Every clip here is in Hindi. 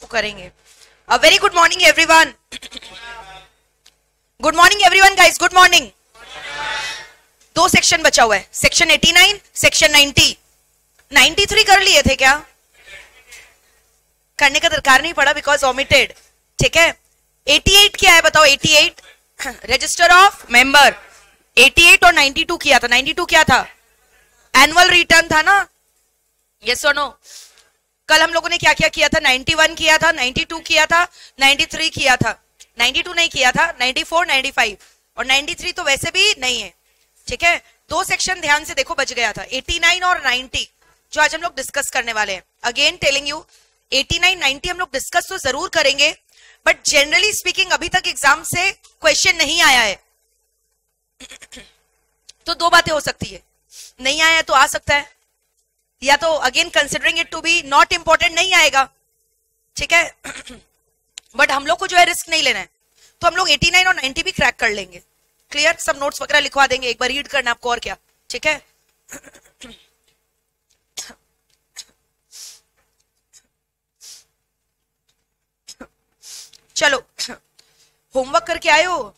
करेंगे। A very good morning everyone. Good morning everyone guys, good morning. 2 section बचा हुआ है, सेक्शन 89, सेक्शन 90। 93 कर लिए थे क्या? करने का दरकार नहीं पड़ा बिकॉज ओमिटेड। ठीक है, 88 क्या है बताओ? 88 रजिस्टर ऑफ मेंबर। 88 और 92 किया था। 92 क्या था? एनुअल रिटर्न था ना? यस और नो? कल हम लोगों ने क्या क्या किया था? 91 किया था, 92 किया था, 93 किया था। 92 नहीं किया था, 94, 95 और 93 तो वैसे भी नहीं है। ठीक है, 2 सेक्शन ध्यान से देखो बच गया था, 89 और 90, जो आज हम लोग डिस्कस करने वाले हैं। अगेन टेलिंग यू, 89, 90 हम लोग डिस्कस तो जरूर करेंगे, बट जनरली स्पीकिंग अभी तक एग्जाम से क्वेश्चन नहीं आया है। तो 2 बातें हो सकती है, नहीं आया तो आ सकता है, या तो again considering it to be not important नहीं आएगा। ठीक है, बट हम लोग को जो है रिस्क नहीं लेना है, तो हम लोग 89 और 90 भी क्रैक कर लेंगे। क्लियर? सब नोट्स वगैरह लिखवा देंगे, एक बार रीड करना आपको और क्या। ठीक है, चलो होमवर्क करके आए हो?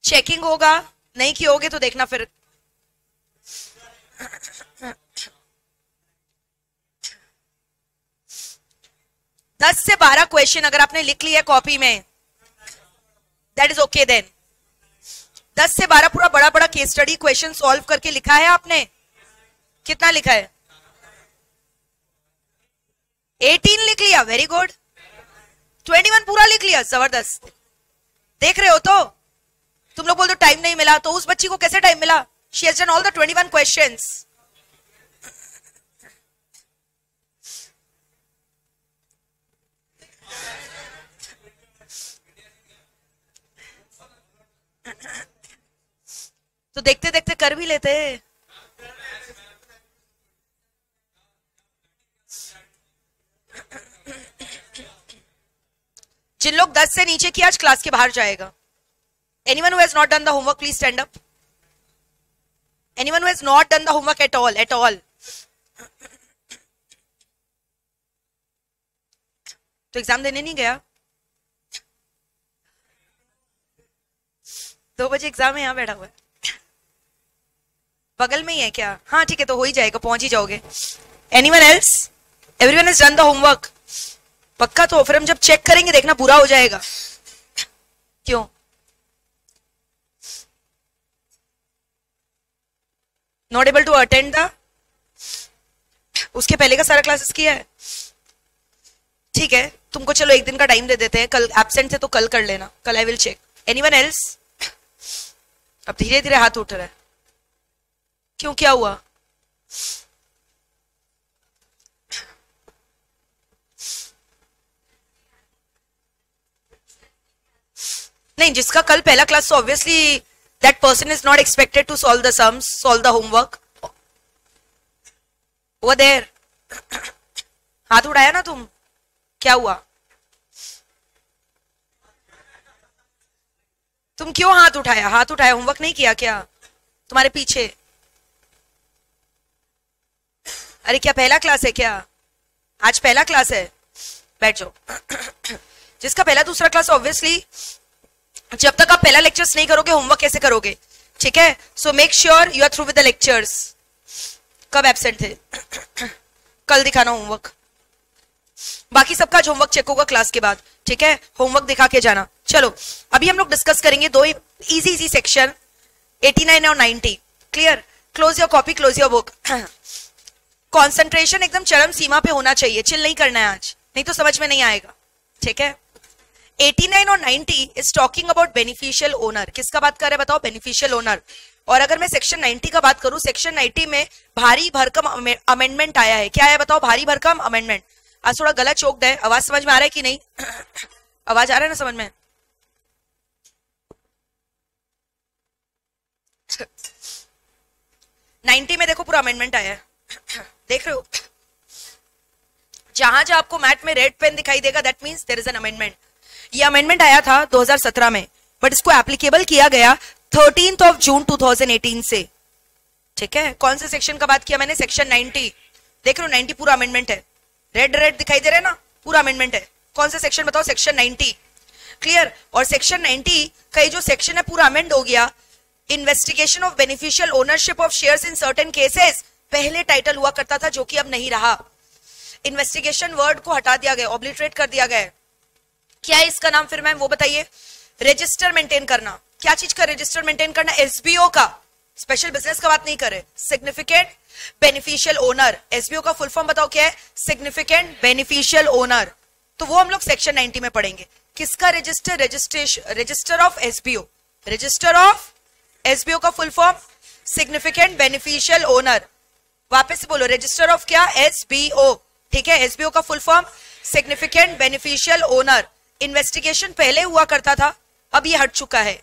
चेकिंग होगा, नहीं किए तो देखना फिर। दस से 12 क्वेश्चन अगर आपने लिख लिया कॉपी में, दैट इज ओके देन। 10 से 12 पूरा बड़ा बड़ा केस स्टडी क्वेश्चन सॉल्व करके लिखा है आपने? कितना लिखा है? 18 लिख लिया, वेरी गुड। 21 पूरा लिख लिया, जबरदस्त। देख रहे हो? तो तुम लोग बोल दो टाइम नहीं मिला, तो उस बच्ची को कैसे टाइम मिला? She has done all the 21 questions. तो देखते देखते कर भी लेते। जिन लोग 10 से नीचे किया आज क्लास के बाहर जाएगा। Anyone who has not done the homework, please stand up. Anyone who has not done the homework at all, at all. तो एग्जाम देने नहीं गया? 2 बजे एग्जाम है, यहाँ बैठा हुआ है। बगल में ही है क्या? हाँ ठीक है, तो हो ही जाएगा, पहुंच ही जाओगे। Anyone else? Everyone has done the homework. पक्का? तो फिर हम जब चेक करेंगे देखना बुरा हो जाएगा। क्यों? Not able to attend the, उसके पहले का सारा क्लासेस किया है? ठीक है, तुमको चलो एक दिन का टाइम दे देते हैं, कल एब्सेंट थे तो कल कर लेना, कल I will check. Anyone else? अब धीरे धीरे हाथ उठ रहा है, क्यों, क्या हुआ? नहीं, जिसका कल पहला class, obviously that person is not expected to solve the sums, solve the homework over there. हाथ उठाया ना तुम, क्या हुआ? तुम क्यों हाथ उठाया? हाथ उठाया, होमवर्क नहीं किया क्या? तुम्हारे पीछे। अरे क्या पहला क्लास है क्या? आज पहला क्लास है, बैठ जाओ। जिसका पहला दूसरा क्लास, ऑब्वियसली जब तक आप पहला लेक्चर्स नहीं करोगे होमवर्क कैसे करोगे? ठीक है, so make sure you are through with the lectures. कब एब्सेंट थे? कल दिखाना होमवर्क। बाकी सबका होमवर्क चेक होगा क्लास के बाद। ठीक है, होमवर्क दिखा के जाना। चलो अभी हम लोग डिस्कस करेंगे 2 इजी इजी सेक्शन, 89 और 90। Clear? Close your copy, close your book. Concentration एकदम चरम सीमा पे होना चाहिए, चिल नहीं करना है आज, नहीं तो समझ में नहीं आएगा। ठीक है, 89 और 90 is talking about beneficial owner. किसका बात कर रहे हैं बताओ? Beneficial owner. और अगर मैं सेक्शन 90 का बात करूं, सेक्शन 90 में भारी भरकम अमेंडमेंट आया है। क्या है बताओ? भारी भरकम अमेंडमेंट। आज थोड़ा गला चोक्ड है, आवाज समझ में आ रहा है कि नहीं? आवाज आ रहा है ना समझ में? नाइन्टी में देखो पूरा अमेंडमेंट आया है, देख रहे हो? जहां जहां आपको मैट में रेड पेन दिखाई देगा, that means there is an amendment. ये अमेंडमेंट आया था 2017 में, बट इसको एप्लीकेबल किया गया 13 जून 2018 से। ठीक है, कौन से सेक्शन का बात किया मैंने? सेक्शन 90। देख रहे हो 90 पूरा अमेंडमेंट है, रेड रेड दिखाई दे रहा है ना, पूरा अमेंडमेंट है। कौन सा सेक्शन बताओ? सेक्शन 90। क्लियर? और सेक्शन 90 का ये जो सेक्शन है पूरा अमेंड हो गया। Investigation of beneficial ownership of shares in certain cases पहले टाइटल हुआ करता था, जो कि अब नहीं रहा। इन्वेस्टिगेशन वर्ड को हटा दिया गया, ऑब्लिटरेट कर दिया गया। क्या है इसका नाम फिर मैम, वो बताइए? रजिस्टर मेंटेन करना। क्या चीज का रजिस्टर मेंटेन करना? एसबीओ का। स्पेशल बिजनेस का बात नहीं करे। सिग्निफिकेंट बेनिफिशियल ओनर, एसबीओ का फुल फॉर्म बताओ क्या है? Significant beneficial owner. तो वो हम लोग सेक्शन 90 में पढ़ेंगे। किसका रजिस्टर? Register of SBO. Register of SBO का full form significant beneficial owner. वापस से बोलो, रजिस्टर ऑफ क्या? एसबीओ। ठीक है, एसबीओ का full form significant beneficial owner. Investigation पहले हुआ करता था, अब ये हट चुका है।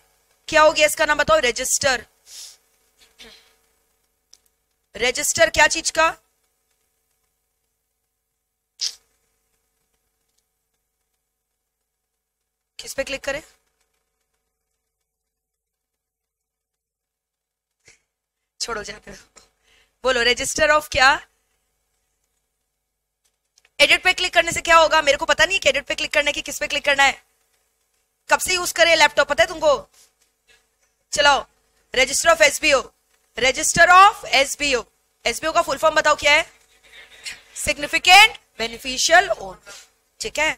क्या हो गया इसका नाम बताओ? रजिस्टर। रजिस्टर क्या चीज का? किस पे क्लिक करें? छोड़ो जाते हो। बोलो, रजिस्टर ऑफ क्या? एडिट पे क्लिक करने से क्या होगा? मेरे को पता नहीं कि एडिट पे क्लिक करने की किस पे क्लिक करना है। कब से यूज करे लैपटॉप, पता है तुमको? चलाओ, register of SBO. Register of SBO. SBO का फुल फॉर्म बताओ क्या है? Significant beneficial owner. ठीक है,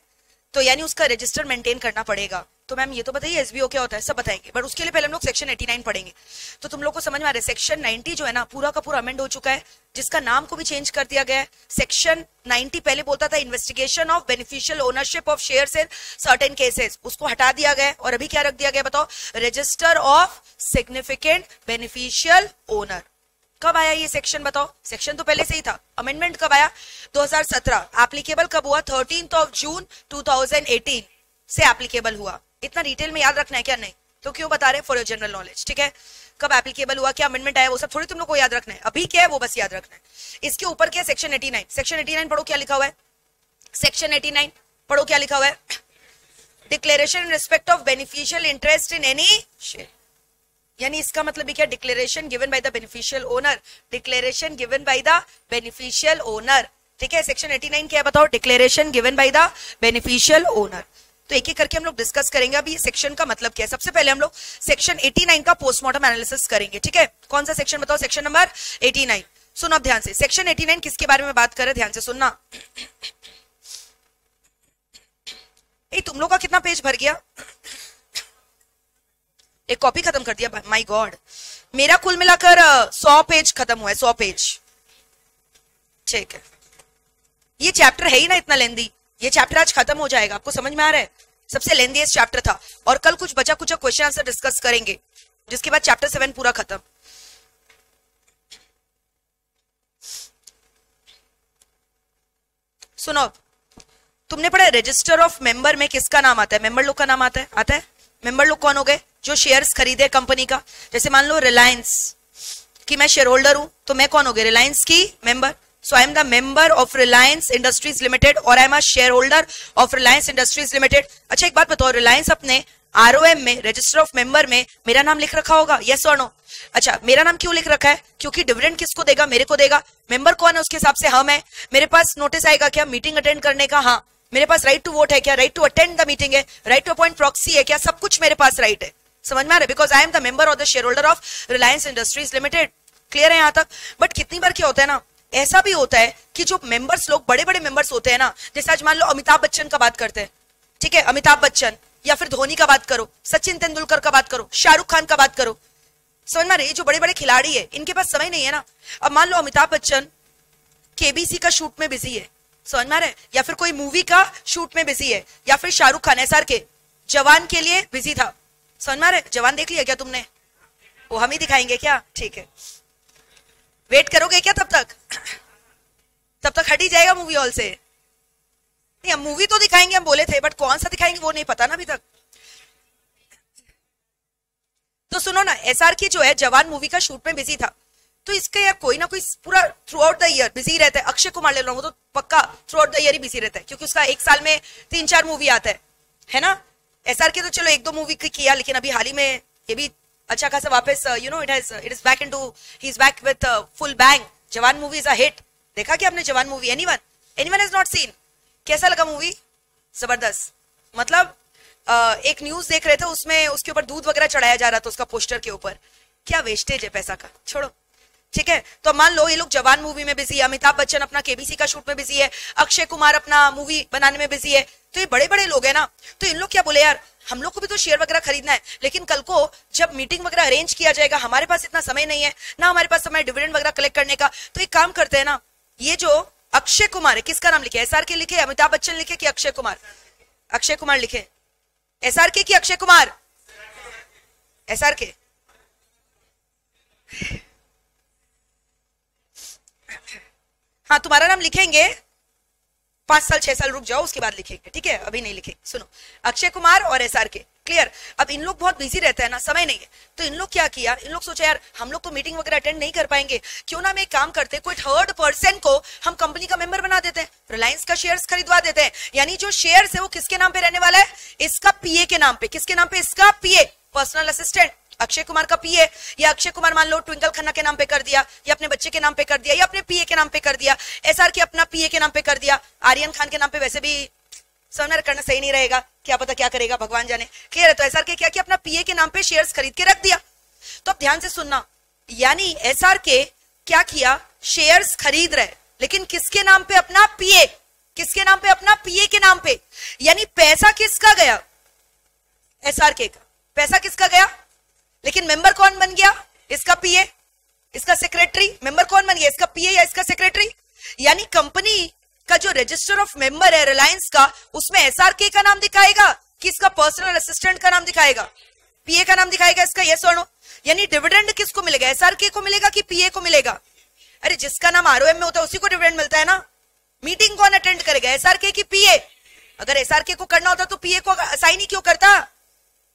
तो यानी उसका रजिस्टर मेंटेन करना पड़ेगा। तो मैम ये तो बताइए एसबीओ क्या होता है, सब बताएंगे, बट उसके लिए पहले हम लोग सेक्शन 89 पढ़ेंगे। तो तुम लोग को समझ में आ रहा है, सेक्शन 90 जो है ना पूरा का पूरा अमेंड हो चुका है, जिसका नाम को भी चेंज कर दिया गया है। सेक्शन 90 पहले बोलता था investigation of beneficial ownership of shares in certain cases, उसको हटा दिया गया और अभी क्या रख दिया गया बताओ? Register of significant beneficial owner. कब आया ये सेक्शन बताओ? सेक्शन तो पहले से ही था, अमेंडमेंट कब आया? 2017। एप्लीकेबल कब हुआ? 13 जून 2018 से एप्लीकेबल हुआ। इतना डिटेल में याद रखना है क्या? नहीं तो क्यों बता रहे? For your general knowledge. ठीक है, कब एप्लीकेबल हुआ, क्या अमेंडमेंट आया, वो सब थोड़ी तुम लोग को याद रखना है। अभी क्या है वो बस याद रखना है। इसके ऊपर क्या? सेक्शन 89। सेक्शन 89 पढ़ो क्या लिखा हुआ है? सेक्शन 89 पढ़ो क्या लिखा हुआ है? Declaration in respect of beneficial interest in any share. यानी इसका मतलब क्या? Declaration given by the beneficial owner. Declaration given by the beneficial owner. ठीक है, सेक्शन 89 क्या बताओ? Declaration given by the beneficial owner. तो एक एक करके हम लोग डिस्कस करेंगे अभी सेक्शन का मतलब क्या है। सबसे पहले हम लोग सेक्शन 89 का पोस्टमार्टम एनालिसिस करेंगे। ठीक है, कौन सा सेक्शन बताओ? Section number 89। सुनो अब ध्यान से, सेक्शन 89 किसके बारे में बात कर रहे हैं, ध्यान से सुनना। तुम लोग का कितना पेज भर गया? एक कॉपी खत्म कर दिया, माय गॉड। मेरा कुल मिलाकर 100 पेज खत्म हुआ है, 100 पेज। ठीक है, ये चैप्टर है ही ना इतना लेंदी, ये चैप्टर आज खत्म हो जाएगा। आपको समझ में आ रहा है? सबसे लेंदीएस्ट चैप्टर था, और कल कुछ बचा कुछ क्वेश्चन आंसर डिस्कस करेंगे, जिसके बाद चैप्टर 7 पूरा खत्म। सुनो, तुमने पढ़ा रजिस्टर ऑफ मेंबर में किसका नाम आता है? मेंबर लोग का नाम आता है? आता है? मेंबर लोग कौन हो गए? जो शेयर्स खरीदे कंपनी का। जैसे मान लो रिलायंस की मैं शेयर होल्डर हूं, तो मैं कौन हो गई? रिलायंस की member. So I am the member of Reliance Industries Limited और I am a shareholder of Reliance Industries Limited। अच्छा एक बात बताओ, रिलायंस अपने ROM में रजिस्टर ऑफ मेंबर में मेरा नाम लिख रखा होगा? यस और नो? अच्छा, मेरा नाम क्यों लिख रखा है? क्योंकि डिविडेंड किसको देगा? मेरे को देगा। मेंबर कौन है उसके हिसाब से हम है। मेरे पास नोटिस आएगा क्या? मीटिंग अटेंड करने का? हाँ। मेरे पास राइट टू वोट है क्या? Right to attend the meeting है। राइट टू अपॉइंट प्रॉक्सी है क्या? सब कुछ मेरे पास राइट है। समझ में आ रहा है? Because I am the member और the share holder of Reliance industries Limited. Clear है यहाँ तक? बट कितनी बार क्या होता है ना, ऐसा भी होता है कि जो मेंबर्स लोग बड़े बड़े मेंबर्स होते हैं ना, जैसे आज मान लो अमिताभ बच्चन का बात करते हैं, ठीक है, अमिताभ बच्चन, या फिर धोनी का बात करो, सचिन तेंदुलकर का बात करो, शाहरुख खान का बात करो। समझ में आ रही है? जो बड़े बड़े खिलाड़ी है इनके पास समय नहीं है ना। अब मान लो अमिताभ बच्चन केबीसी का शूट में बिजी है, समझ में आ रहा है, या फिर कोई मूवी का शूट में बिजी है, या फिर शाहरुख खान एसआर के जवान के लिए बिजी था। समझ में आ रहा है? जवान देख लिया क्या तुमने? वो हम ही दिखाएंगे क्या? ठीक है, वेट करोगे क्या तब तक? तब तक हट ही जाएगा मूवी हॉल से। नहीं, हम मूवी तो दिखाएंगे, हम बोले थे, बट कौन सा दिखाएंगे वो नहीं पता ना अभी तक। तो सुनो ना, एसआर की जो है जवान मूवी का शूट में बिजी था, तो इसके यार कोई ना कोई पूरा through out the year busy रहता है। अक्षय कुमार ले लो, वो तो पक्का through out the year he busy रहता है, क्योंकि उसका एक साल में 3-4 मूवी आता है ना। एसआर के तो चलो 1-2 मूवी किया, लेकिन अभी हाल ही में ये भी अच्छा खासा वापस it is back into, he is back with full bang. जवान मूवी इज अ हिट। देखा क्या आपने जवान movie? Anyone has not seen? कैसा लगा मूवी? जबरदस्त। मतलब एक न्यूज देख रहे थे, उसमें उसके ऊपर दूध वगैरह चढ़ाया जा रहा था उसका पोस्टर के ऊपर। क्या वेस्टेज है पैसा का, छोड़ो। ठीक है, तो मान लो ये लोग जवान मूवी में बिजी है, अमिताभ बच्चन अपना केबीसी का शूट में बिजी है, अक्षय कुमार अपना मूवी बनाने में बिजी है, तो ये बड़े बड़े लोग हैं ना, तो इन लोग क्या बोले यार, हम लोग को भी तो शेयर वगैरह खरीदना है, लेकिन कल को जब मीटिंग वगैरह अरेंज किया जाएगा, हमारे पास इतना समय नहीं है ना, हमारे पास समय डिविडेंड वगैरह कलेक्ट करने का, तो एक काम करते हैं ना, ये जो अक्षय कुमार है, किसका नाम लिखे? SRK लिखे, अमिताभ बच्चन लिखे कि अक्षय कुमार? अक्षय कुमार लिखे। SRK की अक्षय कुमार? SRK। हाँ, तुम्हारा नाम लिखेंगे, 5 साल 6 साल रुक जाओ, उसके बाद लिखेंगे, ठीक है, अभी नहीं लिखेंगे। सुनो, अक्षय कुमार और SRK, क्लियर। अब इन लोग बहुत बिजी रहते हैं ना, समय नहीं है, तो इन लोग क्या किया, इन लोग सोचा यार हम लोग तो मीटिंग वगैरह अटेंड नहीं कर पाएंगे, क्यों ना हम एक काम करते हैं, कोई थर्ड पर्सन को हम कंपनी का मेंबर बना देते हैं, रिलायंस का शेयर्स खरीदवा देते हैं। यानी जो शेयर्स है वो किसके नाम पे रहने वाला है? इसका PA के नाम पे। किसके नाम पे? इसका PA, personal assistant, Akshay Kumar का PA। या अक्षय कुमार मान लो ट्विंकल खन्ना के नाम पे कर दिया, या अपने बच्चे के नाम पे कर दिया, या अपने PA के नाम पे कर दिया, SRK अपना PA के नाम पे कर दिया, आर्यन खान के नाम पे वैसे भी समझना करना सही नहीं रहेगा, क्या पता क्या करेगा भगवान जाने, क्लियर है। तो SRK क्या किया, अपना PA के नाम पे शेयर्स खरीद के रख दिया। तो अब ध्यान से सुनना, यानी SRK क्या किया, शेयर्स खरीद रहे, लेकिन किसके नाम पे? अपना PA। किसके नाम पे? अपना PA के नाम पे। यानी पैसा किसका गया? SRK का। पैसा किसका गया? लेकिन मेंबर कौन बन गया? इसका PA, इसका सेक्रेटरी। मेंबर कौन बन गया? इसका PA या इसका सेक्रेटरी। यानी कंपनी का जो रजिस्टर ऑफ मेंबर है रिलायंस का, उसमें SRK का नाम दिखाएगा कि इसका पर्सनल असिस्टेंट का नाम दिखाएगा? PA का नाम दिखाएगा इसका, यस और नो। यानी डिविडेंड किसको मिलेगा? SRK को मिलेगा कि PA को मिलेगा? अरे जिसका नाम ROM में होता है उसी को डिविडेंड मिलता है ना। मीटिंग कौन अटेंड करेगा, SRK की PA? अगर SRK को करना होता तो PA को असाइन ही क्यों करता?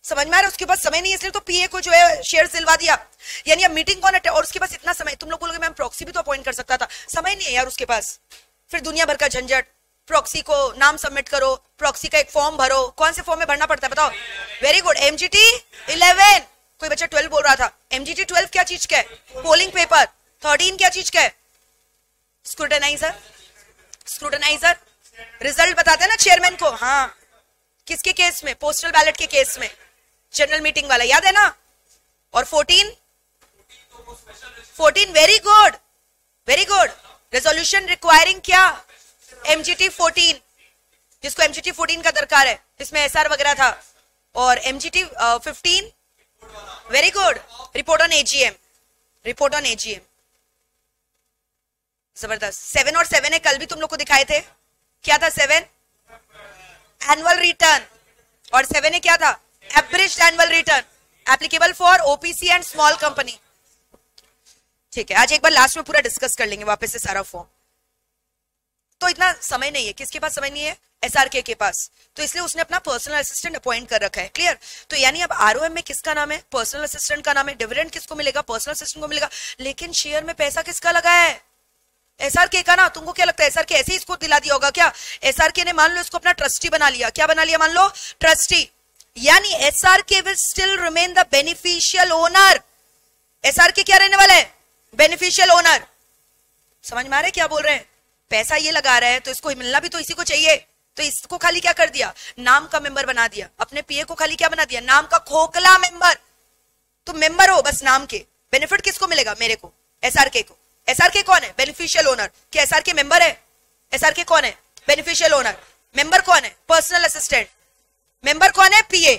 समझ में आ रहा है? उसके पास समय नहीं है, इसलिए तो PA को जो है शेयर दिलवा दिया। यानी अब मीटिंग कौन अटेंड, और उसके पास इतना समय, तुम लोग बोलोगे मैम प्रॉक्सी भी तो अपॉइंट कर सकता था, समय नहीं है यार उसके पास, फिर दुनिया भर का झंझट, प्रॉक्सी को नाम सबमिट करो, प्रॉक्सी का एक फॉर्म भरो, कौन से फॉर्म में भरना पड़ता है बताओ? Very good, MGT 11। कोई बच्चा 12 बोल रहा था, MGT 12 क्या चीज का है? Polling paper. 13 क्या चीज का है? स्क्रूटनाइजर। स्क्रूटनाइजर रिजल्ट बताते हैं ना चेयरमैन को। हाँ, किसके केस में? पोस्टल बैलेट के केस में, जनरल मीटिंग वाला, याद है ना। और 14 very good, very good. Resolution requiring क्या? MGT 14, जिसको MGT 14 का दरकार है, इसमें SR वगैरह था। और MGT 15 very good, report on AGM। Report on AGM जबरदस्त। 7 और 7 है, कल भी तुम लोग को दिखाए थे। क्या था 7? Annual return. और 7 है क्या था? Average annual return, applicable for OPC and small company. ठीक है, आज एक बार लास्ट में पूरा डिस्कस कर लेंगे वापस से सारा फॉर्म। तो इतना समय नहीं है, किसके पास समय नहीं है? SRK के पास, तो इसलिए उसने अपना पर्सनल असिस्टेंट अपॉइंट कर रखा है, क्लियर। तो यानी अब ROM में किसका नाम है? पर्सनल असिस्टेंट का नाम है। डिविडेंड किसको मिलेगा? पर्सनल असिस्टेंट को मिलेगा। लेकिन शेयर में पैसा किसका लगा है? SRK का ना। तुमको क्या लगता है SRK ऐसे ही इसको दिला दिया होगा क्या? SRK ने मान लो इसको अपना ट्रस्टी बना लिया। क्या बना लिया? मान लो ट्रस्टी। यानी SRK will still remain the beneficial owner. SRK क्या रहने वाला है? Beneficial owner. समझ में आ रहा है क्या बोल रहे हैं? पैसा ये लगा रहा है तो इसको मिलना भी तो इसी को चाहिए, तो इसको खाली क्या कर दिया? नाम का मेंबर बना दिया। अपने PA को खाली क्या बना दिया? नाम का खोखला मेंबर। तुम मेंबर हो बस नाम के, बेनिफिट किसको मिलेगा? मेरे को, SRK को। SRK कौन है? Beneficial owner. क्या SRK मेंबर है? SRK कौन है? Beneficial owner. मेंबर कौन है? Personal assistant. मेंबर कौन है? PA।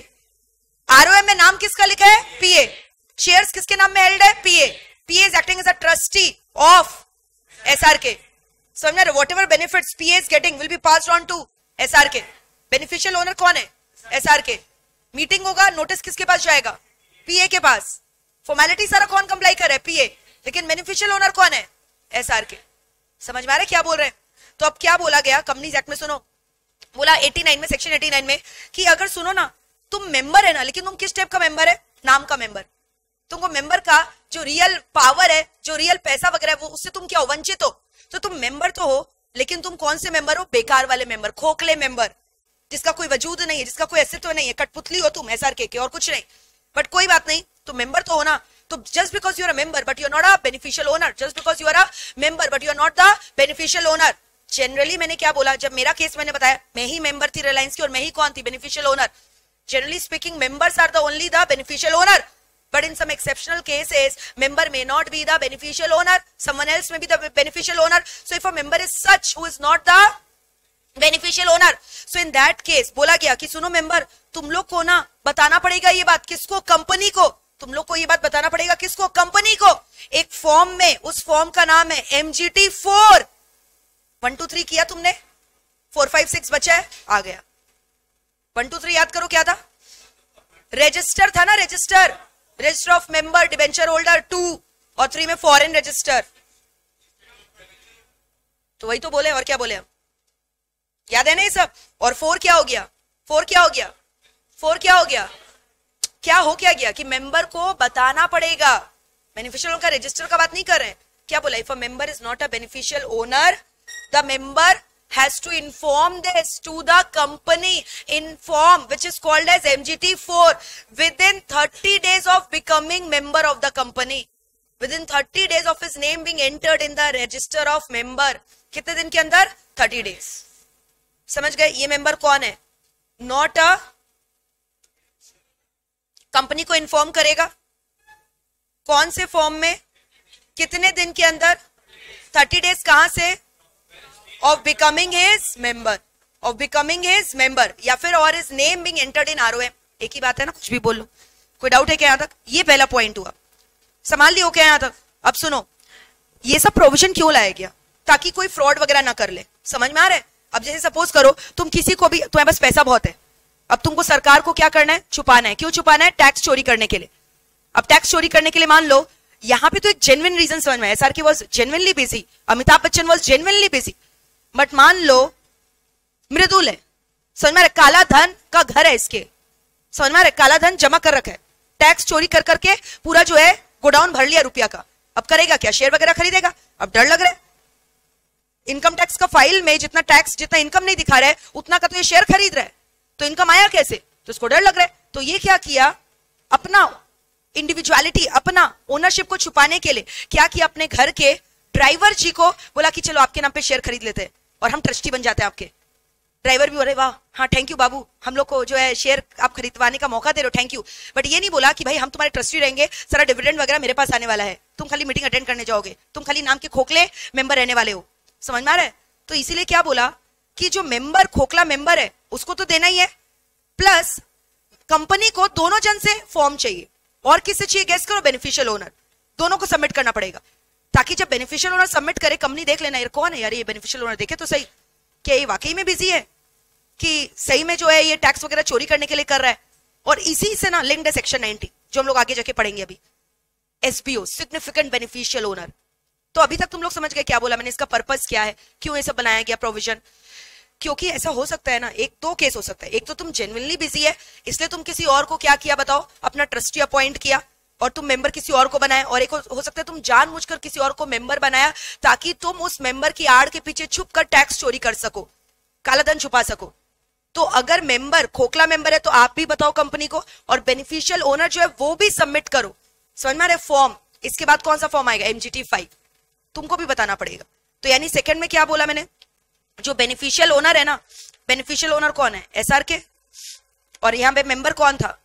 ROM में नाम किसका लिखा है? PA। शेयर्स किसके नाम में हेल्ड है? PA। PA is acting as a trustee of SRK. समझ रहे? whatever benefits PA is getting will be passed on to SRK. Beneficial owner कौन है? SRK। मीटिंग होगा, नोटिस किसके पास जाएगा? PA के पास। फॉर्मेलिटी सारा कौन कंप्लाई कर रहा है? PA। लेकिन बेनिफिशियल ओनर कौन है? SRK। समझ में आ रहा है क्या बोल रहे हैं? तो अब क्या बोला गया कंपनीज एक्ट में? सुनो, बोला 89 में, सेक्शन 89 में कि अगर सुनो ना, तुम मेंबर है ना, लेकिन तुम किस टाइप का मेंबर है? नाम का मेंबर। तुमको मेंबर का जो रियल पावर है, जो रियल पैसा वगैरह है, वो उससे तुम क्या हो? वंचित हो। तो तुम मेंबर तो हो, लेकिन तुम कौन से मेंबर हो? बेकार वाले मेंबर, खोखले मेंबर, जिसका कोई वजूद नहीं है, जिसका कोई अस्तित्व नहीं है, कठपुतली हो तुम SRK के, और कुछ नहीं। बट कोई बात नहीं, तुम मेंबर तो हो ना। तो just because you are a member but you are not a beneficial owner, just because you are a member but you are not the beneficial owner, generally मैंने क्या बोला, जब मेरा केस मैंने बताया, मैं ही मेंबर थी रिलायंस की और मैं ही कौन थी, beneficial owner. Generally speaking members are the only the beneficial owner, but in some exceptional cases member may not be the beneficial owner, someone else may be the beneficial owner. So if a member is such who is not the beneficial owner, so in that case बोला गया कि सुनो मेंबर, तुम लोग को ना बताना पड़ेगा ये बात, किसको, कंपनी को. तुम लोग को ये बात बताना पड़ेगा किसको, कंपनी को. एक फॉर्म में, उस फॉर्म का नाम है MGT 4. 1 2 3 किया तुमने, 4 5 6 बचा है, आ गया. 1 2 3 याद करो क्या था, रजिस्टर था ना, register of member, debenture holder 2, और 3 में फॉरेन रजिस्टर. तो वही तो बोले, और क्या बोले हम, याद है ना ये सब. और 4 क्या हो गया, 4 क्या हो गया, 4 क्या हो गया, क्या हो क्या गया कि मेंबर को बताना पड़ेगा. बेनिफिशियल का रजिस्टर का बात नहीं कर रहे हैं. क्या बोला, if a member is not a beneficial owner, the member has to inform this to the company in form which is called as MGT 4 within 30 days of becoming member of the company, within 30 days of his name being entered in the register of member. कितने दिन के अंदर, 30 days. समझ गए, ये मेंबर कौन है, नॉट अ, कंपनी को इन्फॉर्म करेगा कौन से फॉर्म में, कितने दिन के अंदर, 30 days. कहां से, of becoming his member, of becoming his member, या फिर और his name being entered in ROM. एक ही बात है ना, कुछ भी बोल लो. कोई डाउट है क्या यहां तक, ये पहला पॉइंट हुआ, संभाल लियो क्या यहां तक. अब सुनो, ये सब प्रोविजन क्यों लाया गया, ताकि कोई फ्रॉड वगैरह ना कर ले. समझ में आ रहा है. अब जैसे सपोज करो तुम किसी को भी, तुम्हारे पास पैसा बहुत है, अब तुमको सरकार को क्या करना है, छुपाना है. क्यों छुपाना है, टैक्स चोरी करने के लिए. अब टैक्स चोरी करने के लिए मान लो, यहां पे तो एक जेन्युइन रीजन समझ में, SRK was genuinely busy, Amitabh Bachchan was genuinely busy, but मान लो मृदुल है, समझ में, काला धन का घर है इसके, समझ में, काला धन जमा कर रखा है, टैक्स चोरी कर करके पूरा जो है गोडाउन भर लिया रुपया का. अब करेगा क्या, शेयर वगैरह खरीदेगा. अब डर लग रहा है, इनकम टैक्स का फाइल में जितना टैक्स, जितना इनकम नहीं दिखा रहा है उतना का तो ये शेयर खरीद रहा है, तो इनकम आया कैसे, तो इसको डर लग रहा है. तो ये क्या किया, अपना इंडिविजुअलिटी, अपना ओनरशिप को छुपाने के लिए क्या किया, अपने घर के ड्राइवर जी को बोला कि चलो आपके नाम पे शेयर खरीद लेते हैं और हम ट्रस्टी बन जाते हैं आपके. ड्राइवर भी बोले वाह, हाँ थैंक यू बाबू, हम लोग को जो है शेयर आप खरीदवाने का मौका दे रहे हो, थैंक यू. बट ये नहीं बोला कि भाई हम तुम्हारे ट्रस्टी रहेंगे, सारा डिविडेंड वगैरह मेरे पास आने वाला है, तुम खाली मीटिंग अटेंड करने जाओगे, तुम खाली नाम के खोखले मेंबर रहने वाले हो. समझ में आ रहा है. तो इसीलिए क्या बोला कि जो मेंबर, खोखला मेंबर है, उसको तो देना ही है, प्लस कंपनी को दोनों जन से फॉर्म चाहिए. और किससे चाहिए, गेस करो, बेनिफिशियल ओनर. दोनों को सबमिट करना पड़ेगा, ताकि जब बेनिफिशियल ओनर सबमिट करे, कंपनी देख लेना यार कौन है यार ये बेनिफिशियल ओनर, देखे तो सही क्या ये वाकई में बिजी है, कि सही में जो है ये टैक्स वगैरह चोरी करने के लिए कर रहा है. और इसी से ना लिंक्ड है सेक्शन 90, जो हम लोग आगे जाके पढ़ेंगे अभी, SBO, सिग्निफिकेंट बेनिफिशियल ओनर. तो अभी तक तुम लोग समझ गए क्या बोला मैंने, इसका पर्पस क्या है, क्यों ये सब बनाया गया प्रोविजन. क्योंकि ऐसा हो सकता है ना, एक दो केस हो सकता है. एक तो तुम जेन्युइनली बिजी है, इसलिए तुम किसी और को क्या किया बताओ, अपना ट्रस्टी अपॉइंट किया और तुम मेंबर किसी और को बनाया. और एक हो सकता है तुम जानबूझकर किसी और को मेंबर बनाया ताकि तुम उस मेंबर की आड़ के पीछे छुपकर टैक्स चोरी कर सको, काला धन छुपा सको. तो अगर मेंबर खोखला मेंबर है तो आप भी बताओ कंपनी को, और बेनिफिशियल ओनर जो है वो भी सबमिट करो. समझ में आ रहा है, फॉर्म. इसके बाद कौन सा फॉर्म आएगा, MGT 5, तुमको भी बताना पड़ेगा. तो यानी सेकंड में क्या बोला मैंने, जो बेनिफिशियल ओनर है ना, बेनिफिशियल ओनर कौन है, SRK, और यहाँ पे मेंबर कौन था,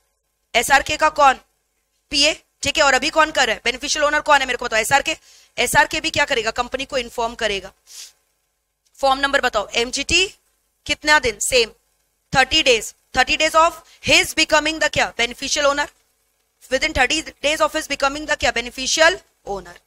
SRK का कौन, PA, ठीक है. और अभी कौन कर रहा है, बेनिफिशियल ओनर कौन है मेरे को बताओ, SRK. SRK भी क्या करेगा, कंपनी को इन्फॉर्म करेगा. फॉर्म नंबर बताओ, MGT कितना दिन, same 30 days, 30 days of his becoming the क्या, beneficial owner, within 30 days of his becoming the क्या, बेनिफिशियल ओनर.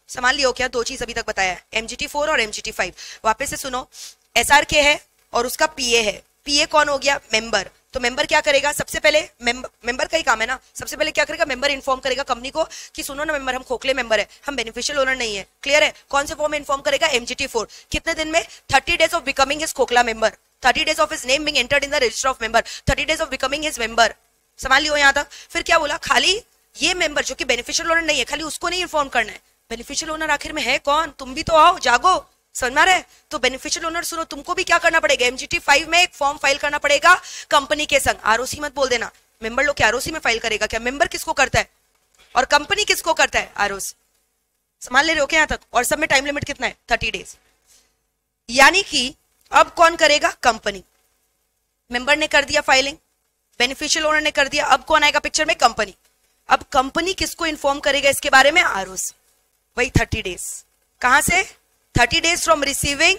संभाल लियो क्या, दो चीज अभी तक बताया है, MGT 4 और MGT 5. वापस से सुनो, SRK है और उसका PA है. PA कौन हो गया, मेंबर. तो मेंबर क्या करेगा, सबसे पहले मेंबर का ही काम है ना, सबसे पहले क्या करेगा, मेंबर इन्फॉर्म करेगा कंपनी को कि सुनो ना मेंबर, हम खोखले मेंबर है, हम बेनिफिशियल ओनर नहीं है. क्लियर है. कौन से फॉर्म में इन्फॉर्म करेगा, MGT 4. कितने दिन में, 30 days ऑफ बिकमिंग हिज खोखला member, 30 days of his name being entered in the register of member, 30 days of becoming his member. संभाल लियो यहाँ तक. फिर क्या बोला, खाली ये मेंबर जो कि बेनिफिशियल ओनर नहीं है, खाली उसको नहीं इन्फॉर्म करना है. बेनिफिशियल ओनर आखिर में है कौन, तुम भी तो आओ, जागो, समझ में आ रहा है. तो बेनिफिशियल ओनर सुनो, तुमको भी क्या करना पड़ेगा, MGT 5 में एक फॉर्म फाइल करना पड़ेगा कंपनी के संग. ROC मत बोल देना, मेंबर लोग क्या ROC में फाइल करेगा क्या, मेंबर किसको करता है और कंपनी किसको करता है, ROC. संभाल ले रहे हो क्या यहाँ तक. और सब में टाइम लिमिट कितना है, 30 days. यानी कि अब कौन करेगा? कंपनी। मेंबर ने कर दिया फाइलिंग, बेनिफिशियल ओनर ने कर दिया, अब कौन आएगा पिक्चर में? कंपनी। अब कंपनी किसको इन्फॉर्म करेगा इसके बारे में? आरओसी। वही 30 डेज। कहां से? 30 days from receiving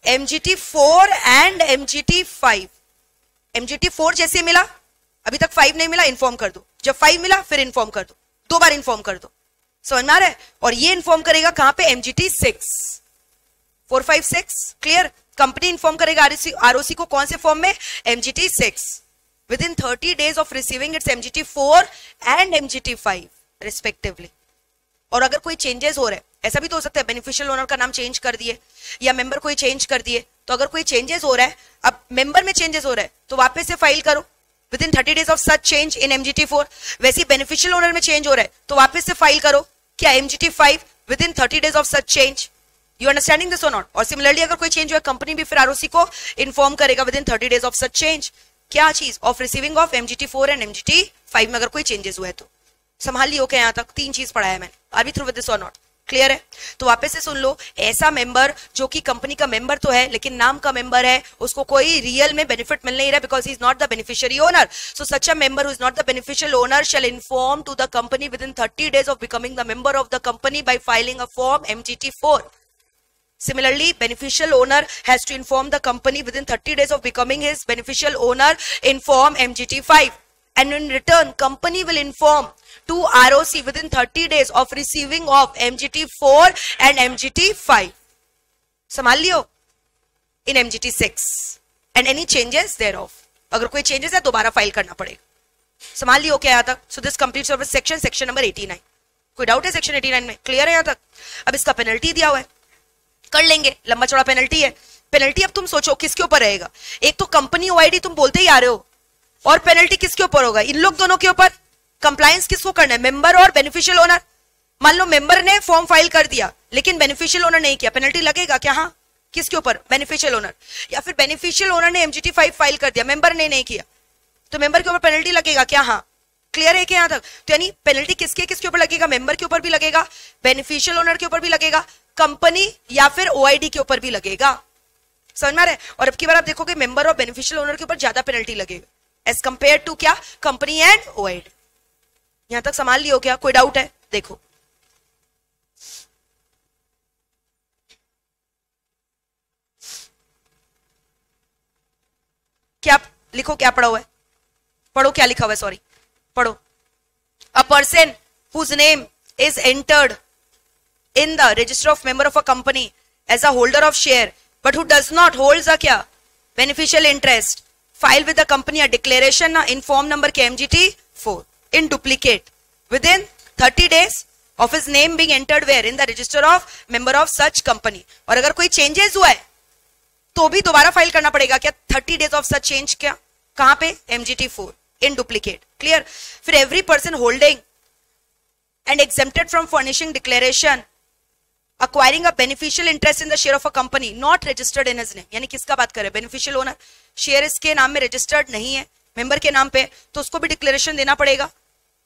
MGT4 and MGT5। MGT4 जैसे मिला, अभी तक 5 नहीं मिला, इन्फॉर्म कर दो। जब 5 मिला फिर इन्फॉर्म कर दो, 2 बार इन्फॉर्म कर दो। समझ में आ रहा है? और ये इन्फॉर्म करेगा कहां पे? MGT6, 4, 5, 6। क्लियर? कंपनी इन्फॉर्म करेगा आरओसी को कौन से फॉर्म में? MGT6 within 30 days of receiving its MGT4 and MGT5 respectively। और अगर कोई चेंजेस हो रहा है, ऐसा भी तो हो सकता है बेनिफिशियल ओनर का नाम चेंज कर दिए या मेंबर कोई चेंज कर दिए, तो अगर कोई चेंजेस हो रहा है, अब मेंबर में चेंजेस हो रहा है तो वापस से फाइल करो with in 30 days of such change in MGT4। वैसे ही बेनिफिशियल ओनर में चेंज हो रहा है तो वापस से फाइल करो क्या? MGT5 with in 30 days of such change. You understanding this और नॉट? और सिमिलरली अगर कोई चेंज हुआ, कंपनी भी फिर आरओसी को इन्फॉर्म करेगा within 30 days of such change. क्या चीज? Of receiving of MGT4 and MGT5 में अगर कोई चेंजेस हुआ है तो। संभाल लियो क्या? यहां तक 3 चीज पढ़ाया मैंने। Are we through with this और नॉट? क्लियर है? तो वापस से सुन लो, ऐसा मेंबर जो कि कंपनी का मेंबर तो है लेकिन नाम का मेंबर है, उसको कोई रियल में बेनिफिट मिल नहीं रहा because he is not the beneficiary owner. So such a member who is not the beneficial owner shall inform to the company within 30 days of becoming the member of the company by filing a form MGT4। Similarly, beneficial owner has to inform the company within 30 days of becoming his beneficial owner in form MGT5. And in return, company will inform to ROC within 30 days of receiving of MGT4 and MGT5. संभाल लियो? In MGT6 and any changes thereof. अगर कोई changes है दोबारा फाइल करना पड़ेगा। संभाल लियो क्या यहाँ तक? So this completes our section number 89. कोई डाउट है सेक्शन 89 में? क्लियर है यहाँ तक? अब इसका पेनल्टी दिया हुआ है, कर लेंगे। लंबा चौड़ा पेनल्टी है। पेनल्टी अब तुम सोचो किसके ऊपर रहेगा? एक तो कंपनी OID तुम बोलते ही आ रहे हो, और पेनल्टी किसके ऊपर होगा? इन लोग दोनों के ऊपर। कंप्लायंस किसको करना है? मेंबर और बेनिफिशियल ओनर। मान लो मेंबर ने फॉर्म फाइल कर दिया लेकिन बेनिफिशियल ओनर नहीं किया, पेनल्टी लगेगा क्या? हाँ। किसके ऊपर? Beneficial owner. या फिर बेनिफिशियल ओनर ने MGT5 फाइल कर दिया, मेंबर ने नहीं किया, तो मेंबर के ऊपर पेनल्टी लगेगा क्या? हाँ। क्लियर है क्या यहाँ तक? तो यानी पेनल्टी किसके ऊपर लगेगा? मेंबर के ऊपर भी लगेगा, बेनिफिशियल ओनर के ऊपर भी लगेगा, कंपनी या फिर OID के ऊपर भी लगेगा। समझ में आ रहा है? और अब की बार आप देखोगे मेंबर और बेनिफिशियल ओनर के ऊपर ज्यादा पेनल्टी लगेगा एज कंपेयर टू क्या? Company and OID। यहां तक संभाल लियो क्या? कोई डाउट है? देखो क्या लिखो, क्या पढ़ा हुआ है? पढ़ो क्या लिखा हुआ है, सॉरी पढ़ो। A person whose name is entered in the register of member of a company as a holder of share but who does not holds a क्या? beneficial interest, file with the company a declaration in form number के MGT4 in duplicate within 30 days of his name being entered where? in the register of member of such company। और अगर कोई changes हुआ है तो भी दोबारा फाइल करना पड़ेगा क्या? 30 days of such change क्या? कहां पे? MGT4 in duplicate। क्लियर? फिर every person holding and exempted from furnishing declaration acquiring a beneficial interest in the share of a company not registered in his name। यानी किसका बात कर रहे हैं? Beneficial owner. शेयर इसके नाम में रजिस्टर्ड नहीं है, मेंबर के नाम पे, तो उसको भी डिक्लेरेशन देना पड़ेगा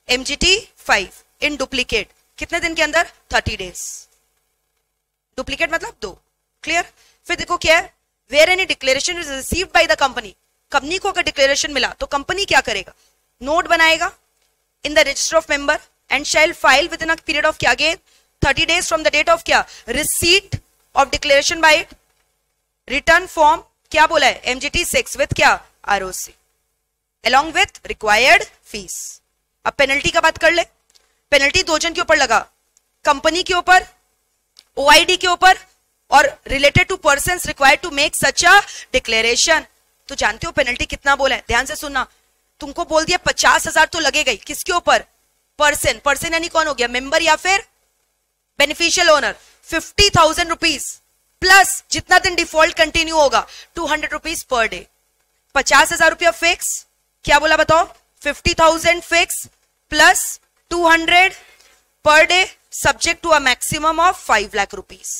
MGT5 इन डुप्लीकेट। कितने दिन के अंदर? 30 डेज। डुप्लीकेट मतलब 2। क्लियर? फिर देखो क्या है? Where any declaration is received by the company. Company को अगर डिक्लेरेशन मिला तो कंपनी क्या करेगा? नोट बनाएगा in the register of member and shall file within a period of क्या? Again 30 days from the date of क्या? receipt of declaration by it। return form क्या बोला है? MGT6 with क्या? ROC along with required fees। अब पेनल्टी का बात कर ले। पेनल्टी 2 जन के ऊपर लगा, कंपनी के ऊपर, OID के ऊपर, और related to persons required to make such a declaration। तो जानते हो पेनल्टी कितना बोला है? ध्यान से सुनना। तुमको बोल दिया 50,000 तो लगेगा ही। किसके ऊपर? पर्सन। पर्सन यानी कौन हो गया? मेंबर या फिर बेनिफिशियल ओनर। 50,000 रुपीज प्लस जितना दिन डिफॉल्ट कंटिन्यू होगा 200 रुपीज पर डे। 50,000 रुपया फिक्स। क्या बोला बताओ? 50,000 fix plus 200 per day subject to a maximum of 5 lakh rupees.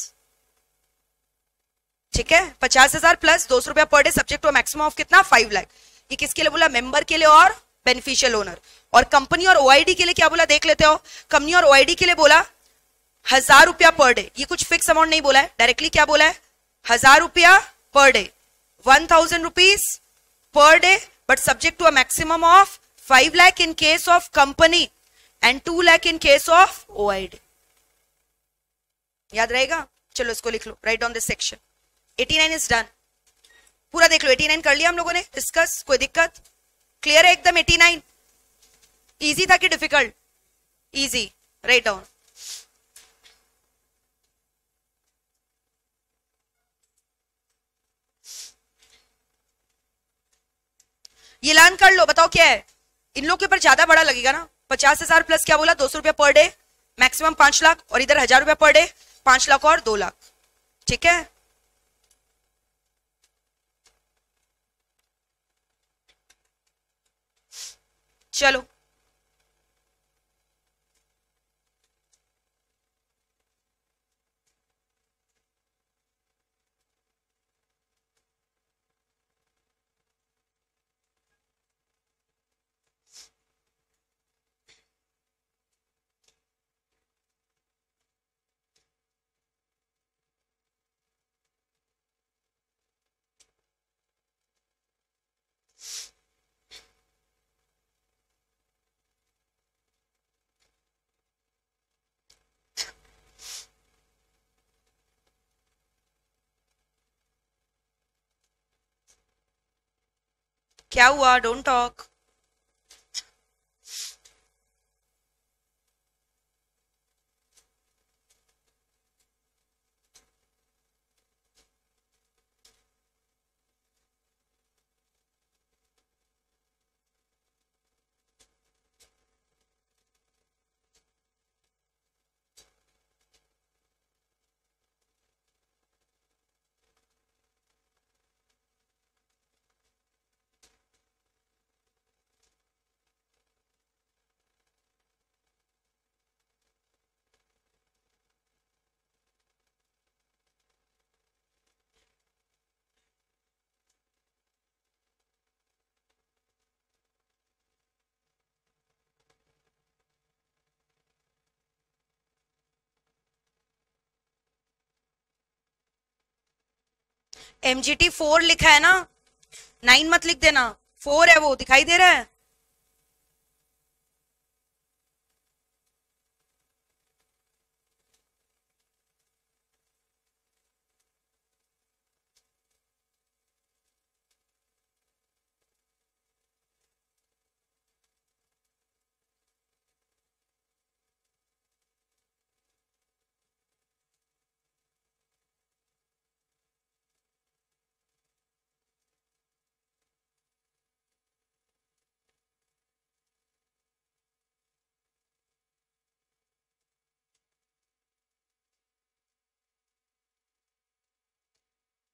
ठीक है? 50,000 प्लस 200 रुपया per day subject to a maximum of कितना? 5 लाख। ये किसके लिए बोला? मेंबर के लिए और बेनिफिशियल ओनर। और कंपनी और OID के लिए क्या बोला? देख लेते हो। कंपनी और OID के लिए बोला 1000 रुपया पर डे। ये कुछ फिक्स अमाउंट नहीं बोला है, डायरेक्टली क्या बोला है? ₹1000 per day, 1000 rupees per day, but subject to a maximum of 5 lakh in case of company and 2 lakh in case of OID. याद रहेगा? चलो इसको लिख लो, write on this section. 89 is done. पूरा देख लो. 89 कर लिया हम लोगों ने डिस्कस. कोई दिक्कत? क्लियर है एकदम? 89 इजी था कि डिफिकल्ट? इजी. Write down. ये लान कर लो. बताओ क्या है? इन लोग के ऊपर ज्यादा बड़ा लगेगा ना. 50,000 प्लस क्या बोला? 200 रुपया पर डे, मैक्सिमम 5 लाख, और इधर 1000 रुपया पर डे, 5 लाख और 2 लाख. ठीक है. चलो क्या हुआ? Don't talk. MGT 4 लिखा है ना, 9 मत लिख देना. 4 है वो, दिखाई दे रहा है?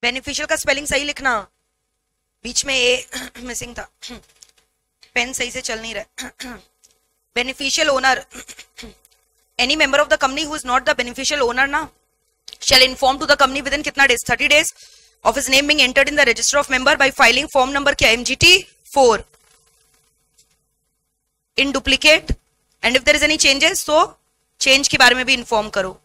बेनिफिशियल का स्पेलिंग सही लिखना. बीच में ए मिसिंग था. पेन सही से चल नहीं रहा. Beneficial owner, any member of the company who is not the beneficial owner ना shall inform to the company within कितना days? 30 days of his name being entered in the register of member by filing form number क्या? MGT 4 in duplicate, and if there is any changes so change के बारे में भी inform करो.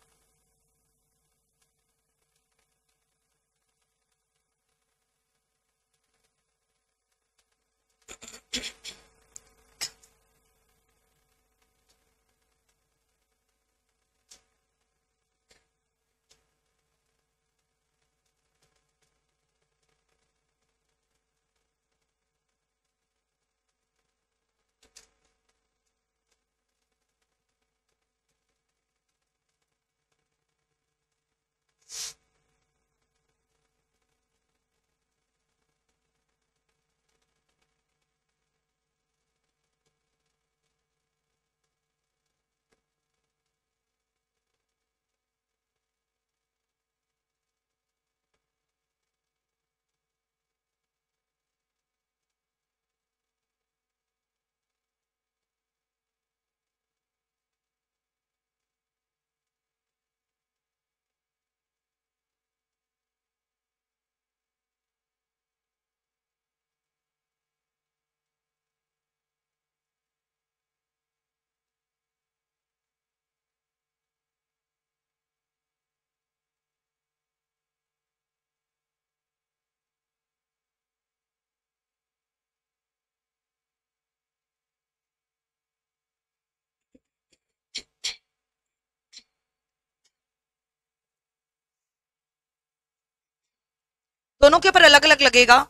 दोनों के ऊपर अलग अलग लगेगा।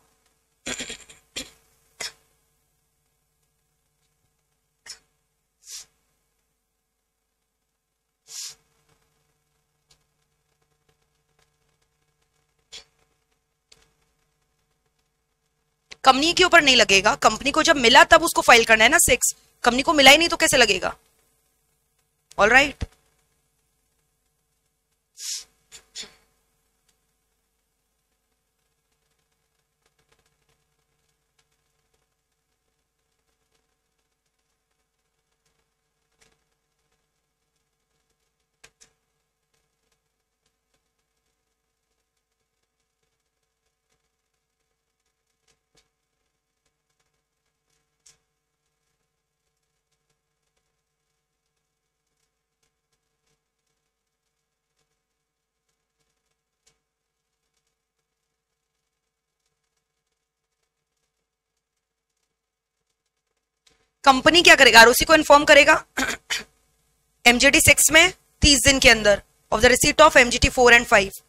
कंपनी के ऊपर नहीं लगेगा, कंपनी को जब मिला तब उसको फाइल करना है ना 6, कंपनी को मिला ही नहीं तो कैसे लगेगा। ऑल राइट, कंपनी क्या करेगा, आरओसी को इन्फॉर्म करेगा एमजीटी 6 में 30 दिन के अंदर of the receipt of MGT 4 and 5।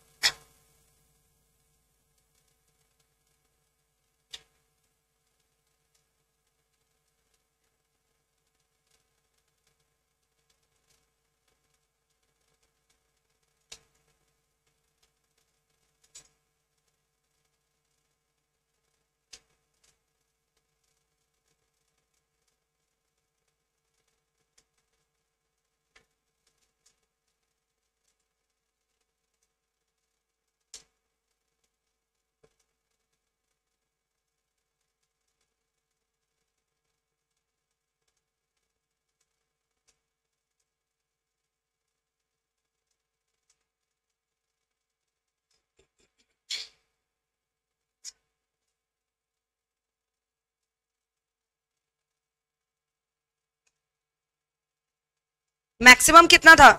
Maximum कितना था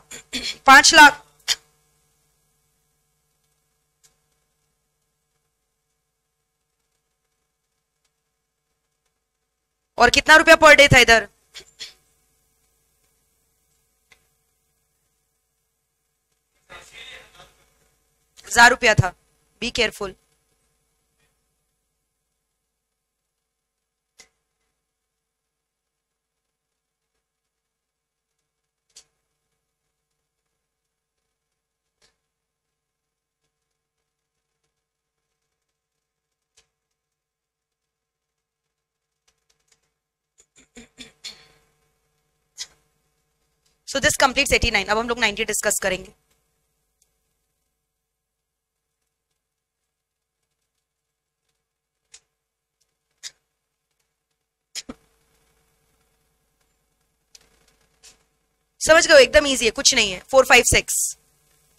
5 लाख। और कितना रुपया पर डे था इधर, 1000 रुपया था। Be careful. So this completes 89। अब हम लोग 90 डिस्कस करेंगे। समझ गए, एकदम इजी है, कुछ नहीं है। 4 5 6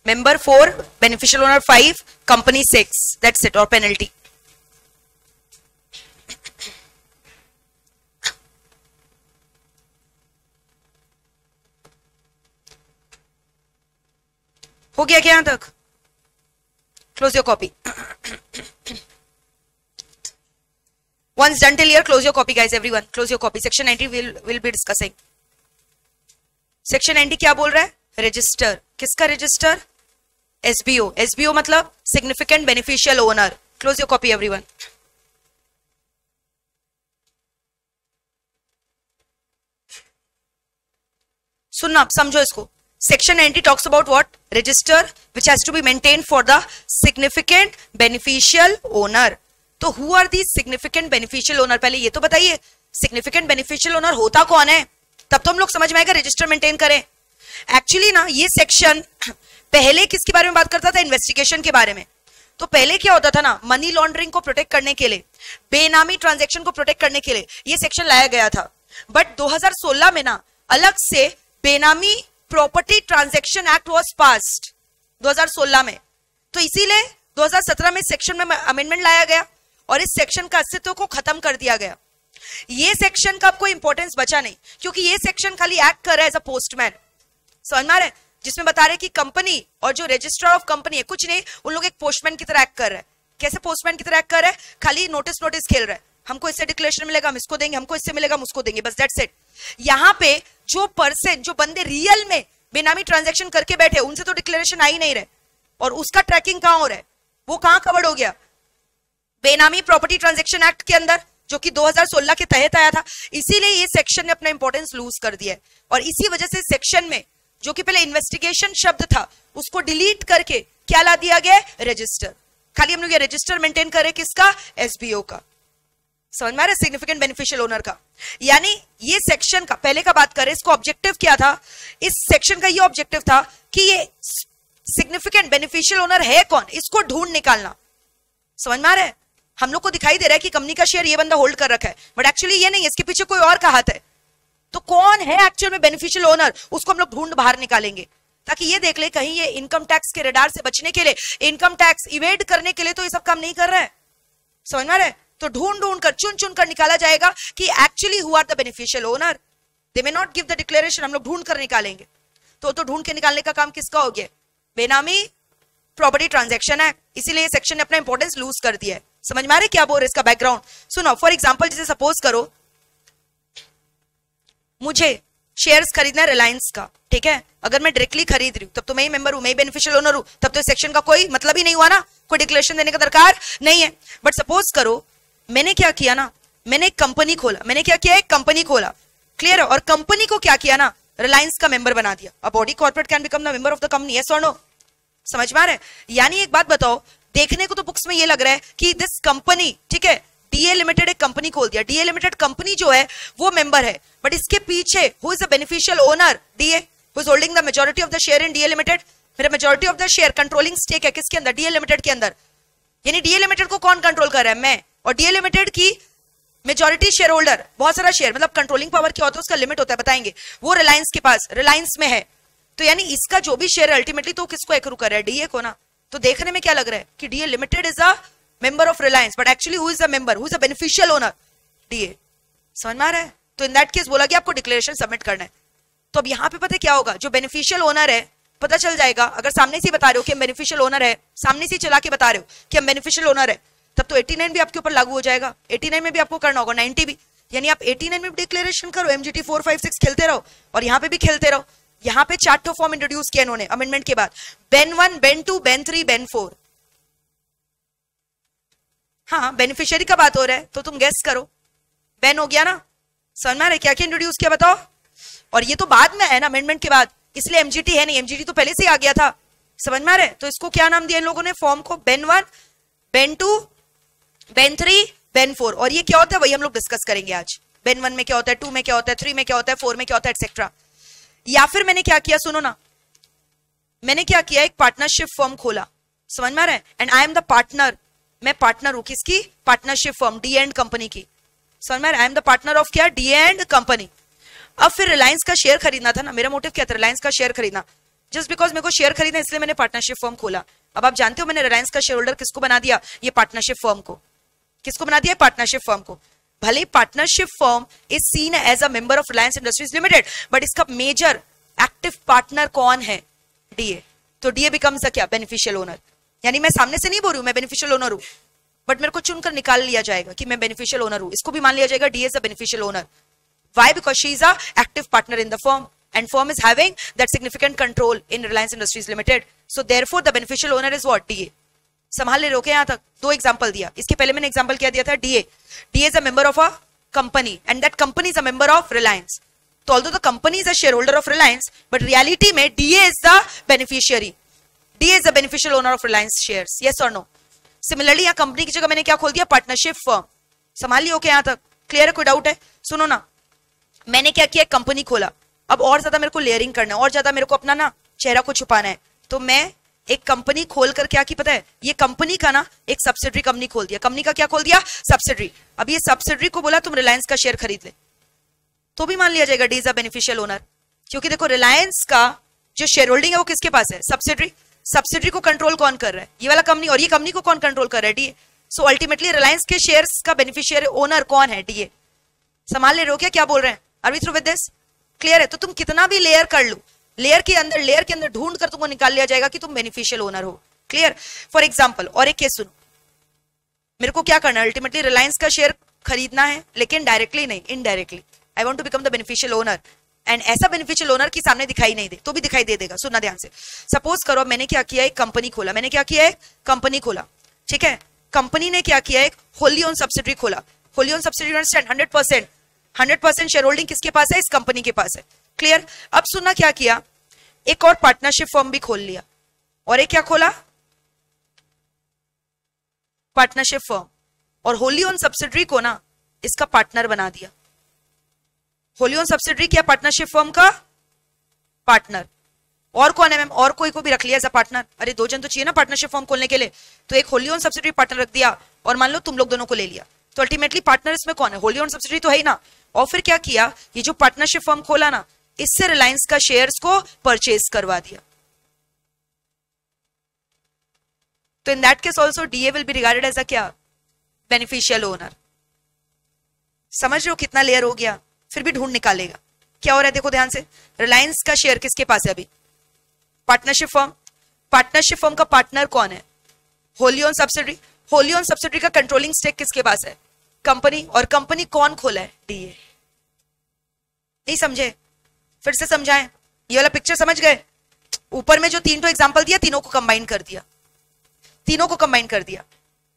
member 4, beneficial owner 5, company 6, that's it. और पेनल्टी हो गया क्या यहां तक? Close your copy. Once done till here, close your copy, guys. Everyone, close your copy. Section 90 will be discussing. Section 90 क्या बोल रहा है? रजिस्टर। किसका रजिस्टर? SBO। SBO मतलब significant beneficial owner. Close your copy everyone. सुनना, समझो इसको। Section 90 talks about what? Register which has to be maintained for the significant beneficial owner. तो who are these significant beneficial owner? पहले ये तो बताइए, significant beneficial owner होता कौन है, तब तो हम लोग समझ में आएगा रजिस्टर मेंटेन करें। एक्चुअली ना ये सेक्शन पहले किसके बारे में बात करता था? इन्वेस्टिगेशन के बारे में। तो पहले क्या होता था ना, मनी लॉन्ड्रिंग को प्रोटेक्ट करने के लिए, बेनामी ट्रांजैक्शन को प्रोटेक्ट करने के लिए ये सेक्शन लाया गया था। बट 2016 में ना अलग से बेनामी property transaction act was passed 2016 में। तो इसीलिए 2017 में सेक्शन में अमेंडमेंट लाया गया और इस सेक्शन का अस्तित्व को खत्म कर दिया गया। ये सेक्शन का कोई इंपॉर्टेंस बचा नहीं, क्योंकि ये सेक्शन खाली एक्ट कर रहा है एज अ पोस्टमैन। समझ में आ रहा है? जिसमें बता रहे कि कंपनी और जो रजिस्ट्रार ऑफ कंपनी है, कुछ नहीं, उन लोग एक पोस्टमैन की तरह एक्ट कर रहा है। कैसे पोस्टमैन की तरह एक्ट कर रहा है? खाली नोटिस खेल रहा है, हमको इससे डिक्लेरेशन मिलेगा हम इसको देंगे, हमको इससे मिलेगा हम उसको देंगे, बस दैट्स इट। यहाँ पे जो पर्सन, जो बंदे रियल में बेनामी ट्रांजैक्शन करके बैठे, उनसे तो डिक्लेरेशन आ ही नहीं रहे, और उसका ट्रैकिंग कहां हो रहा है, वो कहां कवर्ड हो गया? बेनामी प्रॉपर्टी ट्रांजैक्शन एक्ट के अंदर, जो कि 2016 के तहत आया था। इसीलिए ये सेक्शन ने अपना इंपॉर्टेंस लूज कर दिया है, और इसी वजह से सेक्शन में जो कि पहले इन्वेस्टिगेशन शब्द था उसको डिलीट करके क्या ला दिया गया, रजिस्टर। खाली हम लोग ये रजिस्टर मेंटेन करें किसका, एसबीओ का। समझ में आ रहा है, सिग्निफिकेंट बेनिफिशियल ओनर का। यानी ये सेक्शन का पहले का बात करें, इसको ऑब्जेक्टिव क्या था, इस सेक्शन का ये ऑब्जेक्टिव था कि ये सिग्निफिकेंट बेनिफिशियल ओनर है कौन, इसको ढूंढ निकालना। समझ में आ रहा है, हम लोग को दिखाई दे रहा है कि कंपनी का शेयर ये बंदा होल्ड कर रखा है, बट एक्चुअली ये नहीं, इसके पीछे कोई और का हाथ है। तो कौन है एक्चुअल में बेनिफिशियल ओनर, उसको हम लोग ढूंढ बाहर निकालेंगे, ताकि ये देख ले कहीं ये इनकम टैक्स के रडार से बचने के लिए, इनकम टैक्स इवेड करने के लिए तो ये सब काम नहीं कर रहा है। समझ में आ रहा है, तो ढूंढ ढूंढ कर चुन चुन कर निकाला जाएगा कि actually who are the beneficial owner. They may not give the declaration, हम लोग ढूंढ कर निकालेंगे। तो ढूंढ के निकालने का काम किसका हो गया, बेनामी प्रॉपर्टी ट्रांजैक्शन है। इसीलिए सेक्शन ने अपना इंपॉर्टेंस लूज कर दिया है। समझ में आ रहा है क्या बोल रहे, इसका बैकग्राउंड सुनो। फॉर एग्जांपल, जैसे सपोज करो मुझे शेयर्स खरीदना है रिलायंस का, ठीक है। अगर मैं डायरेक्टली खरीद रही हूं तब तो मैं ही मेंबर हूं, मैं ही बेनिफिशियल ओनर हूं, तब तो सेक्शन का कोई मतलब ही नहीं हुआ ना, कोई डिक्लेरेशन देने का दरकार नहीं है। बट सपोज करो मैंने क्या किया ना, मैंने एक कंपनी खोला, मैंने क्या किया, एक कंपनी खोला, क्लियर है, और कंपनी को क्या किया ना, रिलायंस का मेंबर बना दिया। A body corporate can become the member of the company, yes और नो। समझ में आ रहा है, यानी एक बात बताओ, देखने को तो बुक्स में ये लग रहा है कि दिस कंपनी, ठीक है, डीए लिमिटेड एक कंपनी खोल दिया, डीए लिमिटेड कंपनी जो है वो मेंबर है, बट इसके पीछे who is the beneficial owner, DA, who is holding the majority of the share in DA limited. मेरा majority of the share, controlling stake है किसके अंदर, डीए लिमिटेड के अंदर। यानी डीए लिमिटेड को कौन कंट्रोल कर रहा है, मैं, और डीए लिमिटेड की मेजॉरिटी शेयर होल्डर, बहुत सारा शेयर, मतलब कंट्रोलिंग पावर क्या होता है, उसका लिमिट होता है, बताएंगे, वो रिलायंस के पास, रिलायंस में है। तो यानी इसका जो भी शेयर अल्टीमेटली तो किसको एक्रू कर रहा है, डीए को ना। तो देखने में क्या लग रहा है कि DA limited is a member of Reliance, but actually who is the member, who is the beneficial owner, DA. समझ में आ रहा है, तो इन दैट केस बोला कि आपको डिक्लेरेशन सबमिट करना है। तो अब यहाँ पे पता है क्या होगा, जो बेनिफिशियल ओनर है पता चल जाएगा, अगर सामने से बता रहे हो कि हम बेनिफिशियल ओनर है, सामने से चला के बता रहे हो कि हम बेनिफिशियल ओनर है, तब तो 89 भी आपके ऊपर लागू हो जाएगा, 89 में भी आपको करना होगा, 90 भी। यानी आप 89 में भी डिक्लेरेशन करो, एमजीटी 4, 5, 6 खेलते रहो, और यहाँ पे भी खेलते रहो। यहाँ पे 4 फॉर्म इंट्रोड्यूस किया इन्होंने अमेंडमेंट के बाद, बेन 1, बेन 2, बेन 3, बेन 4। हाँ, बेनिफिशियरी का बात हो रहा है तो तुम गेस करो, बेन हो गया ना। समझ में आ रहा है क्या क्या इंट्रोड्यूस किया बताओ, और ये तो बाद में है ना, अमेंडमेंट के बाद, इसलिए एमजीटी है नहीं, एमजीटी तो पहले से ही आ गया था। समझ में आ रहा है, तो इसको क्या नाम दिया इन लोगों ने फॉर्म को, बेन 1, बेन 2, बेन 3, बेन 4। और ये क्या होता है वही हम लोग डिस्कस करेंगे आज। बेन 1 में क्या होता है, 2 में क्या होता है, 3 में क्या होता है, 4 में क्या होता है, एक्सेट्रा। या फिर मैंने क्या किया, सुनो ना, मैंने क्या किया, एक पार्टनरशिप फर्म खोला। समझ में आ रहा है, and I am the partner, मैं पार्टनर हूं किसकी, partnership firm D and company की। समझ में आ रहा है, I am the partner of क्या, डी एंड कंपनी। अब फिर रिलायंस का शेयर खरीदना था ना, मेरा मोटिव क्या था, रिलायंस का शेयर खरीदना। जस्ट बिकॉज मेरे को शेयर खरीदना इसलिए मैंने पार्टनरशिप फर्म खोला। अब आप जानते हो मैंने रिलायंस का शेयर होल्डर किसको बना दिया, ये पार्टनरशिप फर्म को। किसको बना दिया, पार्टनरशिप फर्म को। भले partnership firm is seen as a member of Reliance industries Limited, but इसका मेजर एक्टिव पार्टनर कौन है, डीए। तो डीए बिकम्स द क्या, बेनिफिशियल ओनर। यानी मैं सामने से नहीं बोल रही हूं मैं बेनिफिशियल ओनर हूं, बट मेरे को चुनकर निकाल लिया जाएगा कि मैं बेनिफिशियल ओनर हूं, इसको भी मान लिया जाएगा DA is the beneficial owner. Why? Because she is a active partner in the firm, and firm is having that significant control in Reliance Industries Limited. So therefore, the beneficial owner is what, DA. संभाल ले रोके यहाँ तक, 2 एग्जाम्पल दिया। इसके पहले मैंने एग्जाम्पल क्या दिया था, DA. DA is a member of a company, and that company is a member of Reliance. So although the company is a shareholder of Reliance, but reality में DA is the beneficiary. DA is the beneficial owner of Reliance shares. Yes or no? Similarly, यहाँ कंपनी की जगह मैंने क्या खोल दिया, पार्टनरशिप फर्म। संभाल लियो क्या यहाँ तक, क्लियर है, कोई डाउट है? सुनो ना, मैंने क्या किया, कंपनी खोला। अब और ज्यादा मेरे को लेयरिंग करना है, और ज्यादा मेरे को अपना ना चेहरा को छुपाना है, तो मैं एक कंपनी खोल कर क्या की पता है, ये कंपनी का ना एक सब्सिडरी कंपनी खोल दिया। कंपनी का क्या खोल दिया, सब्सिडरी। अब ये सब्सिडरी को बोला तुम रिलायंस का शेयर खरीद ले, तो भी मान लिया जाएगा D is a beneficial owner, क्योंकि देखो रिलायंस का जो शेयर होल्डिंग है वो किसके पास है, सब्सिडरी। सब्सिडरी को कंट्रोल कौन कर रहा है, ये वाला कंपनी, और ये कंपनी को कौन कंट्रोल कर रहा है, डीए। सो अल्टीमेटली रिलायंस के शेयर्स का बेनिफिशियरी ओनर कौन है, डीए। संभाल ले रहे हो क्या बोल रहे हैं, are we through with this, clear है? तो तुम कितना भी लेयर कर लो, लेयर के अंदर ढूंढ कर तुमको निकाल लिया जाएगा कि तुम बेनिफिशियल ओनर हो, क्लियर? फॉर एग्जांपल और एक केस सुनो, मेरे को क्या करना है, अल्टीमेटली रिलायंस का शेयर खरीदना है, लेकिन डायरेक्टली नहीं, indirectly I want to become the beneficial owner. And ऐसा बेनिफिशियल ओनर की सामने दिखाई नहीं दे तो भी दिखाई दे देगा। सुनना ध्यान से, सपोज करो मैंने क्या किया, एक कंपनी खोला, मैंने क्या किया है, कंपनी खोला, ठीक है। कंपनी ने क्या किया, एक होली ओन सब्सिडरी खोला. Holi own subsidiary understand, 100% share holding किसके पास है, इस कंपनी के पास है. क्लियर. अब सुनना क्या किया, एक और पार्टनरशिप फर्म भी खोल लिया. और एक क्या खोला, पार्टनरशिप फर्म. और होली ओन सब्सिडरी को ना इसका पार्टनर बना दिया. होली ओन सब्सिडरी क्या, पार्टनरशिप फर्म का पार्टनर. और कौन है मैम, और कोई को भी रख लिया एज अ पार्टनर. अरे 2 जन तो चाहिए ना पार्टनरशिप फर्म खोलने के लिए. तो एक होली ओन सब्सिडरी पार्टनर रख दिया और मान लो तुम लोग दोनों को ले लिया. तो अल्टीमेटली पार्टनर इसमें कौन है, होली ओन सब्सिडरी तो है ही ना. और फिर क्या किया, ये जो पार्टनरशिप फर्म खोला ना, इससे रिलायंस का शेयर्स को परचेज करवा दिया. तो in that case also DA will be regarded as a क्या, बेनिफिशियल ओनर. समझ रहे हो कितना लेयर हो गया. फिर भी ढूंढ निकालेगा क्या हो रहा है. देखो ध्यान से, रिलायंस का शेयर किसके पास है अभी, पार्टनरशिप फर्म. पार्टनरशिप फर्म का पार्टनर कौन है, Holi own subsidiary. Holi own subsidiary का कंट्रोलिंग स्टेक किसके पास है, कंपनी. और कंपनी कौन खोला है, डीए. नहीं समझे, फिर से समझाएं. ये वाला पिक्चर समझ गए. ऊपर में जो 3 एग्जांपल दिया, तीनों को कंबाइन कर दिया. तीनों को कंबाइन कर दिया.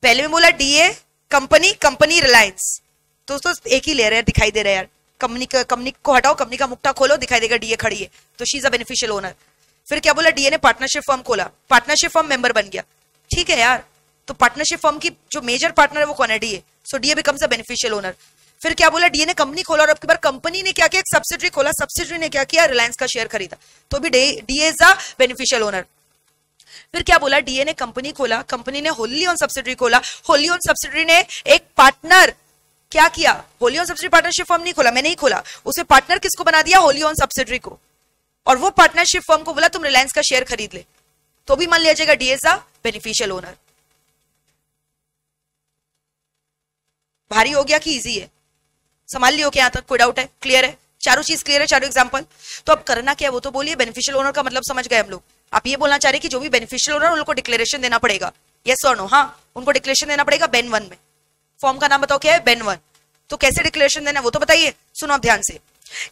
पहले में बोला डीए, कंपनी, कंपनी रिलायंस. दोस्तों एक ही लेयर है, दिखाई दे रहा है यार. कंपनी को हटाओ, कंपनी का मुक्ता खोलो, दिखाई देगा डीए खड़ी है, तो she is a beneficial owner. फिर क्या बोला, डीए ने पार्टनरशिप फर्म खोला, पार्टनरशिप फर्म मेंबर बन गया. ठीक है यार. तो पार्टनरशिप फर्म की जो मेजर पार्टनर है वो कौन है, DA. So DA becomes a beneficial owner. फिर क्या बोला, डीए ने कंपनी खोला और अब की बार कंपनी ने क्या किया, एक सब्सिडरी खोला. सब्सिडरी ने क्या किया, रिलायंस का शेयर खरीदा. तो भी DA is a beneficial owner. फिर क्या बोला, डीए ने कंपनी खोला, कंपनी ने होली ऑन सब्सिडरी खोला, होली ऑन सब्सिडरी ने एक पार्टनर क्या किया, wholly owned subsidiary partnership firm नहीं खोला, मैंने ही खोला, उसे पार्टनर किसको बना दिया, होली ऑन सब्सिडरी को. और वो पार्टनरशिप फर्म को बोला तुम रिलायंस का शेयर खरीद ले. तो भी मान लिया जाएगा DA is a beneficial owner. भारी हो गया कि इजी है, संभाल लियो क्या, यहां तक कोई डाउट है, क्लियर है, चारों चीज क्लियर है, चारों एग्जांपल. तो अब करना क्या है वो तो बोलिए. बेनिफिशियल ओनर का मतलब समझ गए हम लोग. आप ये बोलना चाह रहे कि जो भी बेनिफिशियल ओनर उनको डिक्लेरेशन देना पड़ेगा, यस और नो. हाँ, उनको डिक्लेरेशन देना पड़ेगा बेन 1 में. फॉर्म का नाम बताओ क्या है, बेन 1. तो कैसे डिक्लेरेशन देना है वो तो बताइए. सुनो आप ध्यान से,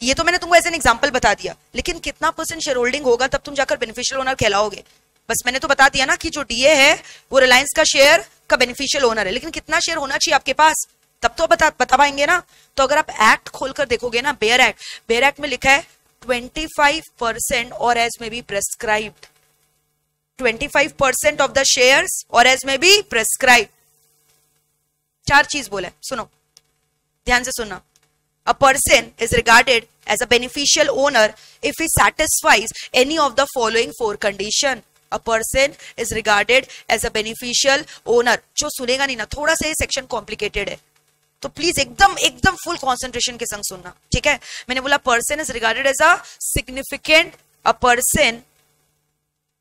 ये तो मैंने तुमको एज एन एग्जांपल बता दिया, लेकिन कितना % शेयर होल्डिंग होगा तब तुम जाकर बेनिफिशियल ओनर कहलाओगे. बस मैंने तो बता दिया ना कि जो डीए है वो रिलायंस का शेयर का बेनिफिशियल ओनर है, लेकिन कितना शेयर होना चाहिए आपके पास तब तो बता पाएंगे ना. तो अगर आप एक्ट खोलकर देखोगे ना, बेयर एक्ट में लिखा है 25% और एज में B prescribed, 25% of the shares और एज में बी प्रेस्क्राइब्ड. 4 चीज बोला है, सुनो ध्यान से सुनना. A person is regarded as a beneficial owner if he satisfies any of the following 4 condition. A person is regarded as a beneficial owner. जो सुनेगा नहीं ना, थोड़ा सा ये सेक्शन कॉम्प्लिकेटेड है, तो प्लीज एकदम फुल कॉन्सेंट्रेशन के संग सुनना, ठीक है. मैंने बोला person is regarded as a significant, a person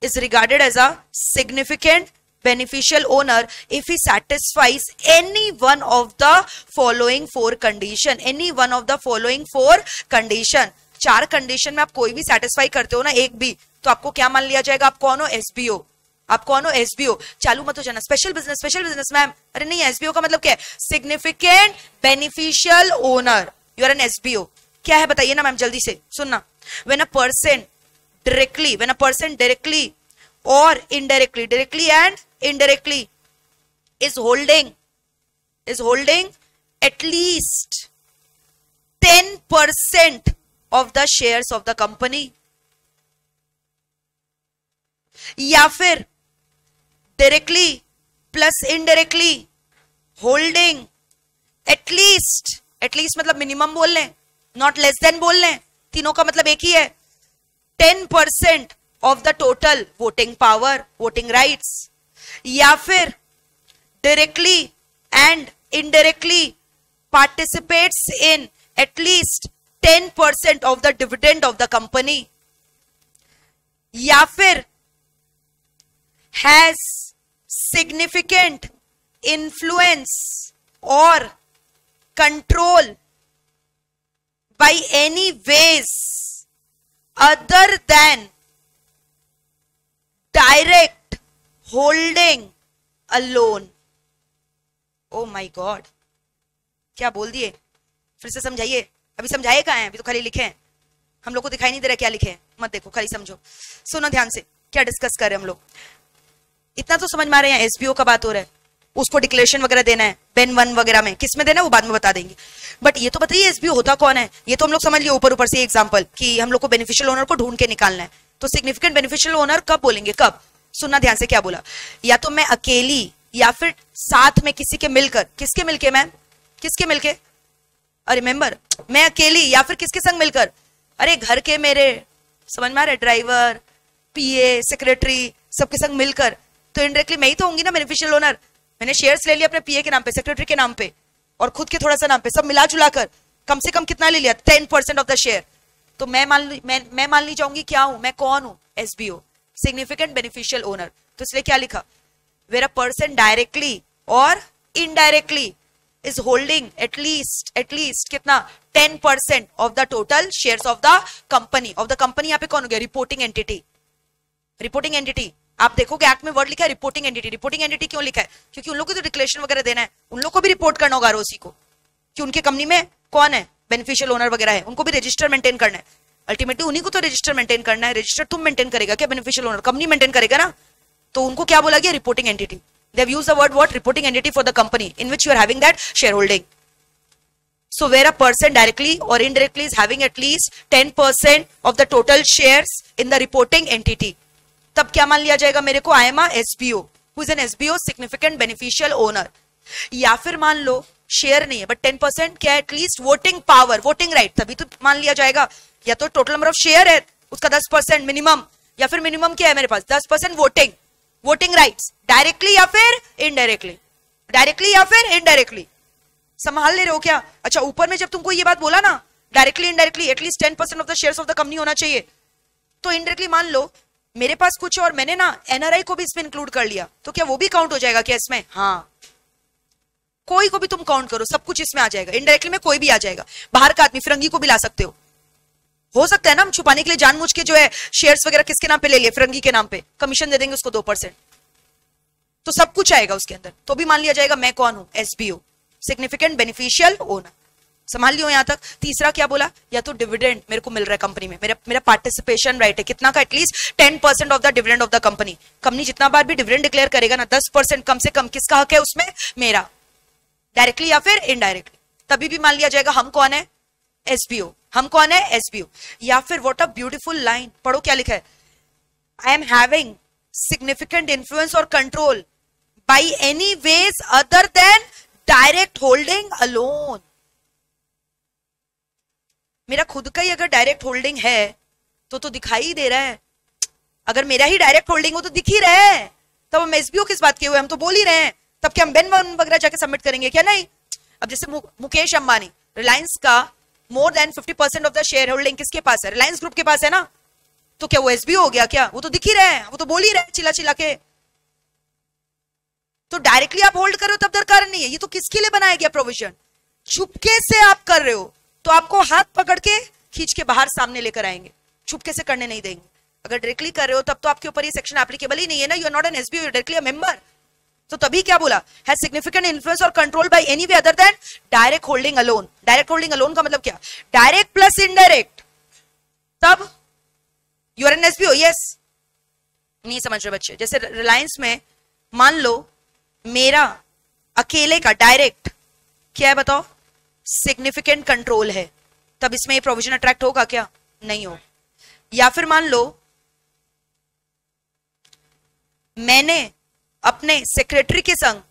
is regarded as a significant beneficial owner if he satisfies any one of the following 4 condition. Any one of the following 4 condition. 4 condition में आप कोई भी सेटिस्फाई करते हो ना, एक भी, तो आपको क्या मान लिया जाएगा, आप कौन हो, एसबीओ. आप कौन हो, एसबीओ. चालू मत हो जाना, स्पेशल बिजनेस मैम. अरे नहीं, एसबीओ का मतलब क्या है, significant beneficial owner. You are an SBO. क्या है बताइए ना मैम, जल्दी से सुनना. When a person directly or directly and indirectly is holding at least 10% of the shares of the company, या फिर directly plus indirectly holding at least मतलब मिनिमम बोल लें, not less than बोल लें, तीनों का मतलब एक ही है, 10% of the total voting power, voting rights, या फिर directly and indirectly participates in at least 10% of the dividend of the company, या फिर has significant influence or control by any ways other than direct holding alone. Oh my God, क्या बोल दिए, फिर से समझाइए. अभी समझाए कहाँ हैं, अभी तो खाली लिखे हैं, हम लोग को दिखाई नहीं दे रहा क्या लिखे हैं. मत देखो, खाली समझो, सुनो ध्यान से क्या डिस्कस कर रहे हैं हम लोग. इतना तो समझ में आ रहे हैं, एसबीओ का बात हो रहा है. उसको डिक्लेरेशन वगैरह देना है बेन 1 वगैरह में, किस में देना है वो बाद में बता देंगे। बट ये तो बताइए एसबीओ होता कौन है, ये तो हम लोग समझ लिए ऊपर ऊपर से एग्जांपल कि हम लोग को बेनिफिशियल ओनर को ढूंढ के निकालना है। तो सिग्निफिकेंट बेनिफिशियल ओनर कब बोलेंगे, कब, सुनना ध्यान से क्या बोला, या तो मैं अकेली या फिर साथ में किसी के मिलकर, किसके मिलके मैम, किसके मिलके, अरे रिमेंबर, मैं अकेली या फिर किसके संग मिलकर, अरे घर के मेरे, समझ में आ रहा है, ड्राइवर, पीए, सेक्रेटरी, सबके संग मिलकर, तो इनडायरेक्टली मैं ही तो होंगी ना बेनिफिशियल ओनर। मैंने शेयर्स ले लिया अपने पीए के नाम पे, सेक्रेटरी के नाम पे और खुद के थोड़ा सा नाम पे, सब मिला जुला कर कम से कम कितना ले लिया, 10% ऑफ द शेयर। तो मैं मान ली जाऊंगी क्या हूं, मैं कौन हूं, एसबीओ, सिग्निफिकेंट बेनिफिशियल ओनर। तो इसलिए क्या लिखा, वेयर अ पर्सन डायरेक्टली और indirectly is holding at least कितना 10% of the total shares of the company यहाँ पे कौन हो गया, रिपोर्टिंग एंटिटी। आप देखोगे एक्ट में वर्ड लिखा है रिपोर्टिंग एंटिटी क्यों लिखा है, क्योंकि उन लोग को तो डिक्लेरेशन वगैरह देना है, उन लोग को भी रिपोर्ट करना होगा आरओसी को कि उनके कंपनी में कौन है बेनिफिशियल ओनर वगैरह है, उनको भी रजिस्टर मेंटेन करना है। अल्टीमेटली उन्हीं को तो रजिस्टर मेंटेन करना है, रजिस्टर तुम मेंटेन करेगा क्या, बेनिफिशियल ओनर कंपनी मेंटेन करेगा ना, तो उनको क्या बोला गया, reporting entity. They have used the word what, reporting entity for the company in which you are having that shareholding. So where a person directly or indirectly is having at least 10% of the total shares in the reporting entity, तब क्या मान लिया जाएगा मेरे को, I am a SBO, who is an SBO significant beneficial owner। या फिर मान लो शेयर नहीं है बट 10% क्या है, at least voting power, voting right, तभी तो मान लिया जाएगा। या तो टोटल नंबर ऑफ शेयर है उसका 10% मिनिमम, या फिर मिनिमम क्या है मेरे पास 10% वोटिंग राइट्स, डायरेक्टली या फिर इनडायरेक्टली, संभाल ले रहे हो क्या। अच्छा ऊपर में जब तुमको ये बात बोला ना, directly indirectly at least 10% of the shares of the company होना चाहिए, तो इनडायरेक्टली मान लो मेरे पास कुछ और मैंने ना एनआरआई को भी इसमें इंक्लूड कर लिया, तो क्या वो भी काउंट हो जाएगा क्या इसमें, हाँ कोई को भी तुम काउंट करो, सब कुछ इसमें आ जाएगा, इनडायरेक्टली में कोई भी आ जाएगा, बाहर का आदमी फिरंगी को भी ला सकते हो सकता है ना, हम छुपाने के लिए जानबूझ के जो है शेयर्स वगैरह किसके नाम पे ले लिए, फिरंगी के नाम पे, कमीशन दे देंगे उसको 2%, तो सब कुछ आएगा उसके अंदर, तो भी मान लिया जाएगा मैं कौन हूं, एसबीओ, सिग्निफिकेंट बेनिफिशियल ओनर। संभाल लियो यहां तक। तीसरा क्या बोला, या तो डिविडेंड मेरे को मिल रहा है कंपनी में, मेरा पार्टिसिपेशन राइट है, कितना का, at least 10% of the dividend of the company जितना बार भी डिविडेंड डिक्लेयर करेगा ना 10% कम से कम किसका हक है उसमें, मेरा, डायरेक्टली या फिर इनडायरेक्टली, तभी भी मान लिया जाएगा हम कौन है, एसबीओ, हम कौन है, एसबीओ। या फिर व्हाट अ ब्यूटीफुल लाइन, पढ़ो क्या लिखा है, I am having significant influence और control by any ways other than direct holding alone. मेरा खुद का ही अगर डायरेक्ट होल्डिंग है तो दिखाई ही दे रहा है, अगर मेरा ही डायरेक्ट होल्डिंग हो तो दिख ही रहा है, तब हम एसबीओ किस बात के हुए, हम तो बोल ही रहे हैं, तब क्या हम बेन 1 वगैरह जाके सबमिट करेंगे क्या, नहीं। अब जैसे मुकेश अंबानी, रिलायंस का more than 50% of the share holding किसके पास है, रिलायंस ग्रुप के पास है ना, तो क्या वो एसबीओ हो गया क्या, वो तो दिख ही रहे हैं, वो तो बोल ही रहे चिल्ला चिल्ला के। तो डायरेक्टली आप होल्ड कर रहे हो तब दरकार नहीं है, ये तो किसके लिए बनाया गया प्रोविजन, चुपके से आप कर रहे हो तो आपको हाथ पकड़ के खींच के बाहर सामने लेकर आएंगे, चुपके से करने नहीं देंगे। अगर डायरेक्टली कर रहे हो तब तो आपके ऊपर ये सेक्शन एप्लीकेबल ही नहीं है ना, you are not an SBO, you are directly a member. तो तभी क्या बोला, हैज सिग्निफिकेंट इन्फ्लुएंस और control by any way other than direct holding alone. Direct holding alone का मतलब क्या, डायरेक्ट प्लस इनडायरेक्ट, तब you are an SBO, yes. नहीं समझ रहे बच्चे, जैसे रिलायंस में मान लो मेरा अकेले का डायरेक्ट क्या है बताओ, सिग्निफिकेंट कंट्रोल है, तब इसमें ये प्रोविजन अट्रैक्ट होगा क्या, नहीं हो। या फिर मान लो मैंने अपने सेक्रेटरी के संग